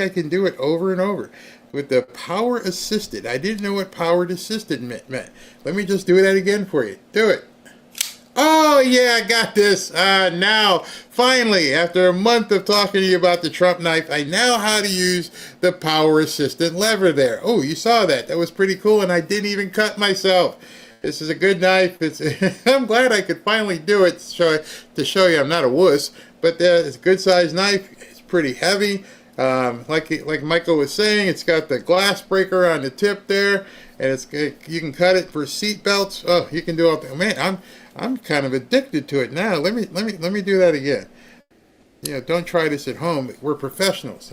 I can do it over and over with the power assisted. I didn't know what power assisted meant. Let me just do that again for you. Do it. Oh yeah, I got this. Now, finally, after a month of talking to you about the Trump knife, I know how to use the power assistant lever there. Oh, you saw that. That was pretty cool, and I didn't even cut myself. This is a good knife. I'm glad I could finally do it to show you I'm not a wuss. But it's a good-sized knife. It's pretty heavy. Like Michael was saying, it's got the glass breaker on the tip there, and you can cut it for seat belts. Oh, you can do all that. Man, I'm kind of addicted to it now. Let me do that again. You know, don't try this at home. We're professionals.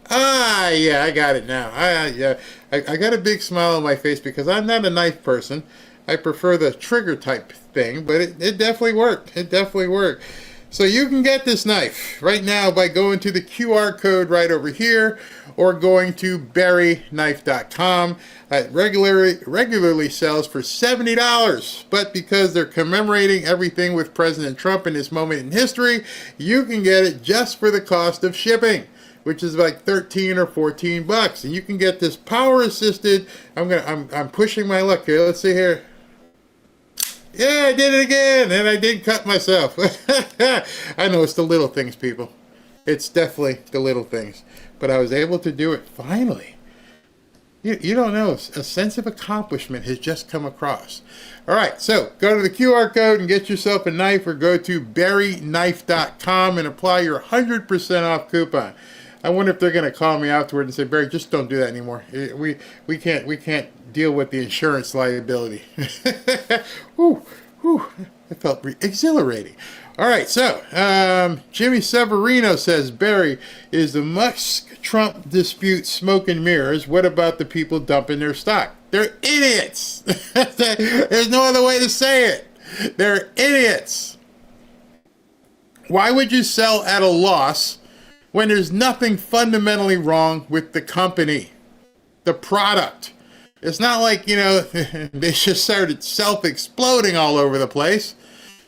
Ah, yeah, I got it now. I got a big smile on my face because I'm not a knife person. I prefer the trigger type thing, but it definitely worked. It definitely worked. So you can get this knife right now by going to the QR code right over here or going to barryknife.com. It regularly sells for $70, but because they're commemorating everything with President Trump in this moment in history, you can get it just for the cost of shipping, which is like 13 or 14 bucks. And you can get this power assisted. I'm pushing my luck here. Let's see here. Yeah, I did it again, and I didn't cut myself. I know it's the little things, people. It's definitely the little things. But I was able to do it finally. You don't know, a sense of accomplishment has just come across. All right, so go to the QR code and get yourself a knife, or go to barryknife.com and apply your 100% off coupon. I wonder if they're going to call me afterward and say, Barry, just don't do that anymore. We can't deal with the insurance liability. Whew, it felt exhilarating. All right, so Jimmy Severino says, Barry, is the Musk-Trump dispute smoke and mirrors? What about the people dumping their stock? They're idiots. There's no other way to say it. They're idiots. Why would you sell at a loss when there's nothing fundamentally wrong with the company, the product? It's not like, they just started self-exploding all over the place.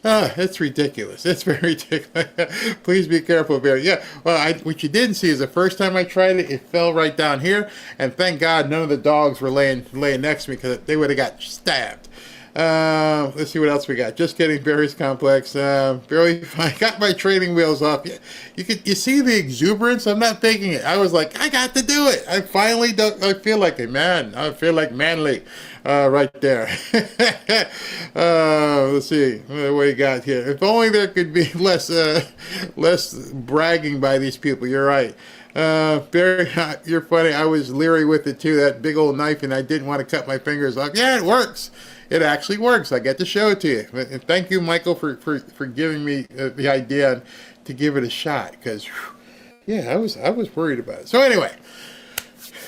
It's ridiculous. It's very ridiculous. Please be careful, Barry. Yeah, well, what you didn't see is the first time I tried it, it fell right down here. And thank God none of the dogs were laying next to me, because they would have got stabbed. Let's see what else we got. Just kidding, Barry's complex. Barry, I got my training wheels off. You see the exuberance? I'm not faking it. I was like, I got to do it. I finally don't. I feel like a man. I feel like manly, right there. Let's see what you got here. If only there could be less bragging by these people. You're right. Barry, you're funny. I was leery with it too. That big old knife, and I didn't want to cut my fingers off. Yeah, it works. It actually works. I get to show it to you. And thank you, Michael, for giving me the idea to give it a shot. Because, yeah, I was worried about it. So anyway,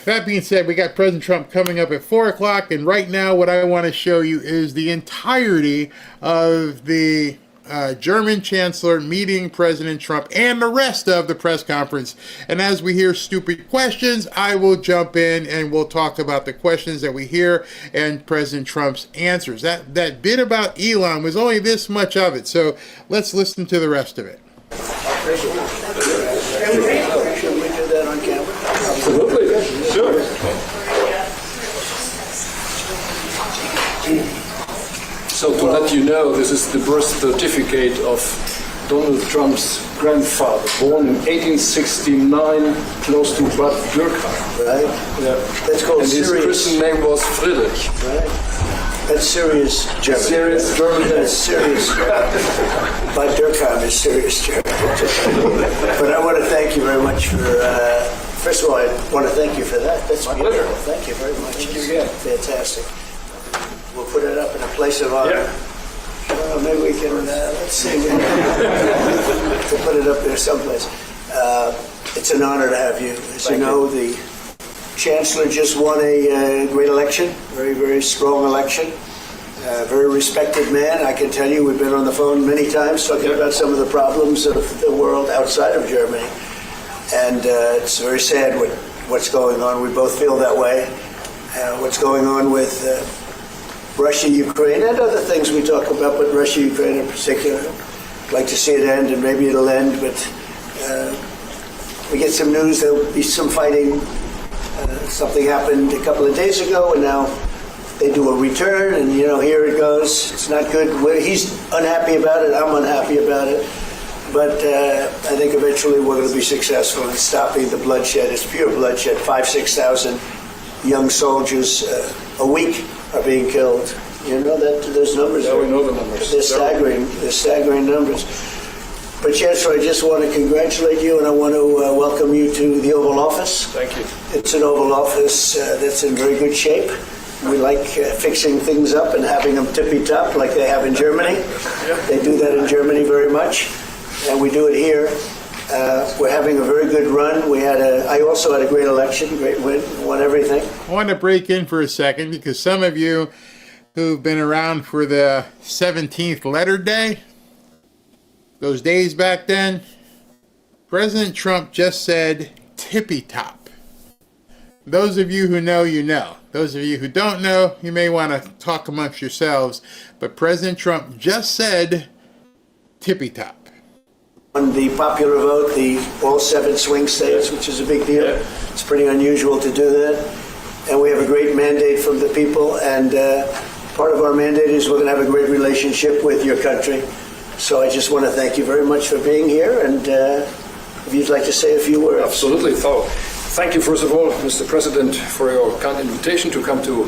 that being said, we got President Trump coming up at 4 o'clock. And right now, what I want to show you is the entirety of the German Chancellor meeting President Trump and the rest of the press conference. And as we hear stupid questions, I will jump in and we'll talk about the questions that we hear and President Trump's answers. That bit about Elon was only this much of it. So let's listen to the rest of it. Should we do that on camera? Absolutely. Sure. So to let you know, this is the birth certificate of Donald Trump's grandfather, born in 1869, close to Bad Dürkheim. Right? Yeah. That's called and Syrian. His Christian name was Fredericks. Right? That's serious German. Serious German. That's serious. Bad Dürkheim is serious German. But I want to thank you very much for, first of all, I want to thank you for that. That's beautiful. Thank you very much. Thank you again. Fantastic. We'll put it up in a place of honor. Yeah. Well, maybe we can, let's see. We'll put it up there someplace. It's an honor to have you. As you know, the Chancellor just won a great election, very, very strong election. Very respected man. I can tell you, we've been on the phone many times talking about some of the problems of the world outside of Germany. And it's very sad what's going on. We both feel that way. What's going on with Russia, Ukraine, and other things we talk about, but Russia, Ukraine in particular. I'd like to see it end, and maybe it'll end, but we get some news there'll be some fighting. Something happened a couple of days ago, and now they do a return, and here it goes. It's not good. He's unhappy about it. I'm unhappy about it. But I think eventually we're going to be successful in stopping the bloodshed. It's pure bloodshed. 5,000-6,000 young soldiers a week are being killed. You know that those numbers? Yeah, we know the numbers. They're staggering. They're staggering numbers. But Chancellor, I just want to congratulate you, and I want to welcome you to the Oval Office. Thank you. It's an Oval Office that's in very good shape. We like fixing things up and having them tippy-top like they have in Germany. Yeah. They do that in Germany very much, and we do it here. We're having a very good run. I also had a great election, great win, won everything. I want to break in for a second because some of you who've been around for the 17th letter day, those days back then, President Trump just said tippy top. Those of you who know, you know. Those of you who don't know, you may want to talk amongst yourselves. But President Trump just said tippy top. On the popular vote, all 7 swing states, which is a big deal. It's pretty unusual to do that. And we have a great mandate from the people. And part of our mandate is we're going to have a great relationship with your country. So I just want to thank you very much for being here. And if you'd like to say a few words. Absolutely. Thank you, first of all, Mr. President, for your kind invitation to come to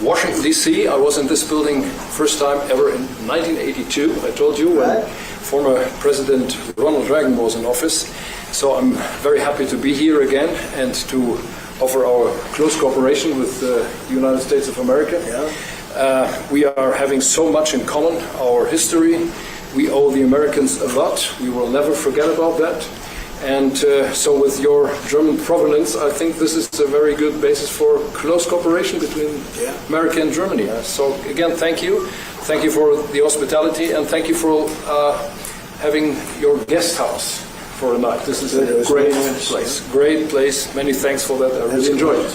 Washington, D.C. I was in this building first time ever in 1982. I told you when former President Ronald Reagan was in office. So I'm very happy to be here again and to offer our close cooperation with the United States of America. We are having so much in common, our history. We owe the Americans a lot. We will never forget about that. And so with your German provenance, I think this is a very good basis for close cooperation between America and Germany. So again, thank you. Thank you for the hospitality, and thank you for having your guest house for a night. This is a great place. Great place. Many thanks for that. I really enjoyed it.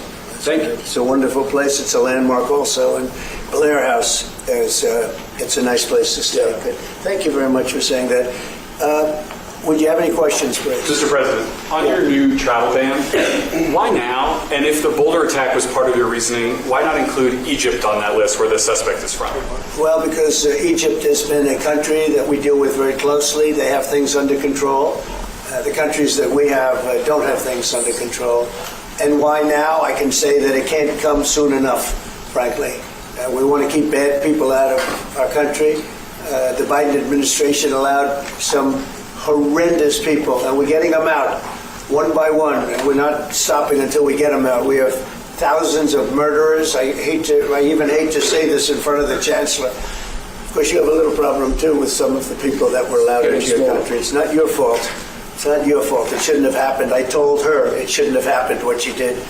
Thank you. It's a wonderful place. It's a landmark also. And Lear House, it's a nice place to stay. Good. Thank you very much for saying that. Would you have any questions, please? Mr. President, on your new travel ban, why now? And if the Boulder attack was part of your reasoning, why not include Egypt on that list where the suspect is from? Well, because Egypt has been a country that we deal with very closely. They have things under control. The countries that we have don't have things under control. And why now? I can say that it can't come soon enough, frankly. We want to keep bad people out of our country. The Biden administration allowed some horrendous people, and we're getting them out one by one, and we're not stopping until we get them out. We have thousands of murderers. I even hate to say this in front of the Chancellor. Of course, you have a little problem too with some of the people that were allowed into your country. It's not your fault. It's not your fault. It shouldn't have happened. I told her it shouldn't have happened what she did,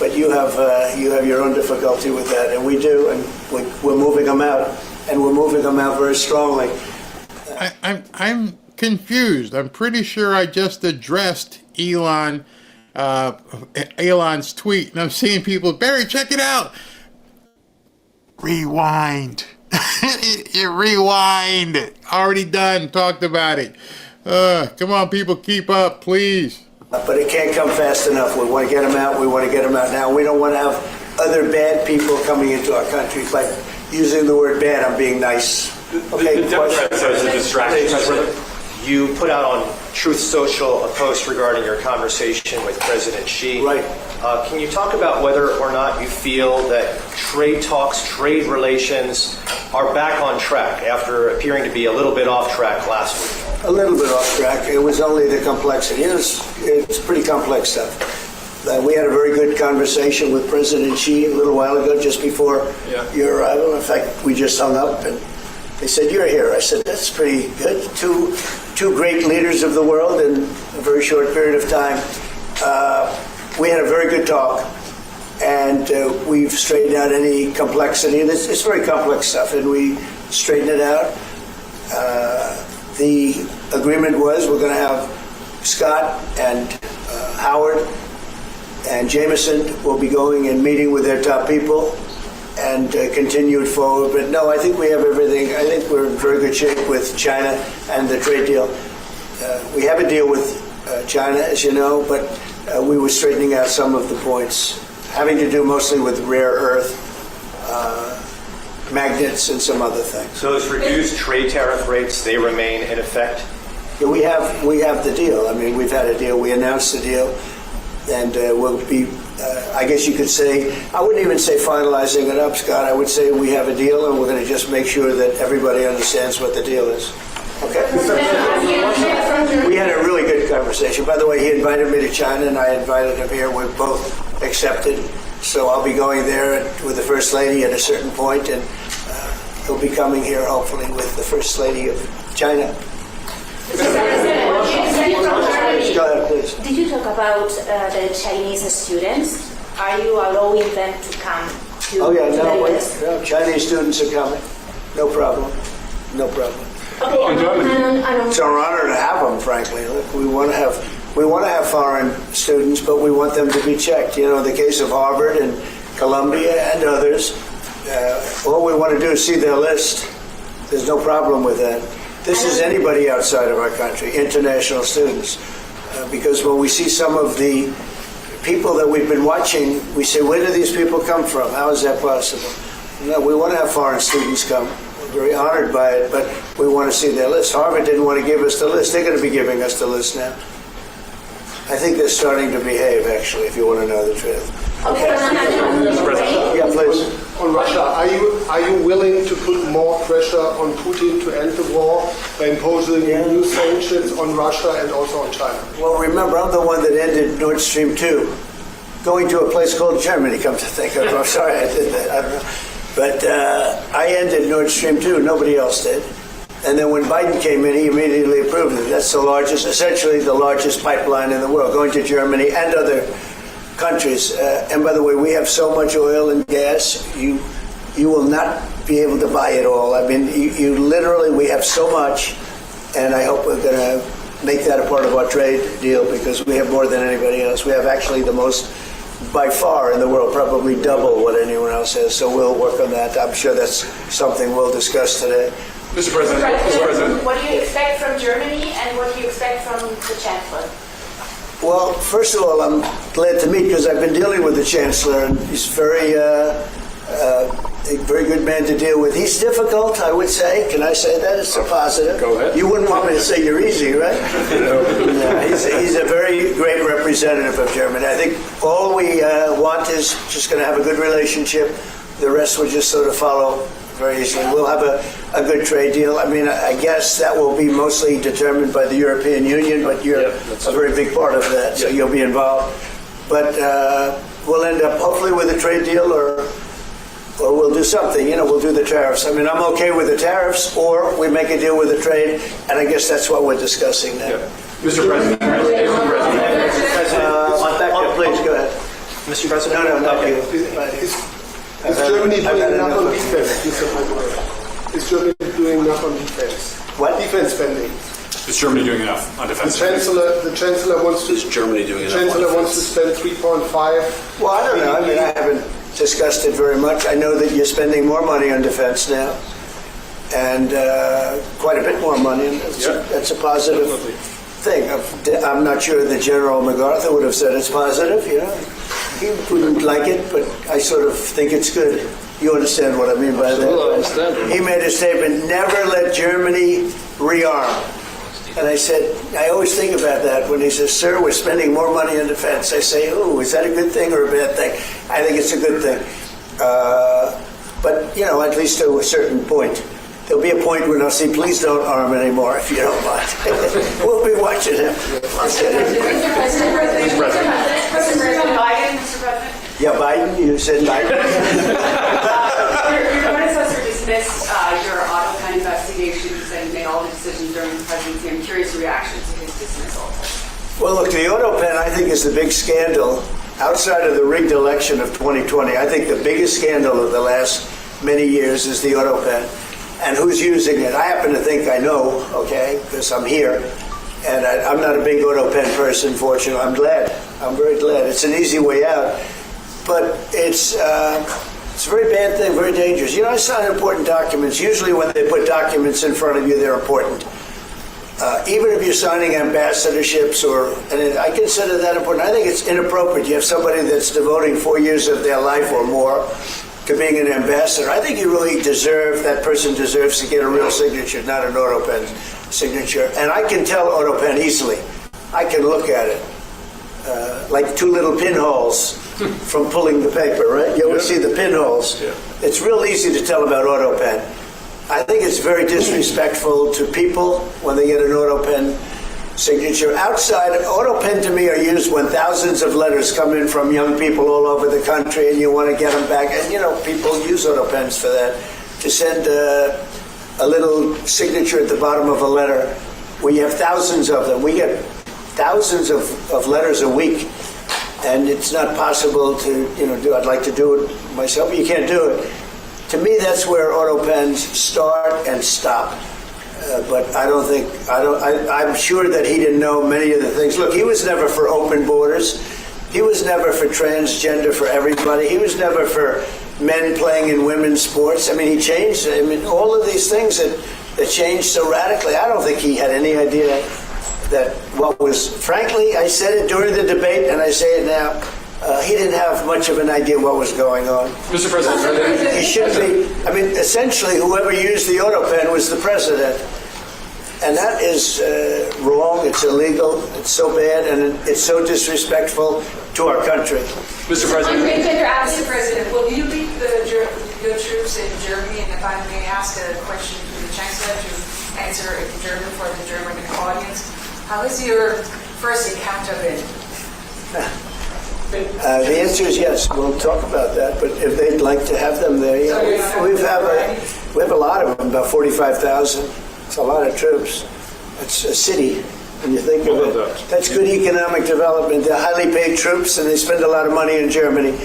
but you have your own difficulty with that, and we do, and we're moving them out, and we're moving them out very strongly. I'm confused. I'm pretty sure I just addressed Elon's tweet, and I'm seeing people, Barry, check it out. Rewind. Rewind. Already done. Talked about it. Come on, people, keep up, please. But it can't come fast enough. We want to get them out. We want to get them out now. We don't want to have other bad people coming into our country. It's like using the word bad, I'm being nice. Okay, the Democrats as a distraction. You put out on Truth Social a post regarding your conversation with President Xi. Right. Can you talk about whether or not you feel that trade talks, trade relations are back on track after appearing to be a little bit off track last week? A little bit off track. It was only the complexity. It's pretty complex stuff. We had a very good conversation with President Xi a little while ago, just before your arrival. In fact, we just hung up and they said, "You're here." I said, "That's pretty good." Two great leaders of the world in a very short period of time. We had a very good talk, and we've straightened out any complexity. And it's very complex stuff, and we straightened it out. The agreement was we're going to have Scott and Howard and Jameson will be going and meeting with their top people and continue it forward. But no, I think we have everything. I think we're in very good shape with China and the trade deal. We have a deal with China, as you know, but we were straightening out some of the points, having to do mostly with rare earth, magnets, and some other things. So those reduced trade tariff rates, they remain in effect? Yeah, we have the deal. I mean, we've had a deal. We announced the deal, and we'll be, I guess you could say, I wouldn't even say finalizing it up, Scott. I would say we have a deal, and we're going to just make sure that everybody understands what the deal is. Okay? We had a really good conversation. By the way, he invited me to China, and I invited him here. We're both accepted. So I'll be going there with the First Lady at a certain point, and he'll be coming here, hopefully, with the First Lady of China. Go ahead, please. Did you talk about the Chinese students? Are you allowing them to come to the US? No, Chinese students are coming. No problem. No problem. It's our honor to have them, frankly. Look, we want to have foreign students, but we want them to be checked. You know, in the case of Harvard and Columbia and others, all we want to do is see their list. There's no problem with that. This is anybody outside of our country, international students, because when we see some of the people that we've been watching, we say, where do these people come from? How is that possible? No, we want to have foreign students come. We're very honored by it, but we want to see their list. Harvard didn't want to give us the list. They're going to be giving us the list now. I think they're starting to behave, actually, if you want to know the truth. Okay. Yeah, please. On Russia, are you willing to put more pressure on Putin to end the war by imposing new sanctions on Russia and also on China? Well, remember, I'm the one that ended Nord Stream 2, going to a place called Germany, come to think of it. I'm sorry I did that. I don't know. But I ended Nord Stream 2. Nobody else did. And then when Biden came in, he immediately approved it. That's essentially the largest pipeline in the world, going to Germany and other countries. And by the way, we have so much oil and gas, you will not be able to buy it all. I mean, you literally, we have so much, and I hope we're going to make that a part of our trade deal because we have more than anybody else. We have actually the most by far in the world, probably double what anyone else has. So we'll work on that. I'm sure that's something we'll discuss today. Mr. President. What do you expect from Germany and what do you expect from the Chancellor? Well, first of all, I'm glad to meet because I've been dealing with the Chancellor, and he's a very good man to deal with. He's difficult, I would say. Can I say that? It's a positive. Go ahead. You wouldn't want me to say you're easy, right? No, he's a very great representative of Germany. I think all we want is just going to have a good relationship. The rest will just sort of follow very easily. We'll have a good trade deal. I mean, I guess that will be mostly determined by the European Union, but you're a very big part of that, so you'll be involved. But we'll end up hopefully with a trade deal or we'll do something. You know, we'll do the tariffs. I mean, I'm okay with the tariffs or we make a deal with the trade, and I guess that's what we're discussing now. Mr. President. Please, go ahead. Mr. President? No, not you. Is Germany doing enough on defense? Is Germany doing enough on defense? What? Defense spending. Is Germany doing enough on defense? The Chancellor wants to. Is Germany doing enough? The Chancellor wants to spend 3.5. Well, I don't know. I mean, I haven't discussed it very much. I know that you're spending more money on defense now, and quite a bit more money. And that's a positive thing. I'm not sure that General MacArthur would have said it's positive. You know, he wouldn't like it, but I sort of think it's good. You understand what I mean by that? I understand. He made a statement: never let Germany rearm. And I said, I always think about that when he says, sir, we're spending more money on defense. I say, oh, is that a good thing or a bad thing? I think it's a good thing. But, you know, at least to a certain point. There'll be a point when I'll say, please don't arm anymore, if you don't mind. We'll be watching him. Mr. President. Yeah, Biden, you said Biden. Your predecessor dismissed your AutoPen investigations and made all the decisions during the presidency. I'm curious your reaction to his dismissal. Well, look, the AutoPen, I think, is the big scandal outside of the rigged election of 2020. I think the biggest scandal of the last many years is the AutoPen. And who's using it? I happen to think I know, okay, because I'm here. And I'm not a big AutoPen person, fortunately. I'm glad. I'm very glad. It's an easy way out. But it's a very bad thing, very dangerous. You know, I sign important documents. Usually when they put documents in front of you, they're important. Even if you're signing ambassadorships, and I consider that important. I think it's inappropriate. You have somebody that's devoting 4 years of their life or more to being an ambassador. I think you really that person deserves to get a real signature, not an AutoPen signature. And I can tell AutoPen easily. I can look at it. Like two little pinholes from pulling the paper, right? You always see the pinholes. Yeah. It's real easy to tell about AutoPen. I think it's very disrespectful to people when they get an AutoPen signature. Outside, AutoPen to me are used when thousands of letters come in from young people all over the country and you want to get them back. And, you know, people use AutoPens for that, to send a little signature at the bottom of a letter. We have thousands of them. We get thousands of letters a week. And it's not possible to, do. I'd like to do it myself, but you can't do it. To me, that's where AutoPens start and stop. But I'm sure that he didn't know many of the things. Look, he was never for open borders. He was never for transgender for everybody. He was never for men playing in women's sports. I mean, he changed. I mean, all of these things that changed so radically. I don't think he had any idea that what was, frankly, I said it during the debate, and I say it now, he didn't have much of an idea what was going on. Mr. President. He should be, I mean, essentially, whoever used the auto pen was the president. And that is wrong, it's illegal, it's so bad, and it's so disrespectful to our country. Mr. President. Mr. President, will you lead your troops in Germany? And if I may ask a question to the Chancellor to answer in German for the German audience, how has your first encounter been? The answer is yes. We'll talk about that. But if they'd like to have them there, yeah, we have a lot of them, about 45,000. It's a lot of troops. It's a city, when you think of it. That's good economic development. They're highly paid troops, and they spend a lot of money in Germany.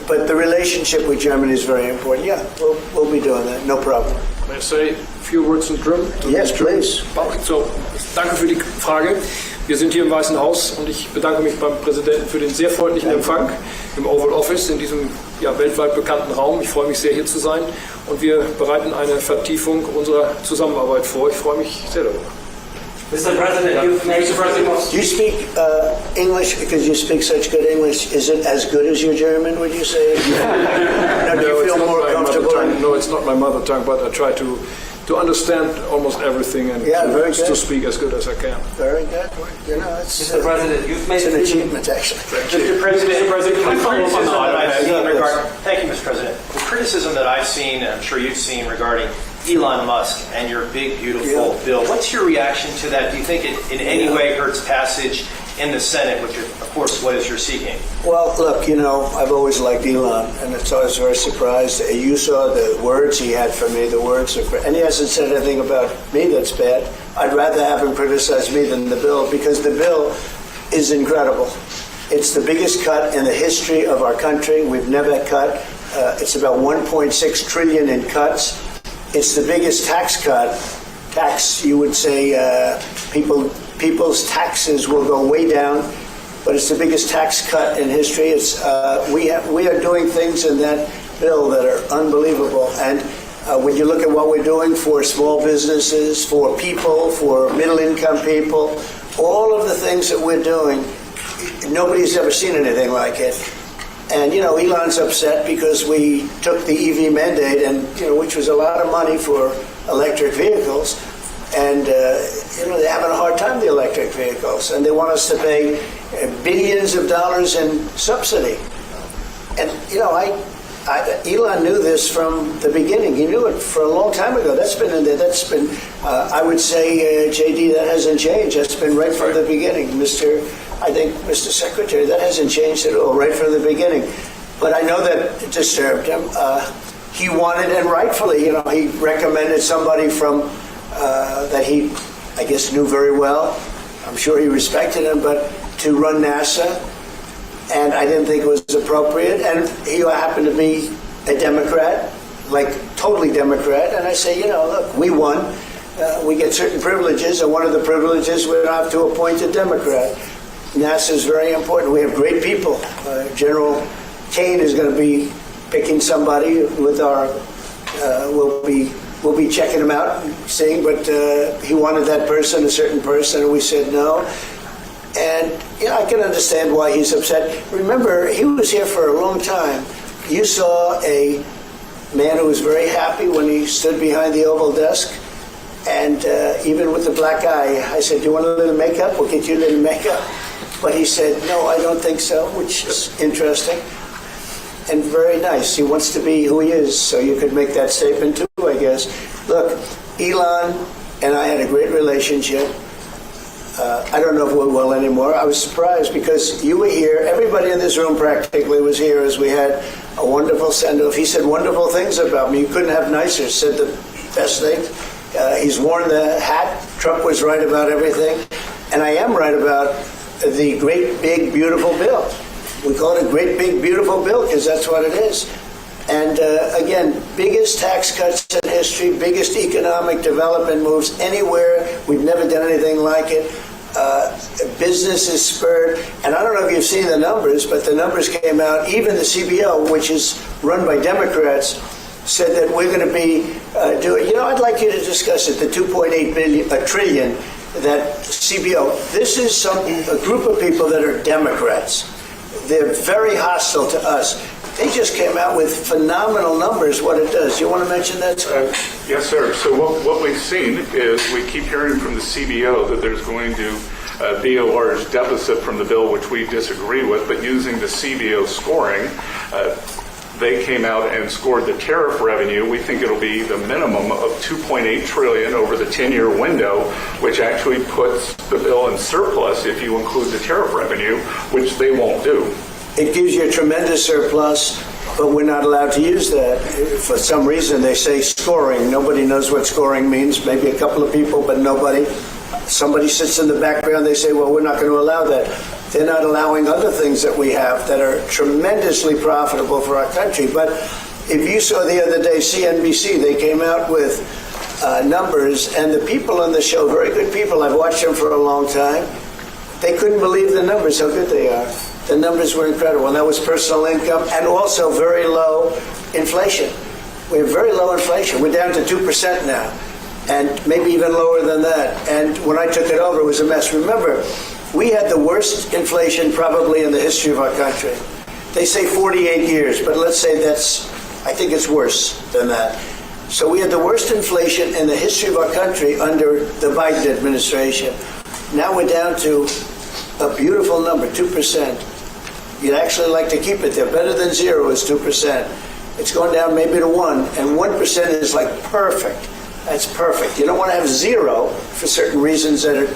But the relationship with Germany is very important. Yeah, we'll be doing that. No problem. May I say a few words in German? Yes, please. So, danke für die Frage. Wir sind hier im Weißen Haus und ich bedanke mich beim Präsidenten für den sehr freundlichen Empfang im Oval Office in diesem weltweit bekannten Raum. Ich freue mich sehr, hier zu sein und wir bereiten eine Vertiefung unserer Zusammenarbeit vor. Ich freue mich sehr darüber. Mr. President, you speak English because you speak such good English. Is it as good as your German, would you say? No, do you feel more comfortable? No, it's not my mother tongue, but I try to understand almost everything and to speak as good as I can. Very good. You know, it's Mr. President, you've made an achievement, actually. Mr. President, can I follow up on that? Thank you, Mr. President. The criticism that I've seen, and I'm sure you've seen, regarding Elon Musk and your big, beautiful bill. What's your reaction to that? Do you think it in any way hurts passage in the Senate, which, of course, what is you're seeking? Well, look, you know, I've always liked Elon, and it's always very surprised. You saw the words he had for me, the words of, and he hasn't said anything about me that's bad. I'd rather have him criticize me than the bill, because the bill is incredible. It's the biggest cut in the history of our country. We've never cut. It's about 1.6 trillion in cuts. It's the biggest tax cut. You would say, people's taxes will go way down, but it's the biggest tax cut in history. It's we are doing things in that bill that are unbelievable. And when you look at what we're doing for small businesses, for people, for middle-income people, all of the things that we're doing, nobody's ever seen anything like it. And, you know, Elon's upset because we took the EV mandate, and, you know, which was a lot of money for electric vehicles. And, you know, they're having a hard time, the electric vehicles. And they want us to pay billions of dollars in subsidy. And, you know, Elon knew this from the beginning. He knew it for a long time ago. That's been in there. That's been, I would say, JD, that hasn't changed. That's been right from the beginning. Mr. Secretary, that hasn't changed at all, right from the beginning. But I know that it disturbed him. He wanted, and rightfully, you know, he recommended somebody from, that he, I guess, knew very well. I'm sure he respected him, but to run NASA. And I didn't think it was appropriate. And he happened to be a Democrat, like totally Democrat. And I say, you know, look, we won. We get certain privileges, and one of the privileges, we don't have to appoint a Democrat. NASA is very important. We have great people. General Kane is going to be picking somebody with our. We'll be checking him out, seeing. But he wanted that person, a certain person, and we said no. And you know, I can understand why he's upset. Remember, he was here for a long time. You saw a man who was very happy when he stood behind the Oval desk. And even with the black eye, I said, do you want a little makeup? We'll get you a little makeup. But he said, no, I don't think so, which is interesting and very nice. He wants to be who he is, so you could make that statement too, I guess. Look, Elon and I had a great relationship. I don't know if we will anymore. I was surprised because you were here. Everybody in this room practically was here as we had a wonderful send-off. He said wonderful things about me. You couldn't have nicer. Said the best thing. He's worn the hat. Trump was right about everything. And I am right about the great, big, beautiful bill. We call it a great, big, beautiful bill because that's what it is. And again, biggest tax cuts in history, biggest economic development moves anywhere. We've never done anything like it. Business is spurred. And I don't know if you've seen the numbers, but the numbers came out. Even the CBO, which is run by Democrats, said that we're going to be doing, I'd like you to discuss it, the 2.8 trillion, that CBO. This is a group of people that are Democrats. They're very hostile to us. They just came out with phenomenal numbers, what it does. You want to mention that, sir? Yes, sir. So what we've seen is we keep hearing from the CBO that there's going to be a large deficit from the bill, which we disagree with, but using the CBO scoring, they came out and scored the tariff revenue. We think it'll be the minimum of $2.8 trillion over the 10-year window, which actually puts the bill in surplus if you include the tariff revenue, which they won't do. It gives you a tremendous surplus, but we're not allowed to use that. For some reason, they say scoring. Nobody knows what scoring means. Maybe a couple of people, but nobody. Somebody sits in the background. They say, well, we're not going to allow that. They're not allowing other things that we have that are tremendously profitable for our country. But if you saw the other day, CNBC, they came out with numbers, and the people on the show, very good people, I've watched them for a long time, they couldn't believe the numbers, how good they are. The numbers were incredible, and that was personal income and also very low inflation. We have very low inflation. We're down to 2% now, and maybe even lower than that. And when I took it over, it was a mess. Remember, we had the worst inflation probably in the history of our country. They say 48 years, but let's say I think it's worse than that. So we had the worst inflation in the history of our country under the Biden administration. Now we're down to a beautiful number, 2%. You'd actually like to keep it there. Better than zero is 2%. It's going down maybe to 1, and 1% is like perfect. That's perfect. You don't want to have zero for certain reasons that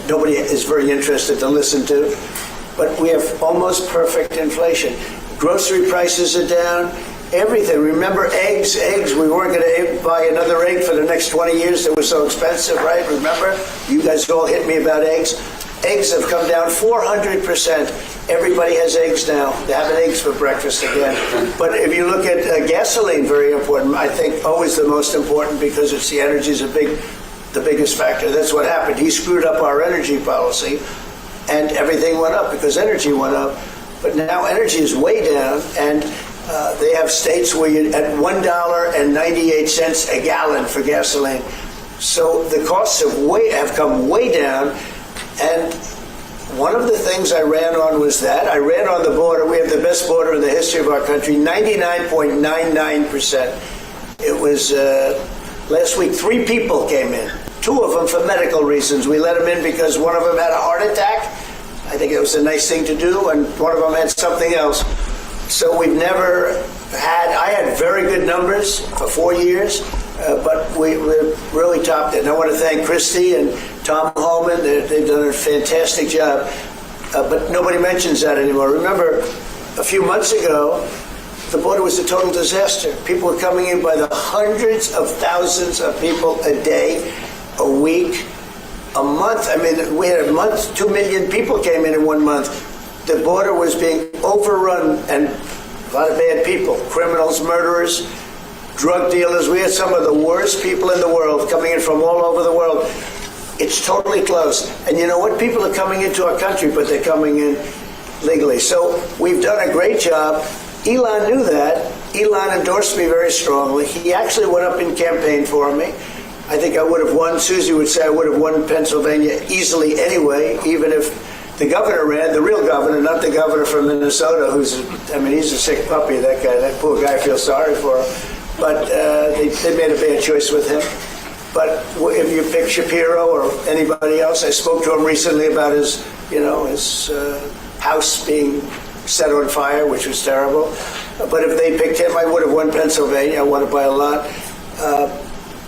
nobody is very interested to listen to. But we have almost perfect inflation. Grocery prices are down. Everything. Remember eggs? We weren't going to buy another egg for the next 20 years. They were so expensive, right? Remember? You guys all hit me about eggs. Eggs have come down 400%. Everybody has eggs now. They're having eggs for breakfast again. But if you look at gasoline, very important. I think always the most important because it's the energy is the biggest factor. That's what happened. He screwed up our energy policy, and everything went up because energy went up. But now energy is way down, and they have states where you're at $1.98 a gallon for gasoline. So the costs have come way down. And one of the things I ran on was that. I ran on the border. We have the best border in the history of our country, 99.99%. It was last week, 3 people came in, 2 of them for medical reasons. We let them in because one of them had a heart attack. I think it was a nice thing to do, and one of them had something else. So we've never I had very good numbers for 4 years, but we really topped it. And I want to thank Christie and Tom Holman. They've done a fantastic job. But nobody mentions that anymore. Remember, a few months ago, the border was a total disaster. People were coming in by the hundreds of thousands of people a day, a week, a month. I mean, we had a month, 2 million people came in 1 month. The border was being overrun, and a lot of bad people, criminals, murderers, drug dealers. We had some of the worst people in the world coming in from all over the world. It's totally closed. And you know what? People are coming into our country, but they're coming in legally. So we've done a great job. Elon knew that. Elon endorsed me very strongly. He actually went up in campaign for me. I think I would have won. Susie would say I would have won Pennsylvania easily anyway, even if the governor ran, the real governor, not the governor from Minnesota, he's a sick puppy, that guy. That poor guy, I feel sorry for him. But they made a bad choice with him. But if you pick Shapiro or anybody else, I spoke to him recently about his house being set on fire, which was terrible. But if they picked him, I would have won Pennsylvania. I won it by a lot.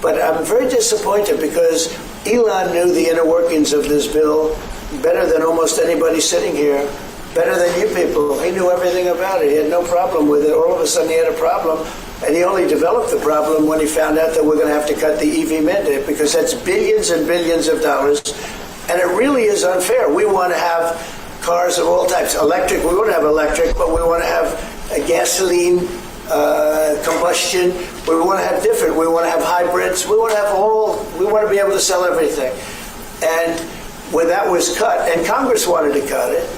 But I'm very disappointed because Elon knew the inner workings of this bill better than almost anybody sitting here, better than you people. He knew everything about it. He had no problem with it. All of a sudden he had a problem, and he only developed the problem when he found out that we're going to have to cut the EV mandate, because that's billions and billions of dollars, and it really is unfair. We want to have cars of all types. Electric, we want to have electric, but we want to have a gasoline combustion. We want to have different. We want to have hybrids. We want to have we want to be able to sell everything. And when that was cut, and Congress wanted to cut it,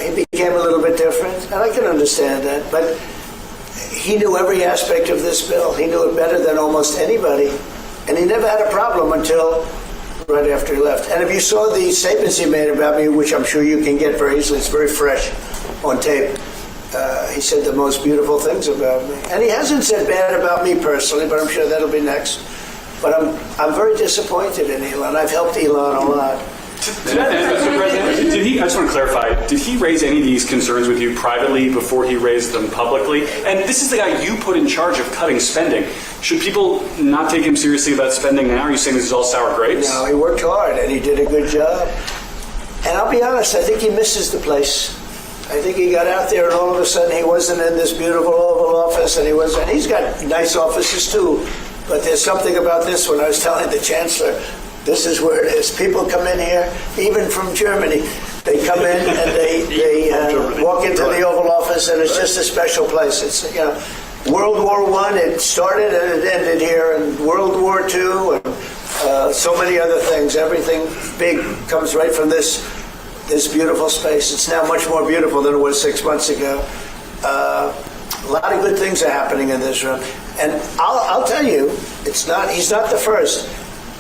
he became a little bit different, and I can understand that. But he knew every aspect of this bill. He knew it better than almost anybody, and he never had a problem until right after he left. And if you saw the statements he made about me, which I'm sure you can get very easily, it's very fresh on tape. He said the most beautiful things about me. And he hasn't said bad about me personally, but I'm sure that'll be next. But I'm very disappointed in Elon. I've helped Elon a lot. Mr. President, I just want to clarify, did he raise any of these concerns with you privately before he raised them publicly? And this is the guy you put in charge of cutting spending. Should people not take him seriously about spending now? Are you saying this is all sour grapes? No, he worked hard and he did a good job. And I'll be honest, I think he misses the place. I think he got out there and all of a sudden he wasn't in this beautiful Oval Office, and he's got nice offices too. But there's something about this one. I was telling the Chancellor, this is where it is. People come in here, even from Germany. They come in and they walk into the Oval Office, and it's just a special place. It's, World War I, it started and it ended here, and World War II, and so many other things. Everything big comes right from this beautiful space. It's now much more beautiful than it was 6 months ago. A lot of good things are happening in this room. And I'll tell you, he's not the first.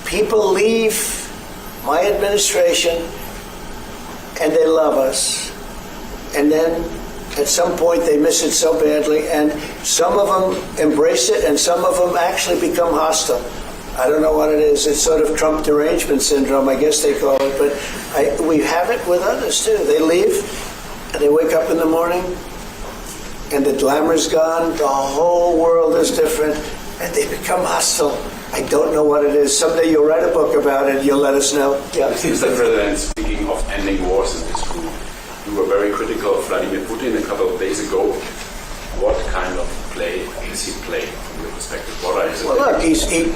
People leave my administration and they love us. And then at some point they miss it so badly, and some of them embrace it and some of them actually become hostile. I don't know what it is. It's sort of Trump derangement syndrome, I guess they call it. But we have it with others too. They leave and they wake up in the morning and the glamour's gone, the whole world is different, and they become hostile. I don't know what it is. Someday you'll write a book about it, you'll let us know. Yeah. Mr. President, speaking of ending wars in this group, you were very critical of Vladimir Putin a couple of days ago. What kind of play is he playing from your perspective? What are his Well, look, he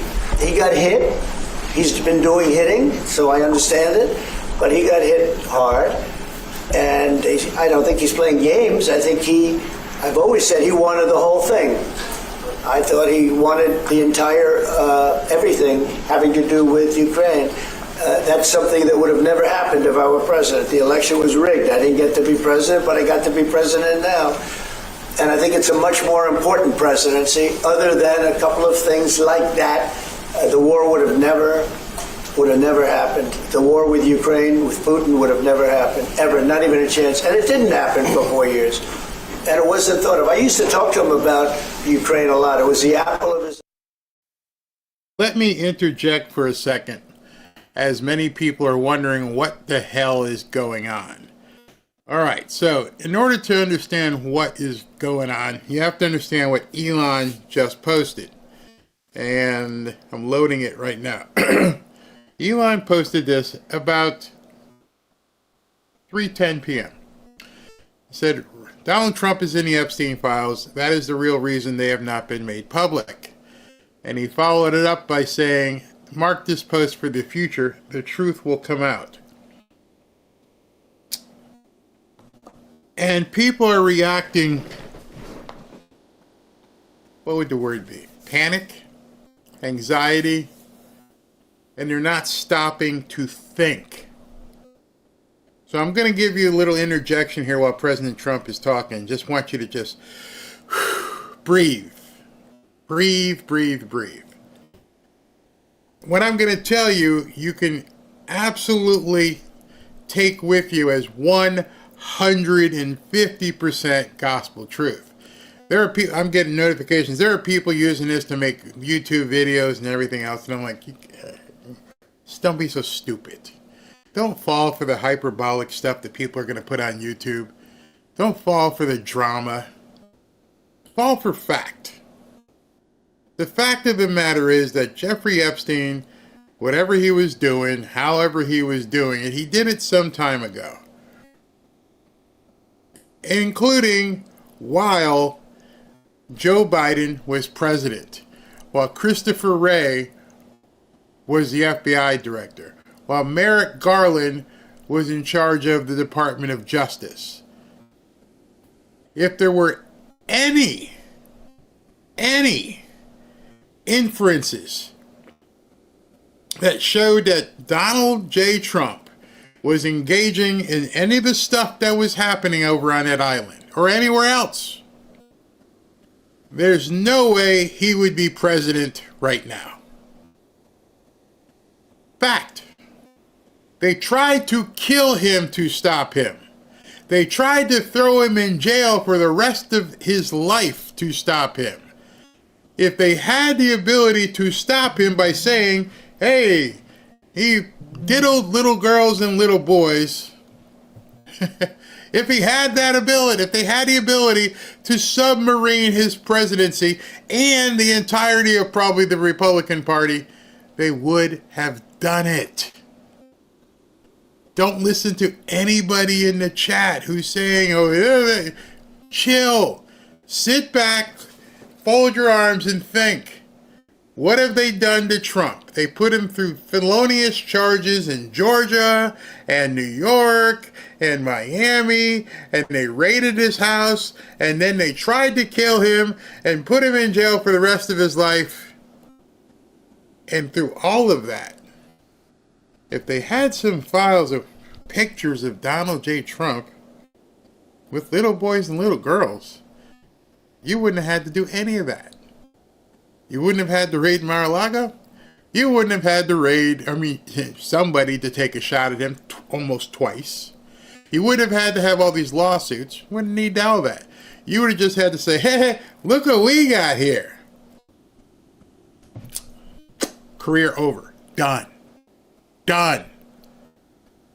got hit. He's been doing hitting, so I understand it, but he got hit hard. And I don't think he's playing games. I think I've always said he wanted the whole thing. I thought he wanted the entire, everything having to do with Ukraine. That's something that would have never happened if I were president. The election was rigged. I didn't get to be president, but I got to be president now. And I think it's a much more important presidency. Other than a couple of things like that, the war would have never happened. The war with Ukraine, with Putin, would have never happened, ever, not even a chance. And it didn't happen for 4 years. And it wasn't thought of. I used to talk to him about Ukraine a lot. It was the apple of his... Let me interject for a second, as many people are wondering what the hell is going on. All right, so in order to understand what is going on, you have to understand what Elon just posted. And I'm loading it right now. Elon posted this about 3:10 p.m. He said, Donald Trump is in the Epstein files. That is the real reason they have not been made public. And he followed it up by saying, mark this post for the future. The truth will come out. And people are reacting, what would the word be? Panic, anxiety, and they're not stopping to think. So I'm going to give you a little interjection here while President Trump is talking. Just want you to just breathe. Breathe, breathe, breathe. What I'm going to tell you, you can absolutely take with you as 150% gospel truth. There are people, I'm getting notifications, there are people using this to make YouTube videos and everything else, and I'm like, just don't be so stupid. Don't fall for the hyperbolic stuff that people are going to put on YouTube. Don't fall for the drama. Fall for fact. The fact of the matter is that Jeffrey Epstein, whatever he was doing, however he was doing it, he did it some time ago. Including while Joe Biden was president, while Christopher Wray was the FBI director, while Merrick Garland was in charge of the Department of Justice. If there were any inferences that showed that Donald J. Trump was engaging in any of the stuff that was happening over on that island or anywhere else, there's no way he would be president right now. Fact. They tried to kill him to stop him. They tried to throw him in jail for the rest of his life to stop him. If they had the ability to stop him by saying, hey, he diddled little girls and little boys, if he had that ability, if they had the ability to submarine his presidency and the entirety of probably the Republican Party, they would have done it. Don't listen to anybody in the chat who's saying, oh, yeah, chill. Sit back, fold your arms, and think. What have they done to Trump? They put him through felonious charges in Georgia and New York and Miami, and they raided his house, and then they tried to kill him and put him in jail for the rest of his life. And through all of that, if they had some files of pictures of Donald J. Trump with little boys and little girls, you wouldn't have had to do any of that. You wouldn't have had to raid Mar-a-Lago. You wouldn't have had to raid, somebody to take a shot at him almost twice. You wouldn't have had to have all these lawsuits. Wouldn't need all that. You would have just had to say, hey, look what we got here. Career over. Done. Done.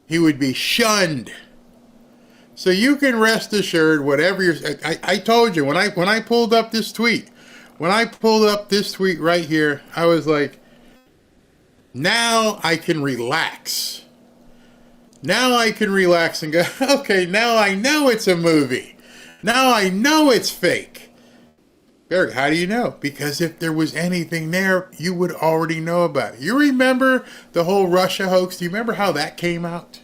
He would be shunned. So you can rest assured, whatever you're, I told you, when I pulled up this tweet, right here, I was like, now I can relax. Now I can relax and go, okay, now I know it's a movie. Now I know it's fake. Eric, how do you know? Because if there was anything there, you would already know about it. You remember the whole Russia hoax? Do you remember how that came out?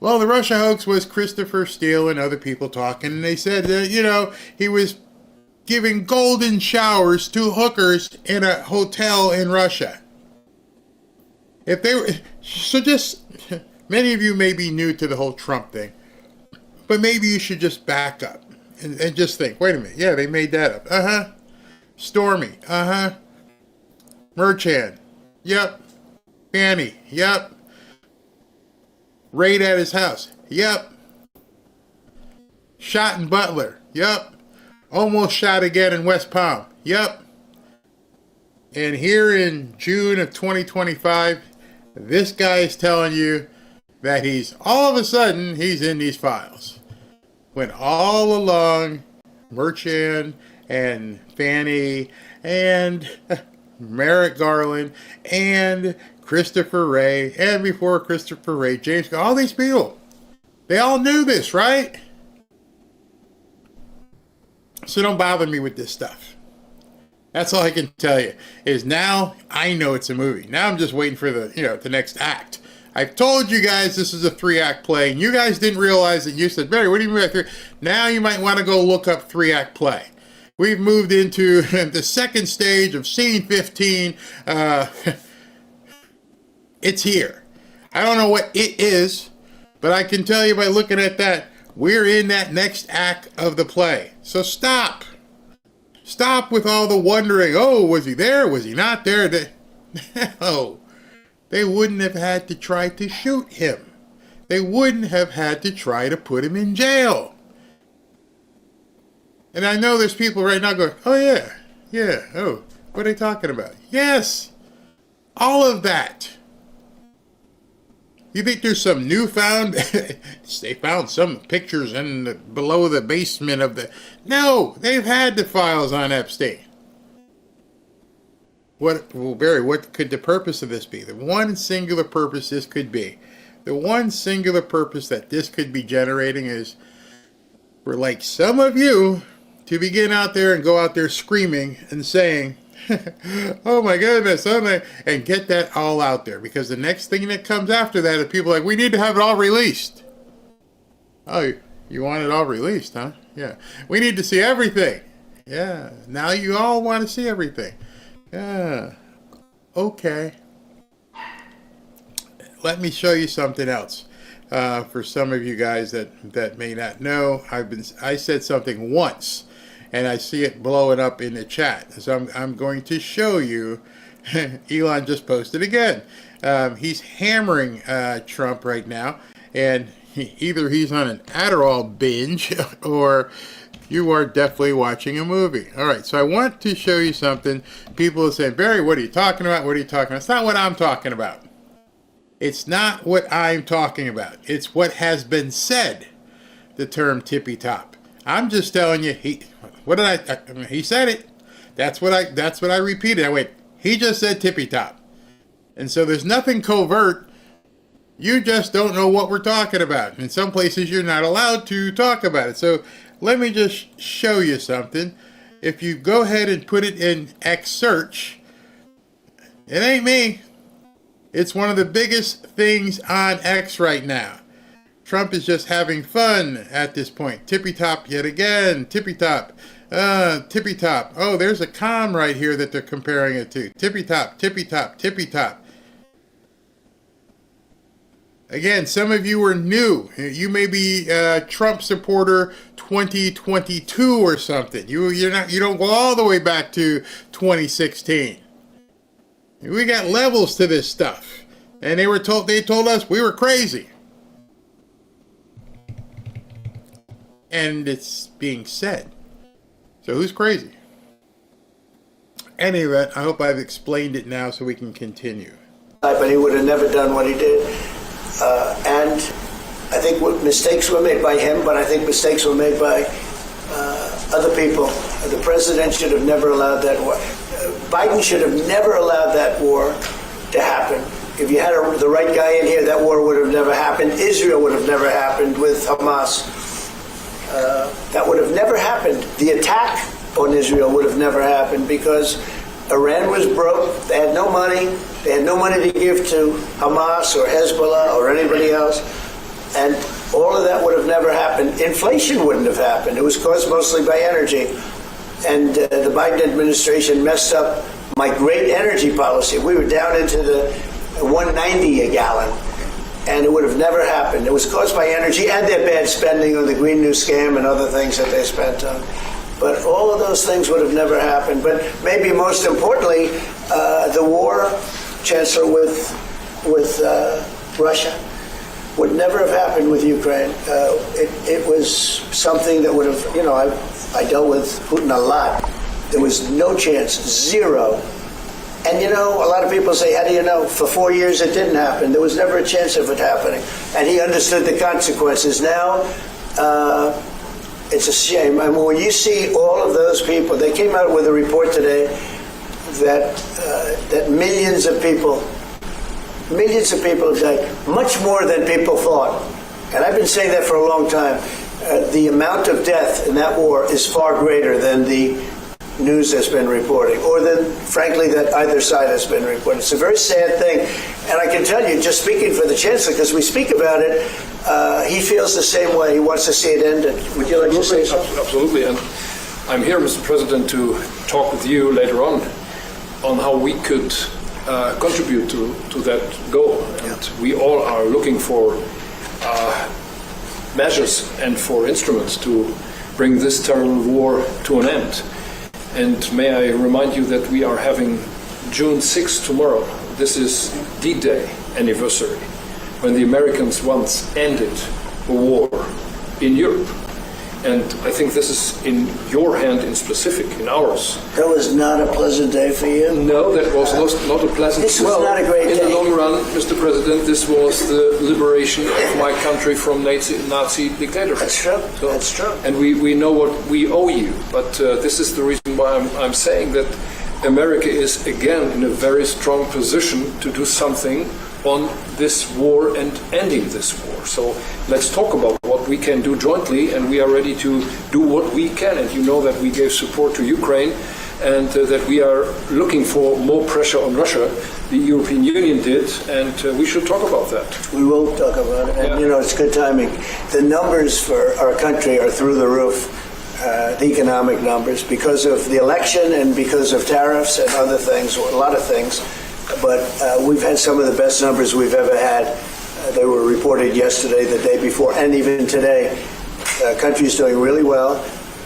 Well, the Russia hoax was Christopher Steele and other people talking, and they said that, he was giving golden showers to hookers in a hotel in Russia. If they were, so just, many of you may be new to the whole Trump thing, but maybe you should just back up. And just think, wait a minute, yeah, they made that up. Stormy, Merchan, yep. Fanny, yep. Raid at his house, yep. Shot in Butler, yep. Almost shot again in West Palm, yep. And here in June of 2025, this guy is telling you that all of a sudden, he's in these files. When all along, Merchan and Fanny and Merrick Garland and Christopher Wray, and before Christopher Wray, James, all these people, they all knew this, right? So don't bother me with this stuff. That's all I can tell you, is now I know it's a movie. Now I'm just waiting for the next act. I've told you guys this is a 3-act play, and you guys didn't realize it. You said, Barry, what do you mean by 3? Now you might want to go look up 3-act play. We've moved into the second stage of scene 15. It's here. I don't know what it is, but I can tell you by looking at that, we're in that next act of the play. So stop. Stop with all the wondering, oh, was he there? Was he not there? No. They wouldn't have had to try to shoot him. They wouldn't have had to try to put him in jail. And I know there's people right now going, oh yeah, oh, what are they talking about? Yes, all of that. You think there's some newfound, they found some pictures below the basement of the, no, they've had the files on Epstein. Barry, what could the purpose of this be? The one singular purpose this could be. The one singular purpose that this could be generating is for like some of you to begin out there and go out there screaming and saying, oh my goodness, and get that all out there. Because the next thing that comes after that is people like, we need to have it all released. Oh, You want it all released, huh? Yeah. We need to see everything. Yeah. Now you all want to see everything. Yeah. Okay. Let me show you something else. For some of you guys that may not know, I said something once, and I see it blowing up in the chat. So I'm going to show you. Elon just posted again. He's hammering Trump right now, and either he's on an Adderall binge or you are definitely watching a movie. All right, so I want to show you something. People are saying, Barry, what are you talking about? What are you talking about? It's not what I'm talking about. It's not what I'm talking about. It's what has been said, the term tippy top. I'm just telling you, he said it. That's what I repeated. I went, he just said tippy top. And so there's nothing covert. You just don't know what we're talking about. In some places, you're not allowed to talk about it. So let me just show you something. If you go ahead and put it in X search, it ain't me. It's one of the biggest things on X right now. Trump is just having fun at this point. Tippy top yet again. Tippy top. Tippy top. Oh, there's a com right here that they're comparing it to. Tippy top, tippy top, tippy top. Again, some of you are new. You may be Trump supporter 2022 or something. You don't go all the way back to 2016. We got levels to this stuff, and they told us we were crazy, and it's being said. So who's crazy? Anyway, I hope I've explained it now so we can continue. But he would have never done what he did. And I think mistakes were made by him, but I think mistakes were made by other people. The president should have never allowed that war. Biden should have never allowed that war to happen. If you had the right guy in here, that war would have never happened. Israel would have never happened with Hamas. That would have never happened. The attack on Israel would have never happened because Iran was broke. They had no money. They had no money to give to Hamas or Hezbollah or anybody else. And all of that would have never happened. Inflation wouldn't have happened. It was caused mostly by energy. And the Biden administration messed up my great energy policy. We were down into the $1.90 a gallon. And it would have never happened. It was caused by energy and their bad spending on the Green New Scam and other things that they spent on. But all of those things would have never happened. But maybe most importantly, the war, Chancellor, with Russia would never have happened with Ukraine. It was something that would have, I dealt with Putin a lot. There was no chance, zero. And a lot of people say, how do you know? For 4 years it didn't happen. There was never a chance of it happening. And he understood the consequences. Now, it's a shame. I mean, when you see all of those people, they came out with a report today that millions of people have died, much more than people thought. And I've been saying that for a long time. The amount of death in that war is far greater than the news has been reporting, or than, frankly, that either side has been reporting. It's a very sad thing. And I can tell you, just speaking for the Chancellor, because we speak about it, he feels the same way. He wants to see it ended. Would you like to say something? Absolutely. And I'm here, Mr. President, to talk with you later on how we could contribute to that goal. And we all are looking for measures and for instruments to bring this terrible war to an end. And may I remind you that we are having June 6th tomorrow. This is D-Day anniversary, when the Americans once ended a war in Europe. And I think this is in your hand in specific, in ours. That was not a pleasant day for you? No, that was not a pleasant day. This was not a great day. In the long run, Mr. President, this was the liberation of my country from Nazi dictatorship. That's true. So, that's true. And we know what we owe you. But this is the reason why I'm saying that America is again in a very strong position to do something on this war and ending this war. So let's talk about what we can do jointly, and we are ready to do what we can. And you know that we gave support to Ukraine, and that we are looking for more pressure on Russia the European Union did, and we should talk about that. We will talk about it, and it's good timing. The numbers for our country are through the roof, the economic numbers, because of the election and because of tariffs and other things, a lot of things. But we've had some of the best numbers we've ever had. They were reported yesterday, the day before, and even today. The country's doing really well.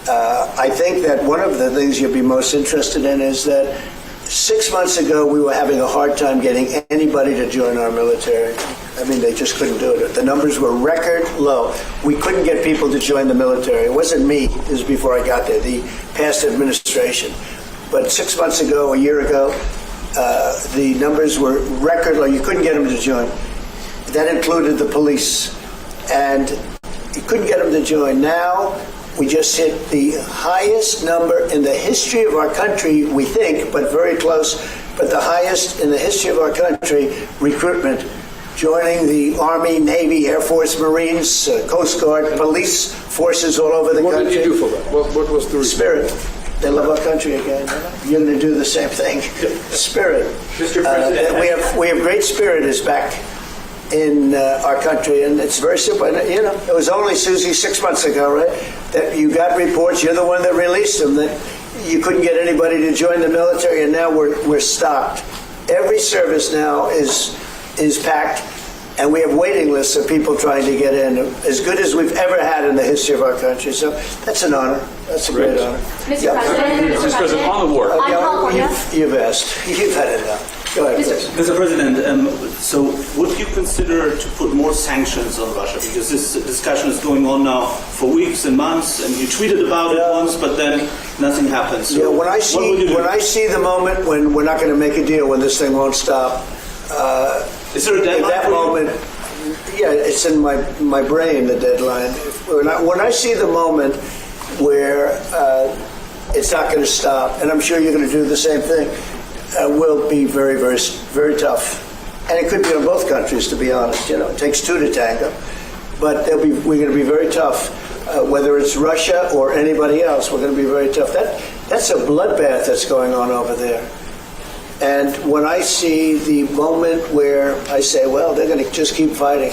I think that one of the things you'll be most interested in is that 6 months ago, we were having a hard time getting anybody to join our military. I mean, they just couldn't do it. The numbers were record low. We couldn't get people to join the military. It wasn't me. This was before I got there, the past administration. But 6 months ago, a year ago, the numbers were record low. You couldn't get them to join. That included the police. And you couldn't get them to join. Now, we just hit the highest number in the history of our country, we think, but very close, but the highest in the history of our country, recruitment, joining the Army, Navy, Air Force, Marines, Coast Guard, police forces all over the country. What did you do for that? What was the reason? Spirit. They love our country again. You're going to do the same thing. Spirit. Mr. President, we have great spirit is back in our country, and it's very simple. And, it was only, Susie, 6 months ago, right, that you got reports, you're the one that released them, that you couldn't get anybody to join the military, and now we're stocked. Every service now is packed, and we have waiting lists of people trying to get in, as good as we've ever had in the history of our country. So that's an honor. That's a great honor. Mr. President, Mr. President, on the war. You've asked. You've had enough. Go ahead, please. Mr. President, so would you consider to put more sanctions on Russia? Because this discussion is going on now for weeks and months, and you tweeted about it once, but then nothing happens. So when I see the moment when we're not going to make a deal, when this thing won't stop, is there a deadline? At that moment, it's in my brain, the deadline. When I see the moment where it's not going to stop, and I'm sure you're going to do the same thing, will be very, very, very tough. And it could be on both countries, to be honest. It takes two to tango. But we're going to be very tough. Whether it's Russia or anybody else, we're going to be very tough. That's a bloodbath that's going on over there. And when I see the moment where I say, well, they're going to just keep fighting.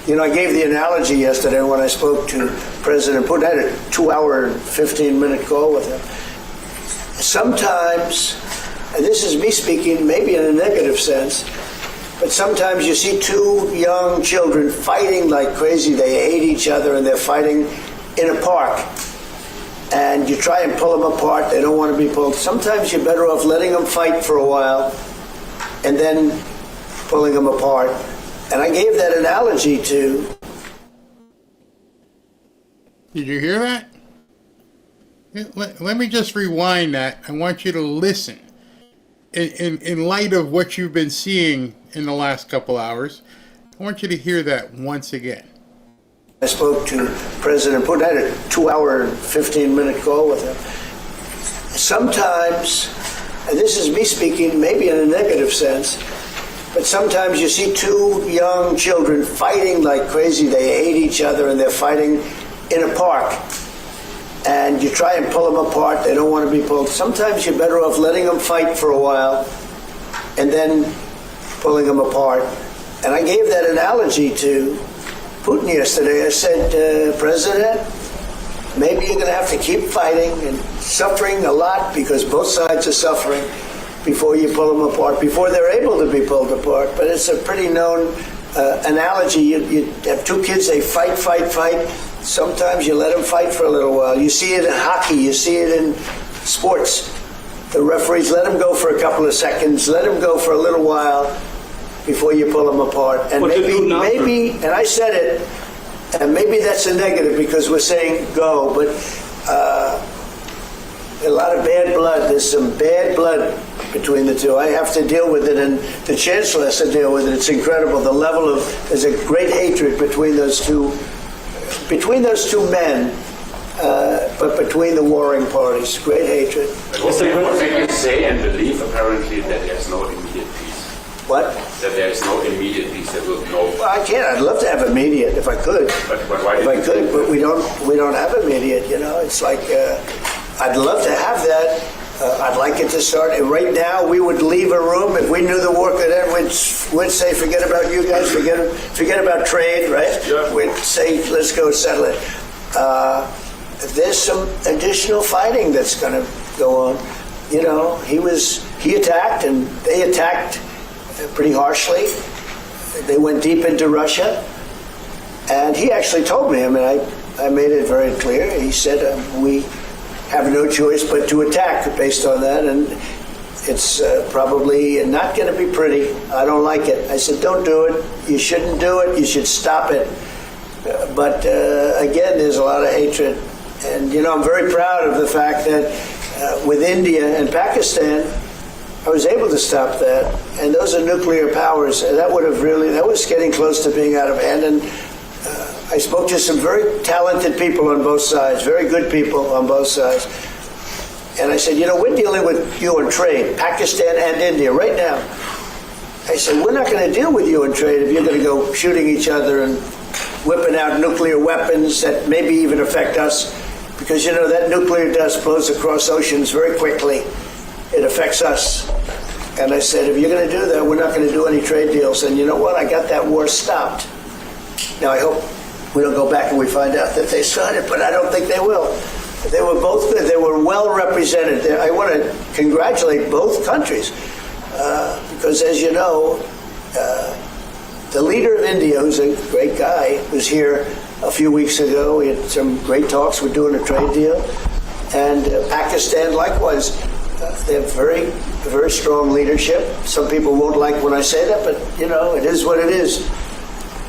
I gave the analogy yesterday when I spoke to President Putin. I had a 2-hour and 15-minute call with him. Sometimes, and this is me speaking maybe in a negative sense, but sometimes you see two young children fighting like crazy. They hate each other and they're fighting in a park. And you try and pull them apart. They don't want to be pulled. Sometimes you're better off letting them fight for a while and then pulling them apart. And I gave that analogy to... Did you hear that? Let me just rewind that. I want you to listen. In light of what you've been seeing in the last couple hours, I want you to hear that once again. I spoke to President Putin. I had a 2-hour and 15-minute call with him. Sometimes, and this is me speaking maybe in a negative sense, but sometimes you see two young children fighting like crazy. They hate each other and they're fighting in a park. And you try and pull them apart. They don't want to be pulled. Sometimes you're better off letting them fight for a while and then pulling them apart. And I gave that analogy to Putin yesterday. I said, President, maybe you're going to have to keep fighting and suffering a lot because both sides are suffering before you pull them apart, before they're able to be pulled apart. But it's a pretty known analogy. You have two kids, they fight. Sometimes you let them fight for a little while. You see it in hockey. You see it in sports. The referees let them go for a couple of seconds, let them go for a little while before you pull them apart. And maybe, and I said it, and maybe that's a negative because we're saying go, but a lot of bad blood. There's some bad blood between the two. I have to deal with it, and the Chancellor has to deal with it. It's incredible. The level of, there's a great hatred between those two men, but between the warring parties. Great hatred. What they say and believe apparently that there's no immediate peace. What? That there's no immediate peace. There will no. Well, I can't. I'd love to have immediate if I could. But why? If I could, but we don't have immediate. It's like I'd love to have that. I'd like it to start. Right now, we would leave a room if we knew the war could end. We'd say, forget about you guys, forget about trade, right? Yeah. We'd say, let's go settle it. There's some additional fighting that's going to go on. You know, he attacked, and they attacked pretty harshly. They went deep into Russia, and he actually told me. I mean, I made it very clear. He said we have no choice but to attack based on that, and it's probably not going to be pretty. I don't like it. I said, don't do it. You shouldn't do it. You should stop it. But again, there's a lot of hatred. And, you know, I'm very proud of the fact that with India and Pakistan, I was able to stop that. And those are nuclear powers. And that was getting close to being out of hand. And I spoke to some very talented people on both sides, very good people on both sides. And I said, you know, we're dealing with you on trade, Pakistan and India right now. I said, we're not going to deal with you on trade if you're going to go shooting each other and whipping out nuclear weapons that maybe even affect us. Because, you know, that nuclear dust blows across oceans very quickly. It affects us. And I said, if you're going to do that, we're not going to do any trade deals. And you know what? I got that war stopped. Now, I hope we don't go back and we find out that they started, but I don't think they will. They were both good. They were well represented. I want to congratulate both countries because, as you know, the leader of India, who's a great guy, was here a few weeks ago. We had some great talks. We're doing a trade deal. And Pakistan, likewise, they have very strong leadership. Some people won't like when I say that, but, you know, it is what it is.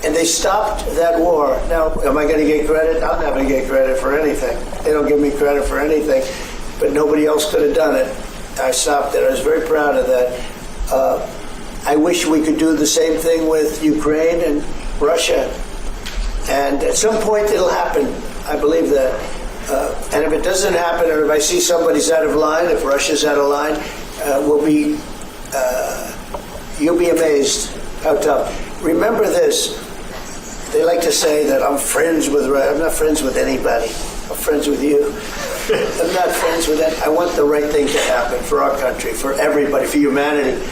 And they stopped that war. Now, am I going to get credit? I'm not going to get credit for anything. They don't give me credit for anything. But nobody else could have done it. I stopped it. I was very proud of that. I wish we could do the same thing with Ukraine and Russia. And at some point it'll happen. I believe that. And if it doesn't happen, or if I see somebody's out of line, if Russia's out of line, you'll be amazed how tough. Remember this. They like to say that I'm friends with Russia. I'm not friends with anybody. I'm friends with you. I'm not friends with that. I want the right thing to happen for our country, for everybody, for humanity.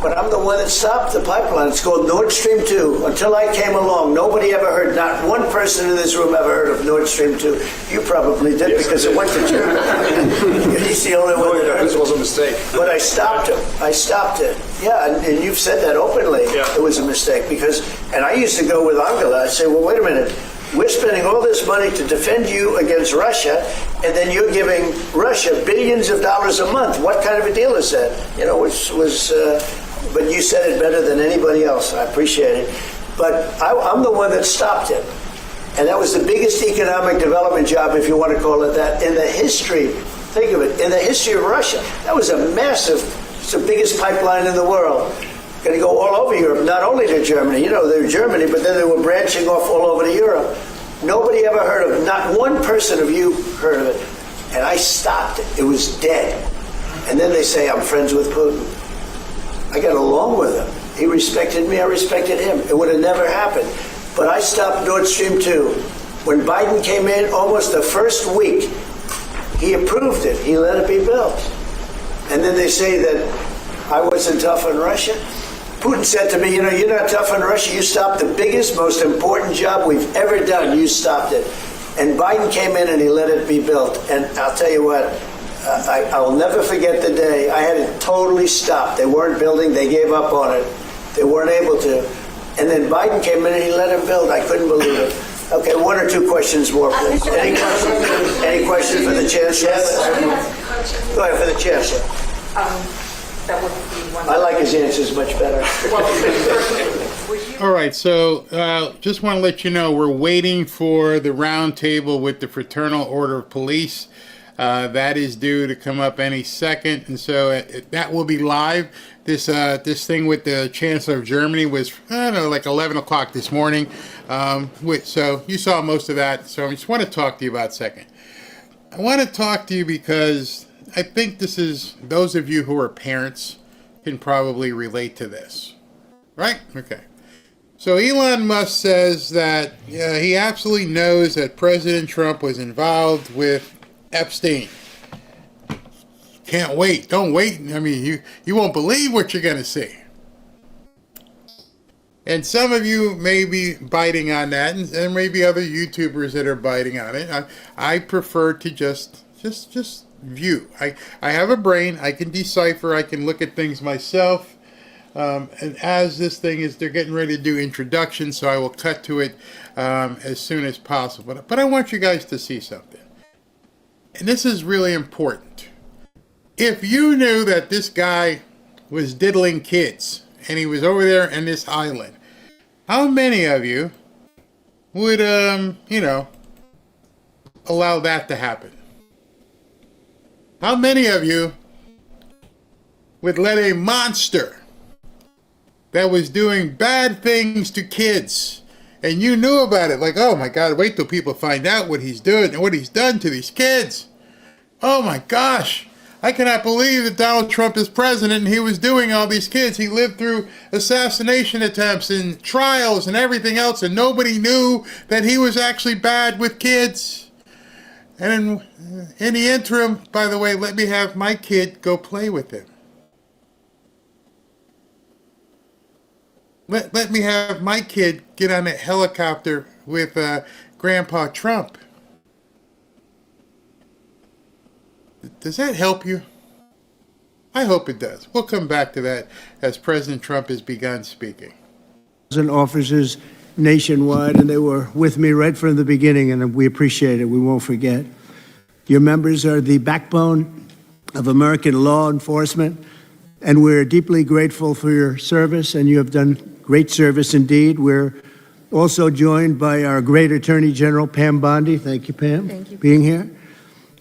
But I'm the one that stopped the pipeline. It's called Nord Stream 2. Until I came along, nobody ever heard, not one person in this room ever heard of Nord Stream 2. You probably did, yes, because it went to Germany. He's the only one that heard. This was a mistake. But I stopped him. I stopped it. Yeah, and you've said that openly. Yeah. It was a mistake because, and I used to go with Angela. I'd say, well, wait a minute. We're spending all this money to defend you against Russia, and then you're giving Russia billions of dollars a month. What kind of a deal is that? You know, which was, but you said it better than anybody else. I appreciate it. But I'm the one that stopped it. And that was the biggest economic development job, if you want to call it that, in the history, think of it, in the history of Russia. That was a massive, it's the biggest pipeline in the world. Going to go all over Europe, not only to Germany. You know, they were Germany, but then they were branching off all over to Europe. Nobody ever heard of it. Not one person of you heard of it. And I stopped it. It was dead. And then they say, I'm friends with Putin. I got along with him. He respected me, I respected him. It would have never happened. But I stopped Nord Stream 2. When Biden came in, almost the first week, he approved it. He let it be built. And then they say that I wasn't tough on Russia. Putin said to me, you know, you're not tough on Russia. You stopped the biggest, most important job we've ever done. You stopped it. And Biden came in and he let it be built. And I'll tell you what, I'll never forget the day. I had it totally stopped. They weren't building. They gave up on it. They weren't able to. And then Biden came in and he let it build. I couldn't believe it. Okay, one or two questions more, please. Any questions for the Chancellor? Go ahead for the Chancellor. That would be one. I like his answers much better. All right, so just want to let you know we're waiting for the roundtable with the Fraternal Order of Police. That is due to come up any second, and so that will be live. This thing with the Chancellor of Germany was, I don't know, like 11 o'clock this morning. So you saw most of that, so I just want to talk to you about a second. I want to talk to you because I think this is, those of you who are parents can probably relate to this, right? Okay. So Elon Musk says that he absolutely knows that President Trump was involved with Epstein. Can't wait. Don't wait. I mean, you won't believe what you're going to see. And some of you may be biting on that, and maybe other YouTubers that are biting on it. I prefer to just view. I have a brain. I can decipher. I can look at things myself. And as this thing is, they're getting ready to do introductions, so I will cut to it as soon as possible. But I want you guys to see something. And this is really important. If you knew that this guy was diddling kids, and he was over there in this island, how many of you would, allow that to happen? How many of you would let a monster that was doing bad things to kids, and you knew about it, like, oh my God, wait till people find out what he's doing and what he's done to these kids. Oh my gosh, I cannot believe that Donald Trump is president and he was doing all these kids. He lived through assassination attempts and trials and everything else, and nobody knew that he was actually bad with kids. And in the interim, by the way, let me have my kid go play with him. Let me have my kid get on a helicopter with Grandpa Trump. Does that help you? I hope it does. We'll come back to that as President Trump has begun speaking. Officers nationwide, and they were with me right from the beginning, and we appreciate it. We won't forget. Your members are the backbone of American law enforcement, and we're deeply grateful for your service, and you have done great service indeed. We're also joined by our great Attorney General, Pam Bondi. Thank you, Pam, Thank you. being here.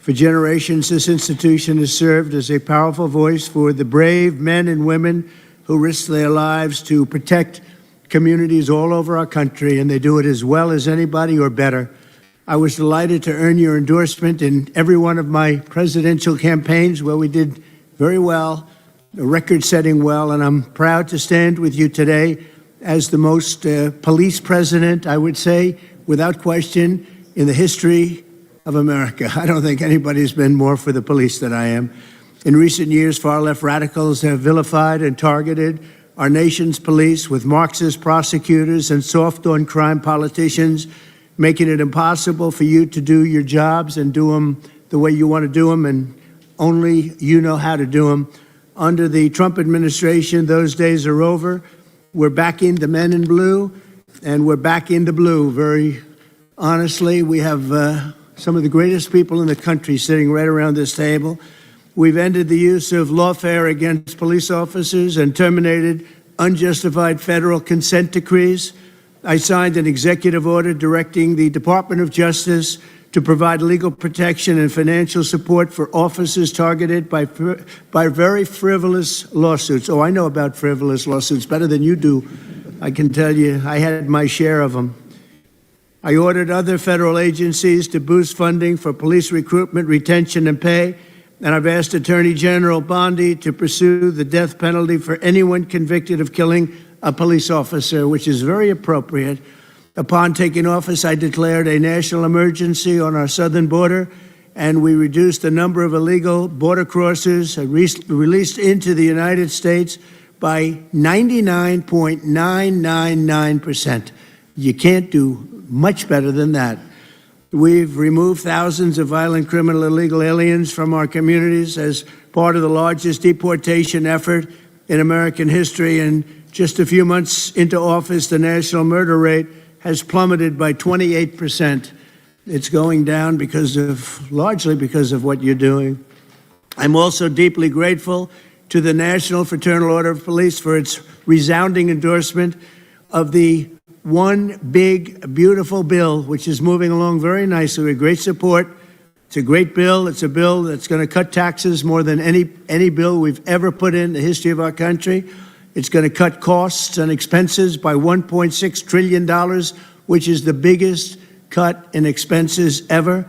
For generations, this institution has served as a powerful voice for the brave men and women who risk their lives to protect communities all over our country, and they do it as well as anybody or better. I was delighted to earn your endorsement in every one of my presidential campaigns where we did very well, record-setting well, and I'm proud to stand with you today as the most police president, I would say, without question, in the history of America. I don't think anybody's been more for the police than I am. In recent years, far-left radicals have vilified and targeted our nation's police with Marxist prosecutors and soft-on-crime politicians, making it impossible for you to do your jobs and do them the way you want to do them, and only you know how to do them. Under the Trump administration, those days are over. We're backing the men in blue, and we're backing the blue. Very honestly, we have some of the greatest people in the country sitting right around this table. We've ended the use of lawfare against police officers and terminated unjustified federal consent decrees. I signed an executive order directing the Department of Justice to provide legal protection and financial support for officers targeted by very frivolous lawsuits. Oh, I know about frivolous lawsuits better than you do. I can tell you, I had my share of them. I ordered other federal agencies to boost funding for police recruitment, retention, and pay, and I've asked Attorney General Bondi to pursue the death penalty for anyone convicted of killing a police officer, which is very appropriate. Upon taking office, I declared a national emergency on our southern border, and we reduced the number of illegal border crossers released into the United States by 99.999%. You can't do much better than that. We've removed thousands of violent criminal illegal aliens from our communities as part of the largest deportation effort in American history. And just a few months into office, the national murder rate has plummeted by 28%. It's going down largely because of what you're doing. I'm also deeply grateful to the National Fraternal Order of Police for its resounding endorsement of the one big, beautiful bill, which is moving along very nicely with great support. It's a great bill. It's a bill that's going to cut taxes more than any bill we've ever put in the history of our country. It's going to cut costs and expenses by $1.6 trillion, which is the biggest cut in expenses ever.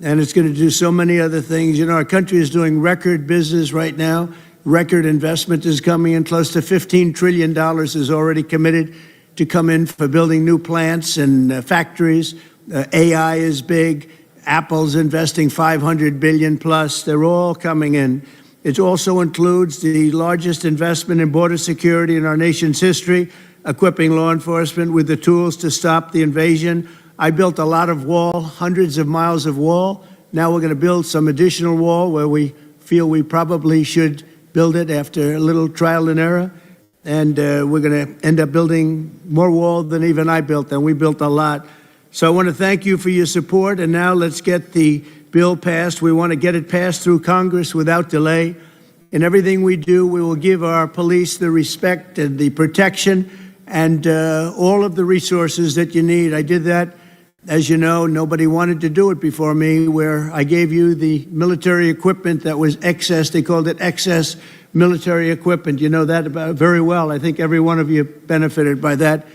And it's going to do so many other things. You know, our country is doing record business right now. Record investment is coming in. Close to $15 trillion is already committed to come in for building new plants and factories. AI is big. Apple's investing $500 billion plus. They're all coming in. It also includes the largest investment in border security in our nation's history, equipping law enforcement with the tools to stop the invasion. I built a lot of wall, hundreds of miles of wall. Now we're going to build some additional wall where we feel we probably should build it after a little trial and error. And we're going to end up building more wall than even I built, and we built a lot. So I want to thank you for your support, and now let's get the bill passed. We want to get it passed through Congress without delay. In everything we do, we will give our police the respect and the protection and all of the resources that you need. I did that, as you know, nobody wanted to do it before me, where I gave you the military equipment that was excess. They called it excess military equipment. You know that about very well. I think every one of you benefited by that.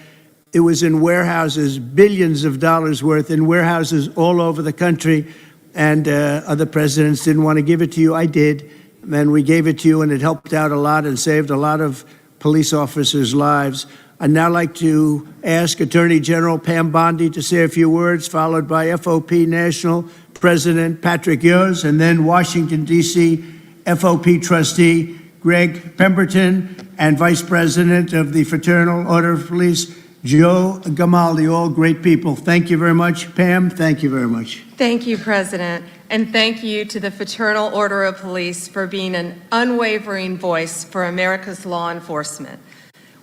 It was in warehouses, billions of dollars worth in warehouses all over the country, and other presidents didn't want to give it to you. I did, and we gave it to you, and it helped out a lot and saved a lot of police officers' lives. I'd now like to ask Attorney General Pam Bondi to say a few words, followed by FOP National President Patrick Yost, and then Washington, D.C. FOP Trustee Greg Pemberton, and Vice President of the Fraternal Order of Police, Joe Gamaldi, all great people. Thank you very much. Pam, thank you very much. Thank you, President, and thank you to the Fraternal Order of Police for being an unwavering voice for America's law enforcement.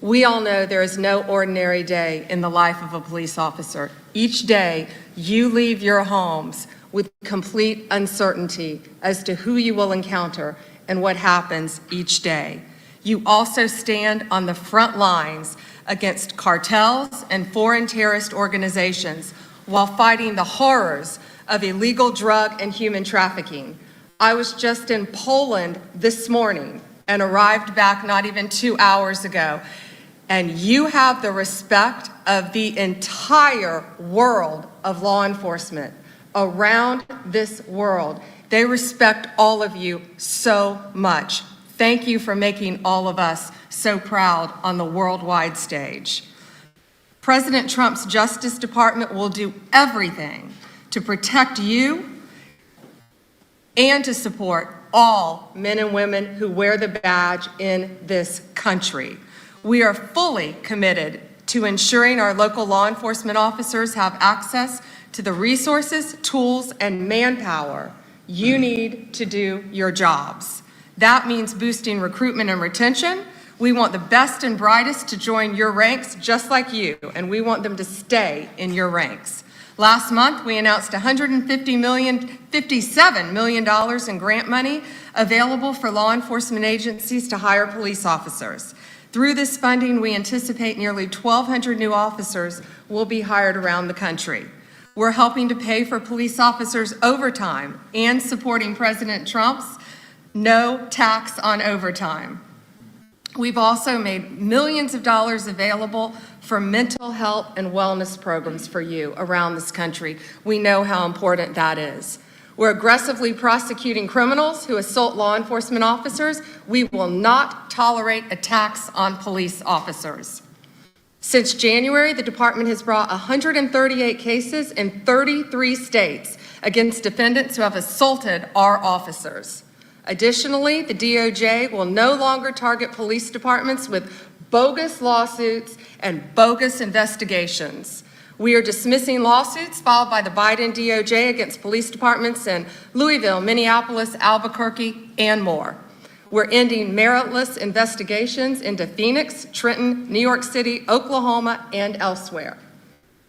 We all know there is no ordinary day in the life of a police officer. Each day, you leave your homes with complete uncertainty as to who you will encounter and what happens each day. You also stand on the front lines against cartels and foreign terrorist organizations while fighting the horrors of illegal drug and human trafficking. I was just in Poland this morning and arrived back not even 2 hours ago. And you have the respect of the entire world of law enforcement around this world. They respect all of you so much. Thank you for making all of us so proud on the worldwide stage. President Trump's Justice Department will do everything to protect you and to support all men and women who wear the badge in this country. We are fully committed to ensuring our local law enforcement officers have access to the resources, tools, and manpower you need to do your jobs. That means boosting recruitment and retention. We want the best and brightest to join your ranks just like you, and we want them to stay in your ranks. Last month, we announced $57 million in grant money available for law enforcement agencies to hire police officers. Through this funding, we anticipate nearly 1,200 new officers will be hired around the country. We're helping to pay for police officers' overtime and supporting President Trump's no tax on overtime. We've also made millions of dollars available for mental health and wellness programs for you around this country. We know how important that is. We're aggressively prosecuting criminals who assault law enforcement officers. We will not tolerate attacks on police officers. Since January, the department has brought 138 cases in 33 states against defendants who have assaulted our officers. Additionally, the DOJ will no longer target police departments with bogus lawsuits and bogus investigations. We are dismissing lawsuits filed by the Biden DOJ against police departments in Louisville, Minneapolis, Albuquerque, and more. We're ending meritless investigations into Phoenix, Trenton, New York City, Oklahoma, and elsewhere.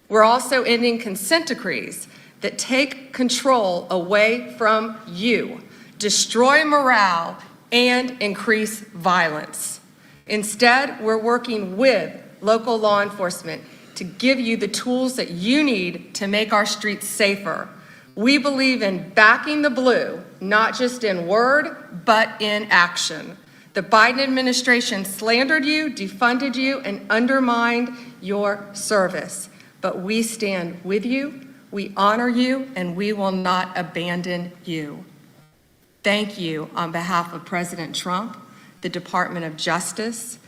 We're also ending consent decrees that take control away from you, destroy morale, and increase violence. Instead, we're working with local law enforcement to give you the tools that you need to make our streets safer. We believe in backing the blue, not just in word, but in action. The Biden administration slandered you, defunded you, and undermined your service. But we stand with you, we honor you, and we will not abandon you. Thank you on behalf of President Trump, the Department of Justice.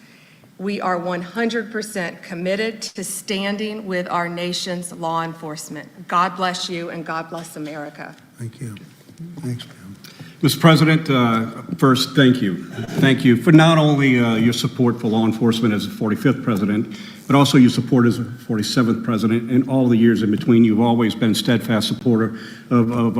We are 100% committed to standing with our nation's law enforcement. God bless you and God bless America. Thank you. Thanks, Pam. Mr. President, first, thank you. Thank you for not only your support for law enforcement as the 45th president, but also your support as the 47th president and all the years in between. You've always been a steadfast supporter of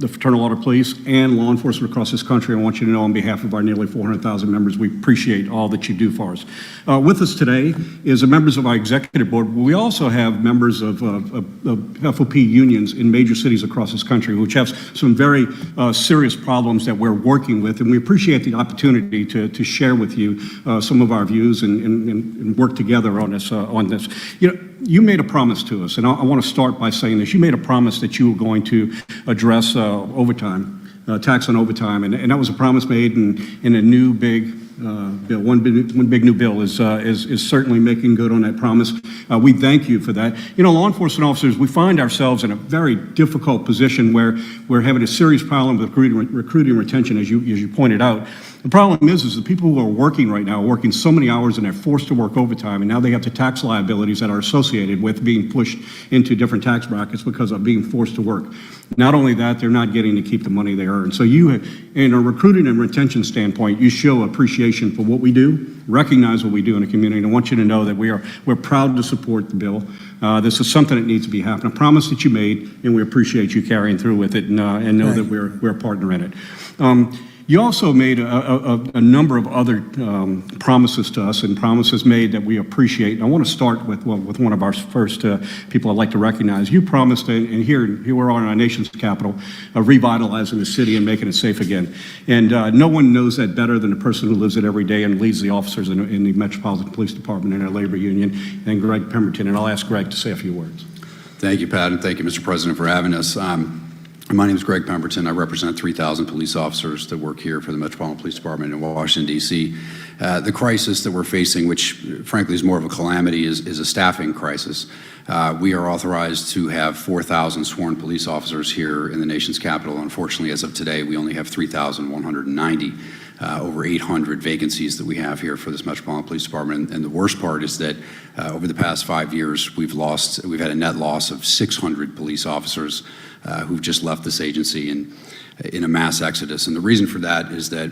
the Fraternal Order Police and law enforcement across this country. I want you to know on behalf of our nearly 400,000 members, we appreciate all that you do for us. With us today is the members of our executive board. We also have members of FOP unions in major cities across this country, which have some very serious problems that we're working with, and we appreciate the opportunity to share with you some of our views and work together on this. You know, you made a promise to us, and I want to start by saying this. You made a promise that you were going to address overtime, tax on overtime, and that was a promise made in a new big bill. One big new bill is certainly making good on that promise. We thank you for that. You know, law enforcement officers, we find ourselves in a very difficult position where we're having a serious problem with recruiting and retention, as you pointed out. The problem is the people who are working right now are working so many hours and they're forced to work overtime, and now they have the tax liabilities that are associated with being pushed into different tax brackets because of being forced to work. Not only that, they're not getting to keep the money they earn. So you, in a recruiting and retention standpoint, you show appreciation for what we do, recognize what we do in the community, and I want you to know that we're proud to support the bill. This is something that needs to be happening. A promise that you made, and we appreciate you carrying through with it, and know that we're a partner in it. You also made a number of other promises to us, and promises made that we appreciate. And I want to start with one of our first people I'd like to recognize. You promised, and here we are in our nation's capital, revitalizing the city and making it safe again. And no one knows that better than the person who lives it every day and leads the officers in the Metropolitan Police Department and our labor union, and Greg Pemberton. And I'll ask Greg to say a few words. Thank you, Pat, and thank you, Mr. President, for having us. My name is Greg Pemberton. I represent 3,000 police officers that work here for the Metropolitan Police Department in Washington, D.C. The crisis that we're facing, which frankly is more of a calamity, is a staffing crisis. We are authorized to have 4,000 sworn police officers here in the nation's capital. Unfortunately, as of today, we only have 3,190. Over 800 vacancies that we have here for this Metropolitan Police Department. And the worst part is that over the past 5 years, we've had a net loss of 600 police officers who've just left this agency in a mass exodus. And the reason for that is that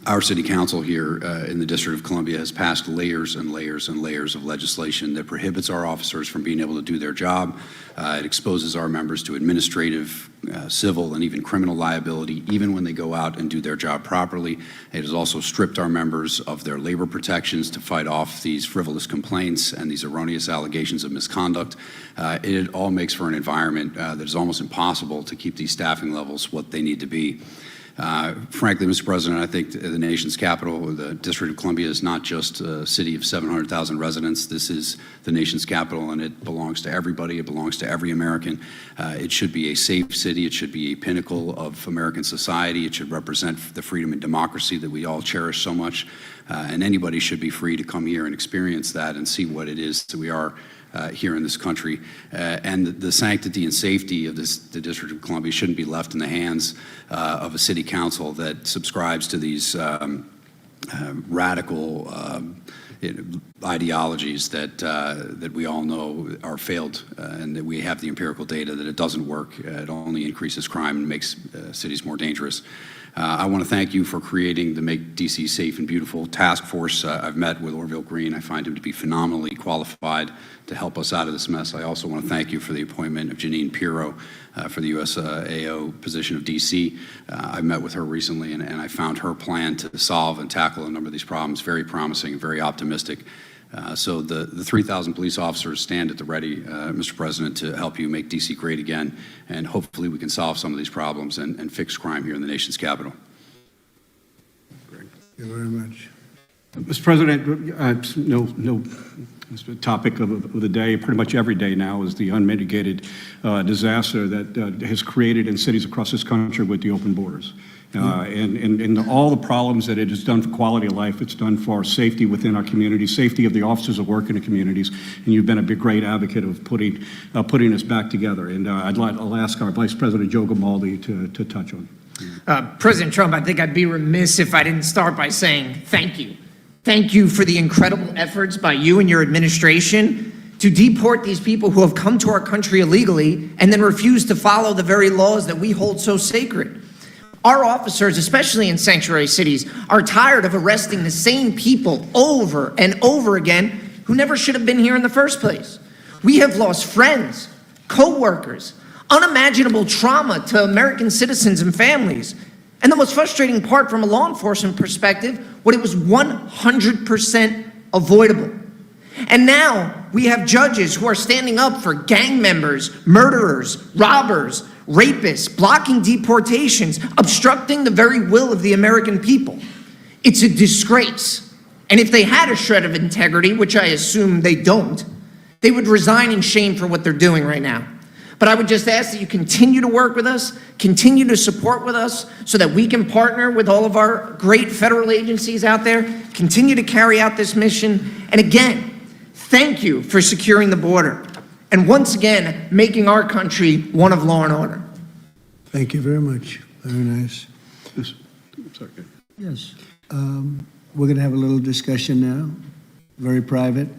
our city council here in the District of Columbia has passed layers and layers and layers of legislation that prohibits our officers from being able to do their job. It exposes our members to administrative, civil, and even criminal liability, even when they go out and do their job properly. It has also stripped our members of their labor protections to fight off these frivolous complaints and these erroneous allegations of misconduct. It all makes for an environment that is almost impossible to keep these staffing levels what they need to be. Frankly, Mr. President, I think the nation's capital, the District of Columbia, is not just a city of 700,000 residents. This is the nation's capital, and it belongs to everybody. It belongs to every American. It should be a safe city. It should be a pinnacle of American society. It should represent the freedom and democracy that we all cherish so much. And anybody should be free to come here and experience that and see what it is that we are here in this country. And the sanctity and safety of the District of Columbia shouldn't be left in the hands of a city council that subscribes to these radical ideologies that we all know are failed, and that we have the empirical data that it doesn't work. It only increases crime and makes cities more dangerous. I want to thank you for creating the Make D.C. Safe and Beautiful task force. I've met with Orville Green. I find him to be phenomenally qualified to help us out of this mess. I also want to thank you for the appointment of Janine Pirro for the USAO position of D.C. I met with her recently, and I found her plan to solve and tackle a number of these problems very promising and very optimistic. So the 3,000 police officers stand at the ready, Mr. President, to help you make D.C. great again, and hopefully we can solve some of these problems and fix crime here in the nation's capital. Thank you very much. Mr. President, no topic of the day, pretty much every day now, is the unmitigated disaster that has created in cities across this country with the open borders. And all the problems that it has done for quality of life, it's done for safety within our community, safety of the officers that work in the communities, and you've been a great advocate of putting us back together. And I'll ask our Vice President Joe Grimaldi to touch on it. President Trump, I think I'd be remiss if I didn't start by saying thank you. Thank you for the incredible efforts by you and your administration to deport these people who have come to our country illegally and then refuse to follow the very laws that we hold so sacred. Our officers, especially in sanctuary cities, are tired of arresting the same people over and over again who never should have been here in the first place. We have lost friends, co-workers, unimaginable trauma to American citizens and families. And the most frustrating part from a law enforcement perspective, what it was 100% avoidable. And now we have judges who are standing up for gang members, murderers, robbers, rapists, blocking deportations, obstructing the very will of the American people. It's a disgrace. And if they had a shred of integrity, which I assume they don't, they would resign in shame for what they're doing right now. But I would just ask that you continue to work with us, continue to support with us so that we can partner with all of our great federal agencies out there, continue to carry out this mission. And again, thank you for securing the border and once again making our country one of law and order. Thank you very much. Very nice. Yes. We're going to have a little discussion now, very private.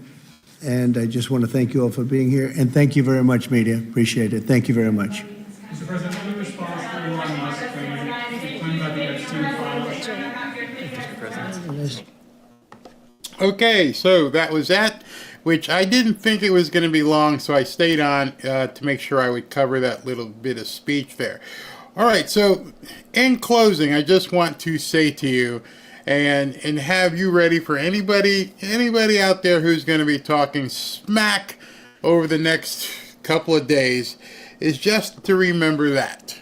And I just want to thank you all for being here. And thank you very much, media. Appreciate it. Thank you very much. Mr. President, any response to Elon Musk claiming about the Epstein files? Okay, so that was that, which I didn't think it was going to be long, so I stayed on to make sure I would cover that little bit of speech there. All right, so in closing, I just want to say to you, and have you ready for anybody out there who's going to be talking smack over the next couple of days, is just to remember that.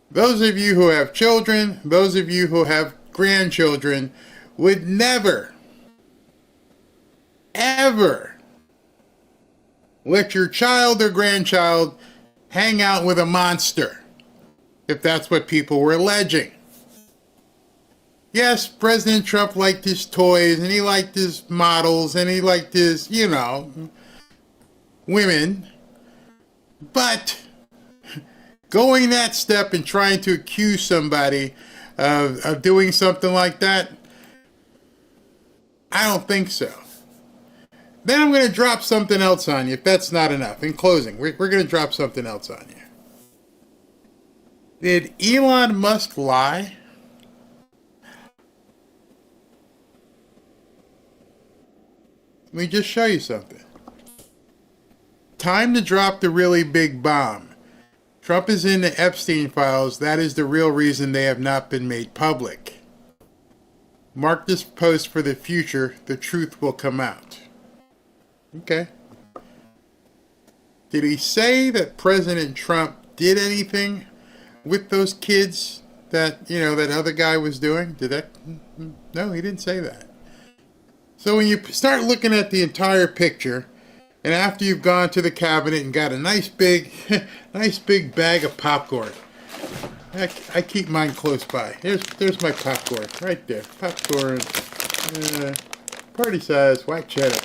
Those of you who have children, those of you who have grandchildren, would never, ever let your child or grandchild hang out with a monster, if that's what people were alleging. Yes, President Trump liked his toys, and he liked his models, and he liked his, women. But going that step and trying to accuse somebody of doing something like that, I don't think so. Then I'm going to drop something else on you, if that's not enough. In closing, we're going to drop something else on you. Did Elon Musk lie? Let me just show you something. Time to drop the really big bomb. Trump is in the Epstein files. That is the real reason they have not been made public. Mark this post for the future. The truth will come out. Okay. Did he say that President Trump did anything with those kids that, that other guy was doing? Did that? No, he didn't say that. So when you start looking at the entire picture, and after you've gone to the cabinet and got a nice big bag of popcorn, I keep mine close by. There's my popcorn right there. Popcorn, party size, white cheddar.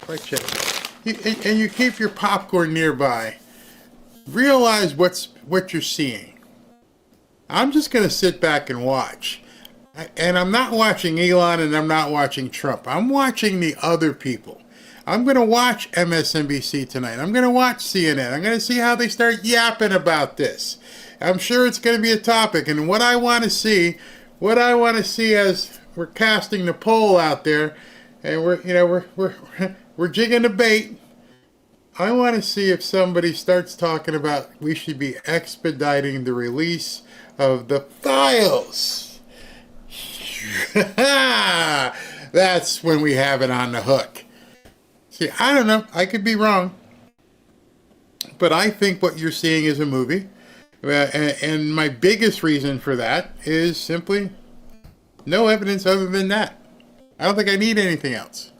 And you keep your popcorn nearby. Realize what you're seeing. I'm just gonna sit back and watch. And I'm not watching Elon and I'm not watching Trump. I'm watching the other people. I'm going to watch MSNBC tonight. I'm going to watch CNN. I'm going to see how they start yapping about this. I'm sure it's going to be a topic. And what I want to see as we're casting the poll out there and we're jigging the bait, I want to see if somebody starts talking about we should be expediting the release of the files. That's when we have it on the hook. See, I don't know. I could be wrong. But I think what you're seeing is a movie. And my biggest reason for that is simply no evidence other than that. I don't think I need anything else.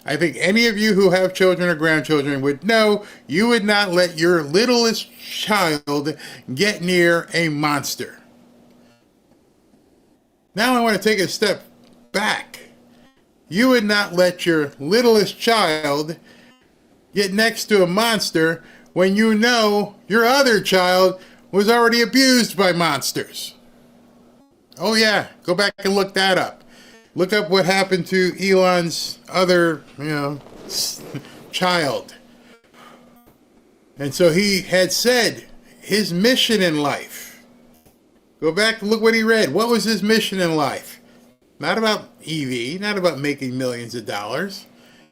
I think any of you who have children or grandchildren would know you would not let your littlest child get near a monster. Now I want to take a step back. You would not let your littlest child get next to a monster when you know your other child was already abused by monsters. Oh yeah, go back and look that up. Look up what happened to Elon's other, child. And so he had said his mission in life Go back and look what he read. What was his mission in life? Not about EV, not about making millions of dollars.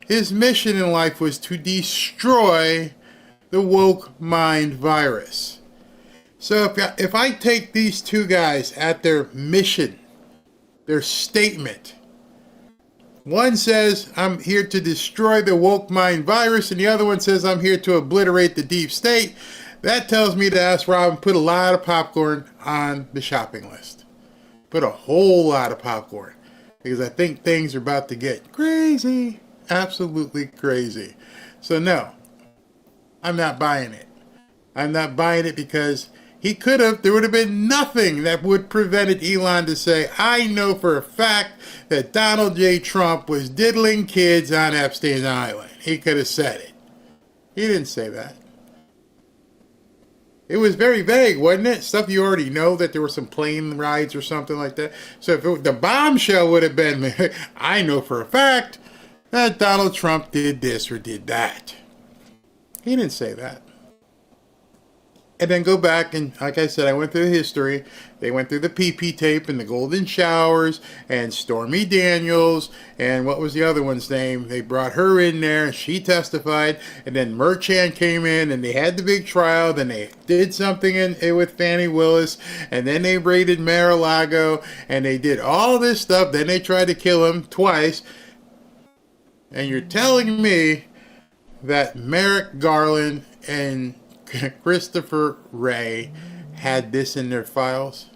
His mission in life was to destroy the woke mind virus. So if I take these two guys at their mission, their statement, one says, I'm here to destroy the woke mind virus, and the other one says, I'm here to obliterate the deep state. That tells me to ask Robin, put a lot of popcorn on the shopping list. Put a whole lot of popcorn. Because I think things are about to get crazy. Absolutely crazy. So no, I'm not buying it. I'm not buying it because there would have been nothing that would prevented Elon to say, I know for a fact that Donald J. Trump was diddling kids on Epstein's Island. He could have said it. He didn't say that. It was very vague, wasn't it? Stuff you already know, that there were some plane rides or something like that. So if the bombshell would have been, I know for a fact that Donald Trump did this or did that. He didn't say that. And then go back and, like I said, I went through the history. They went through the PP tape and the Golden Showers and Stormy Daniels and what was the other one's name? They brought her in there. She testified. And then Merchant came in and they had the big trial. Then they did something with Fannie Willis. And then they raided Mar-a-Lago. And they did all this stuff. Then they tried to kill him twice. And you're telling me that Merrick Garland and Christopher Wray had this in their files?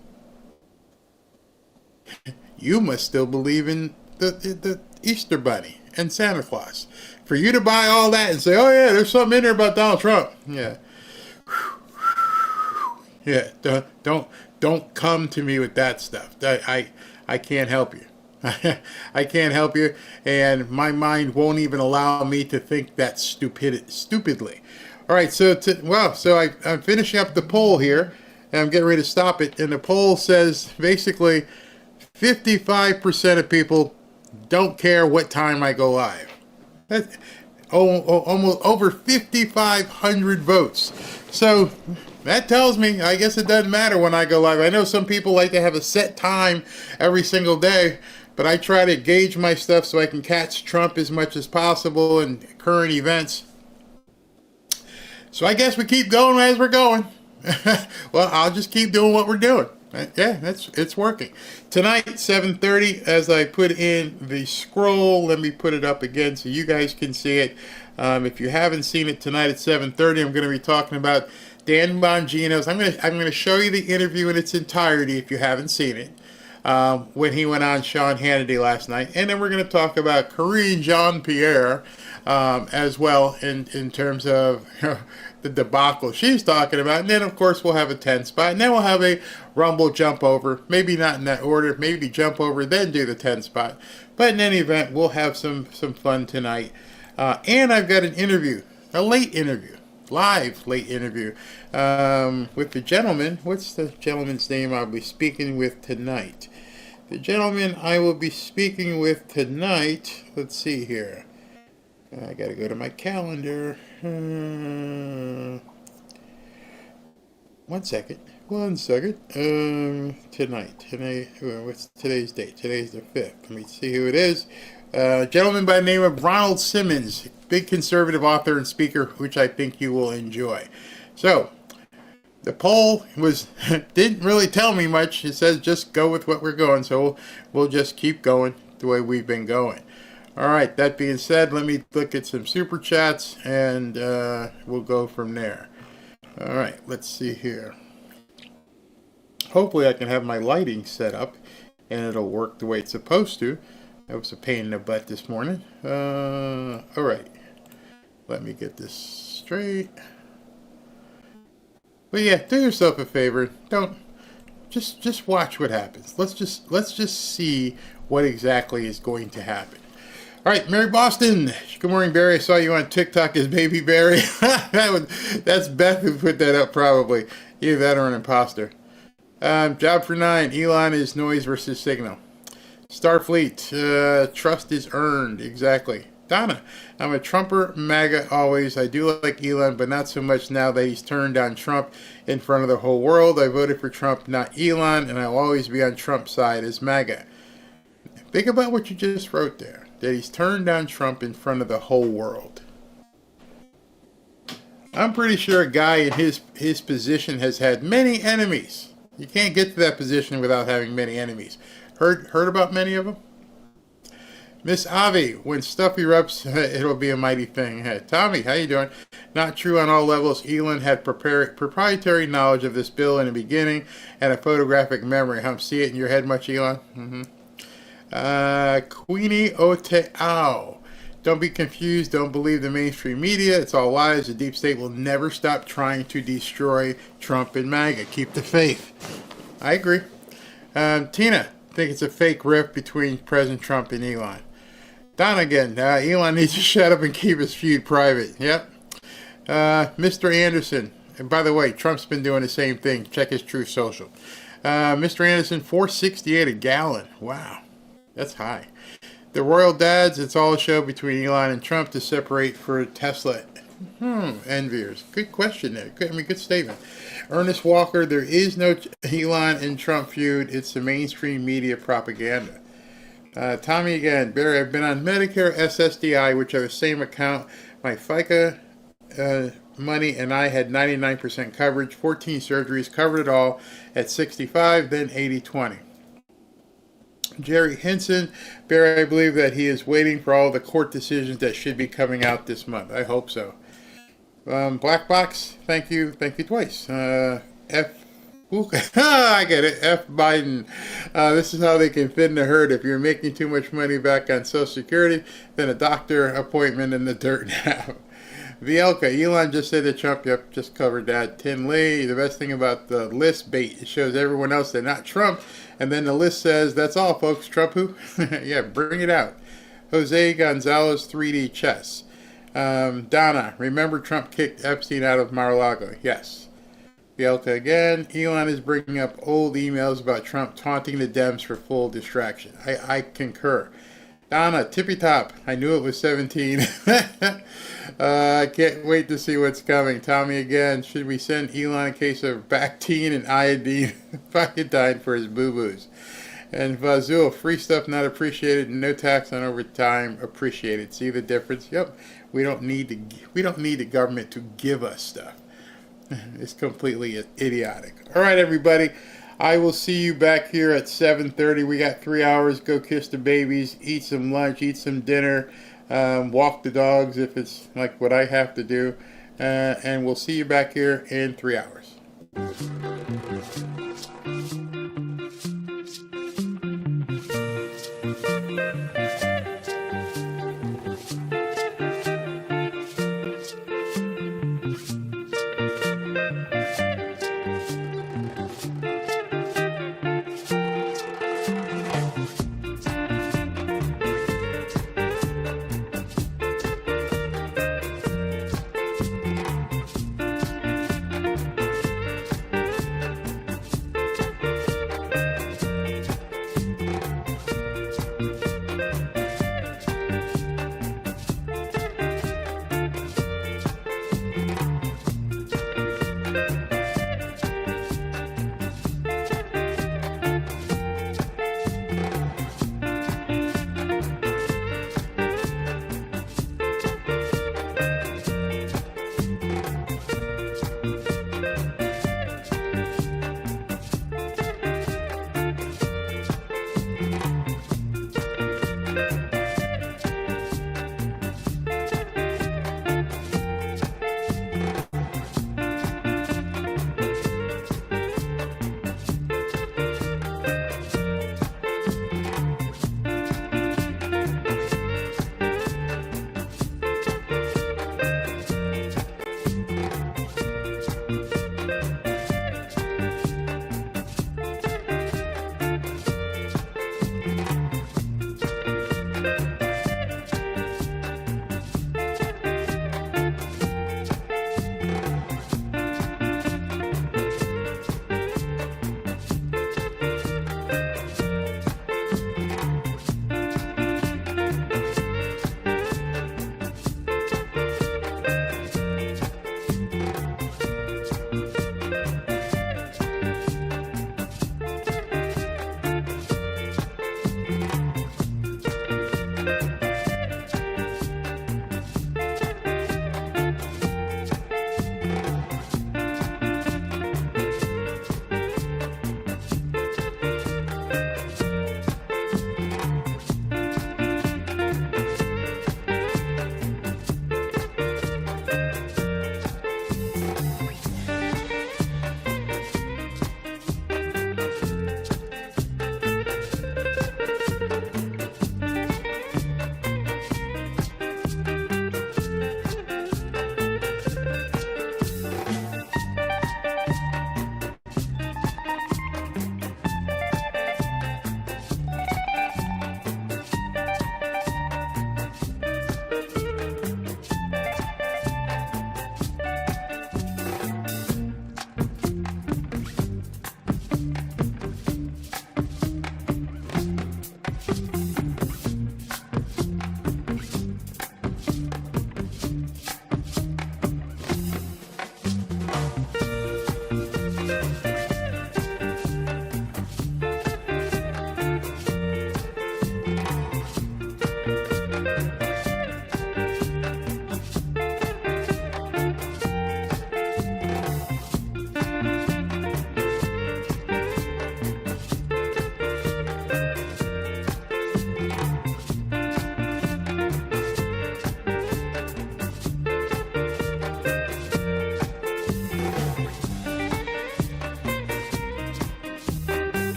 You must still believe in the Easter Bunny and Santa Claus. For you to buy all that and say, oh yeah, there's something in there about Donald Trump. Yeah. Yeah, don't come to me with that stuff. I can't help you. I can't help you, and my mind won't even allow me to think that stupidly. All right, so I'm finishing up the poll here, and I'm getting ready to stop it. And the poll says basically 55% of people don't care what time I go live. That's almost over 5,500 votes. So that tells me, I guess it doesn't matter when I go live. I know some people like to have a set time every single day, but I try to gauge my stuff so I can catch Trump as much as possible and current events. So I guess we keep going as we're going. Well, I'll just keep doing what we're doing. Yeah, it's working. Tonight, 7:30, as I put in the scroll, let me put it up again so you guys can see it. If you haven't seen it tonight at 7:30, I'm going to be talking about Dan Bongino's. I'm going to show you the interview in its entirety if you haven't seen it. When he went on Sean Hannity last night. And then we're going to talk about Karine Jean-Pierre as well in terms of the debacle she's talking about. And then, of course, we'll have a 10 spot. And then we'll have a Rumble jump over. Maybe not in that order. Maybe jump over, then do the 10 spot. But in any event, we'll have some fun tonight. And I've got an interview, a late interview. Live late interview with the gentleman. What's the gentleman's name I'll be speaking with tonight? The gentleman I will be speaking with tonight, let's see here. I gotta go to my calendar. 1 second. Tonight, what's today's date? Today's the 5th. Let me see who it is. Gentleman by the name of Ronald Simmons, big conservative author and speaker, which I think you will enjoy. So, the poll didn't really tell me much. It says just go with what we're going, so we'll just keep going the way we've been going. All right, that being said, let me look at some super chats, and we'll go from there. All right, let's see here. Hopefully I can have my lighting set up, and it'll work the way it's supposed to. That was a pain in the butt this morning. All right. Let me get this straight. But yeah, do yourself a favor. Don't just watch what happens. Let's just see what exactly is going to happen. All right, Mary Boston. Good morning, Barry. I saw you on TikTok as Baby Barry. That's Beth who put that up, probably. Either that or an imposter. Job for 9. Elon is noise versus signal. Starfleet, trust is earned. Exactly. Donna, I'm a Trumper, MAGA always. I do like Elon, but not so much now that he's turned down Trump in front of the whole world. I voted for Trump, not Elon, and I'll always be on Trump's side as MAGA. Think about what you just wrote there, that he's turned down Trump in front of the whole world. I'm pretty sure a guy in his position has had many enemies. You can't get to that position without having many enemies. Heard about many of them? Miss Avi, when stuff erupts, it'll be a mighty thing. Hey, Tommy, how you doing? Not true on all levels. Elon had proprietary knowledge of this bill in the beginning and a photographic memory. See it in your head much, Elon? Queenie Oteao. Don't be confused. Don't believe the mainstream media. It's all lies. The deep state will never stop trying to destroy Trump and MAGA. Keep the faith. I agree. Tina, think it's a fake rift between President Trump and Elon. Don again. Elon needs to shut up and keep his feud private. Yep. Mr. Anderson. And by the way, Trump's been doing the same thing. Check his Truth Social. Mr. Anderson, $4.68 a gallon. Wow. That's high. The Royal Dads, it's all a show between Elon and Trump to separate for Tesla. Enviers. Good question there. Good statement. Ernest Walker, there is no Elon and Trump feud. It's the mainstream media propaganda. Tommy again. Barry, I've been on Medicare, SSDI, which are the same account. My FICA money and I had 99% coverage, 14 surgeries, covered it all at 65, then 80-20. Jerry Henson, Barry, I believe that he is waiting for all the court decisions that should be coming out this month. I hope so. Black Box, thank you twice. I get it. F. Biden. This is how they can fit in the herd. If you're making too much money back on Social Security, then a doctor appointment in the dirt now. Vielka, Elon just said that Trump, yep, just covered that. Tin Lee, the best thing about the list bait, it shows everyone else they're not Trump, and then the list says, that's all, folks. Trump who? Yeah, bring it out. Jose Gonzalez, 3D chess. Donna, remember Trump kicked Epstein out of Mar-a-Lago? Yes. Vielka again, Elon is bringing up old emails about Trump taunting the Dems for full distraction. I concur. Donna, tippy top. I knew it was 17. I can't wait to see what's coming. Tommy again, should we send Elon a case of Bactine and iodine for his boo-boos? And Vazul, free stuff not appreciated, no tax on overtime appreciated. See the difference? Yep. We don't need the government to give us stuff. It's completely idiotic. All right, everybody. I will see you back here at 7:30. We got 3 hours. Go kiss the babies, eat some lunch, eat some dinner, walk the dogs if it's like what I have to do. And we'll see you back here in 3 hours.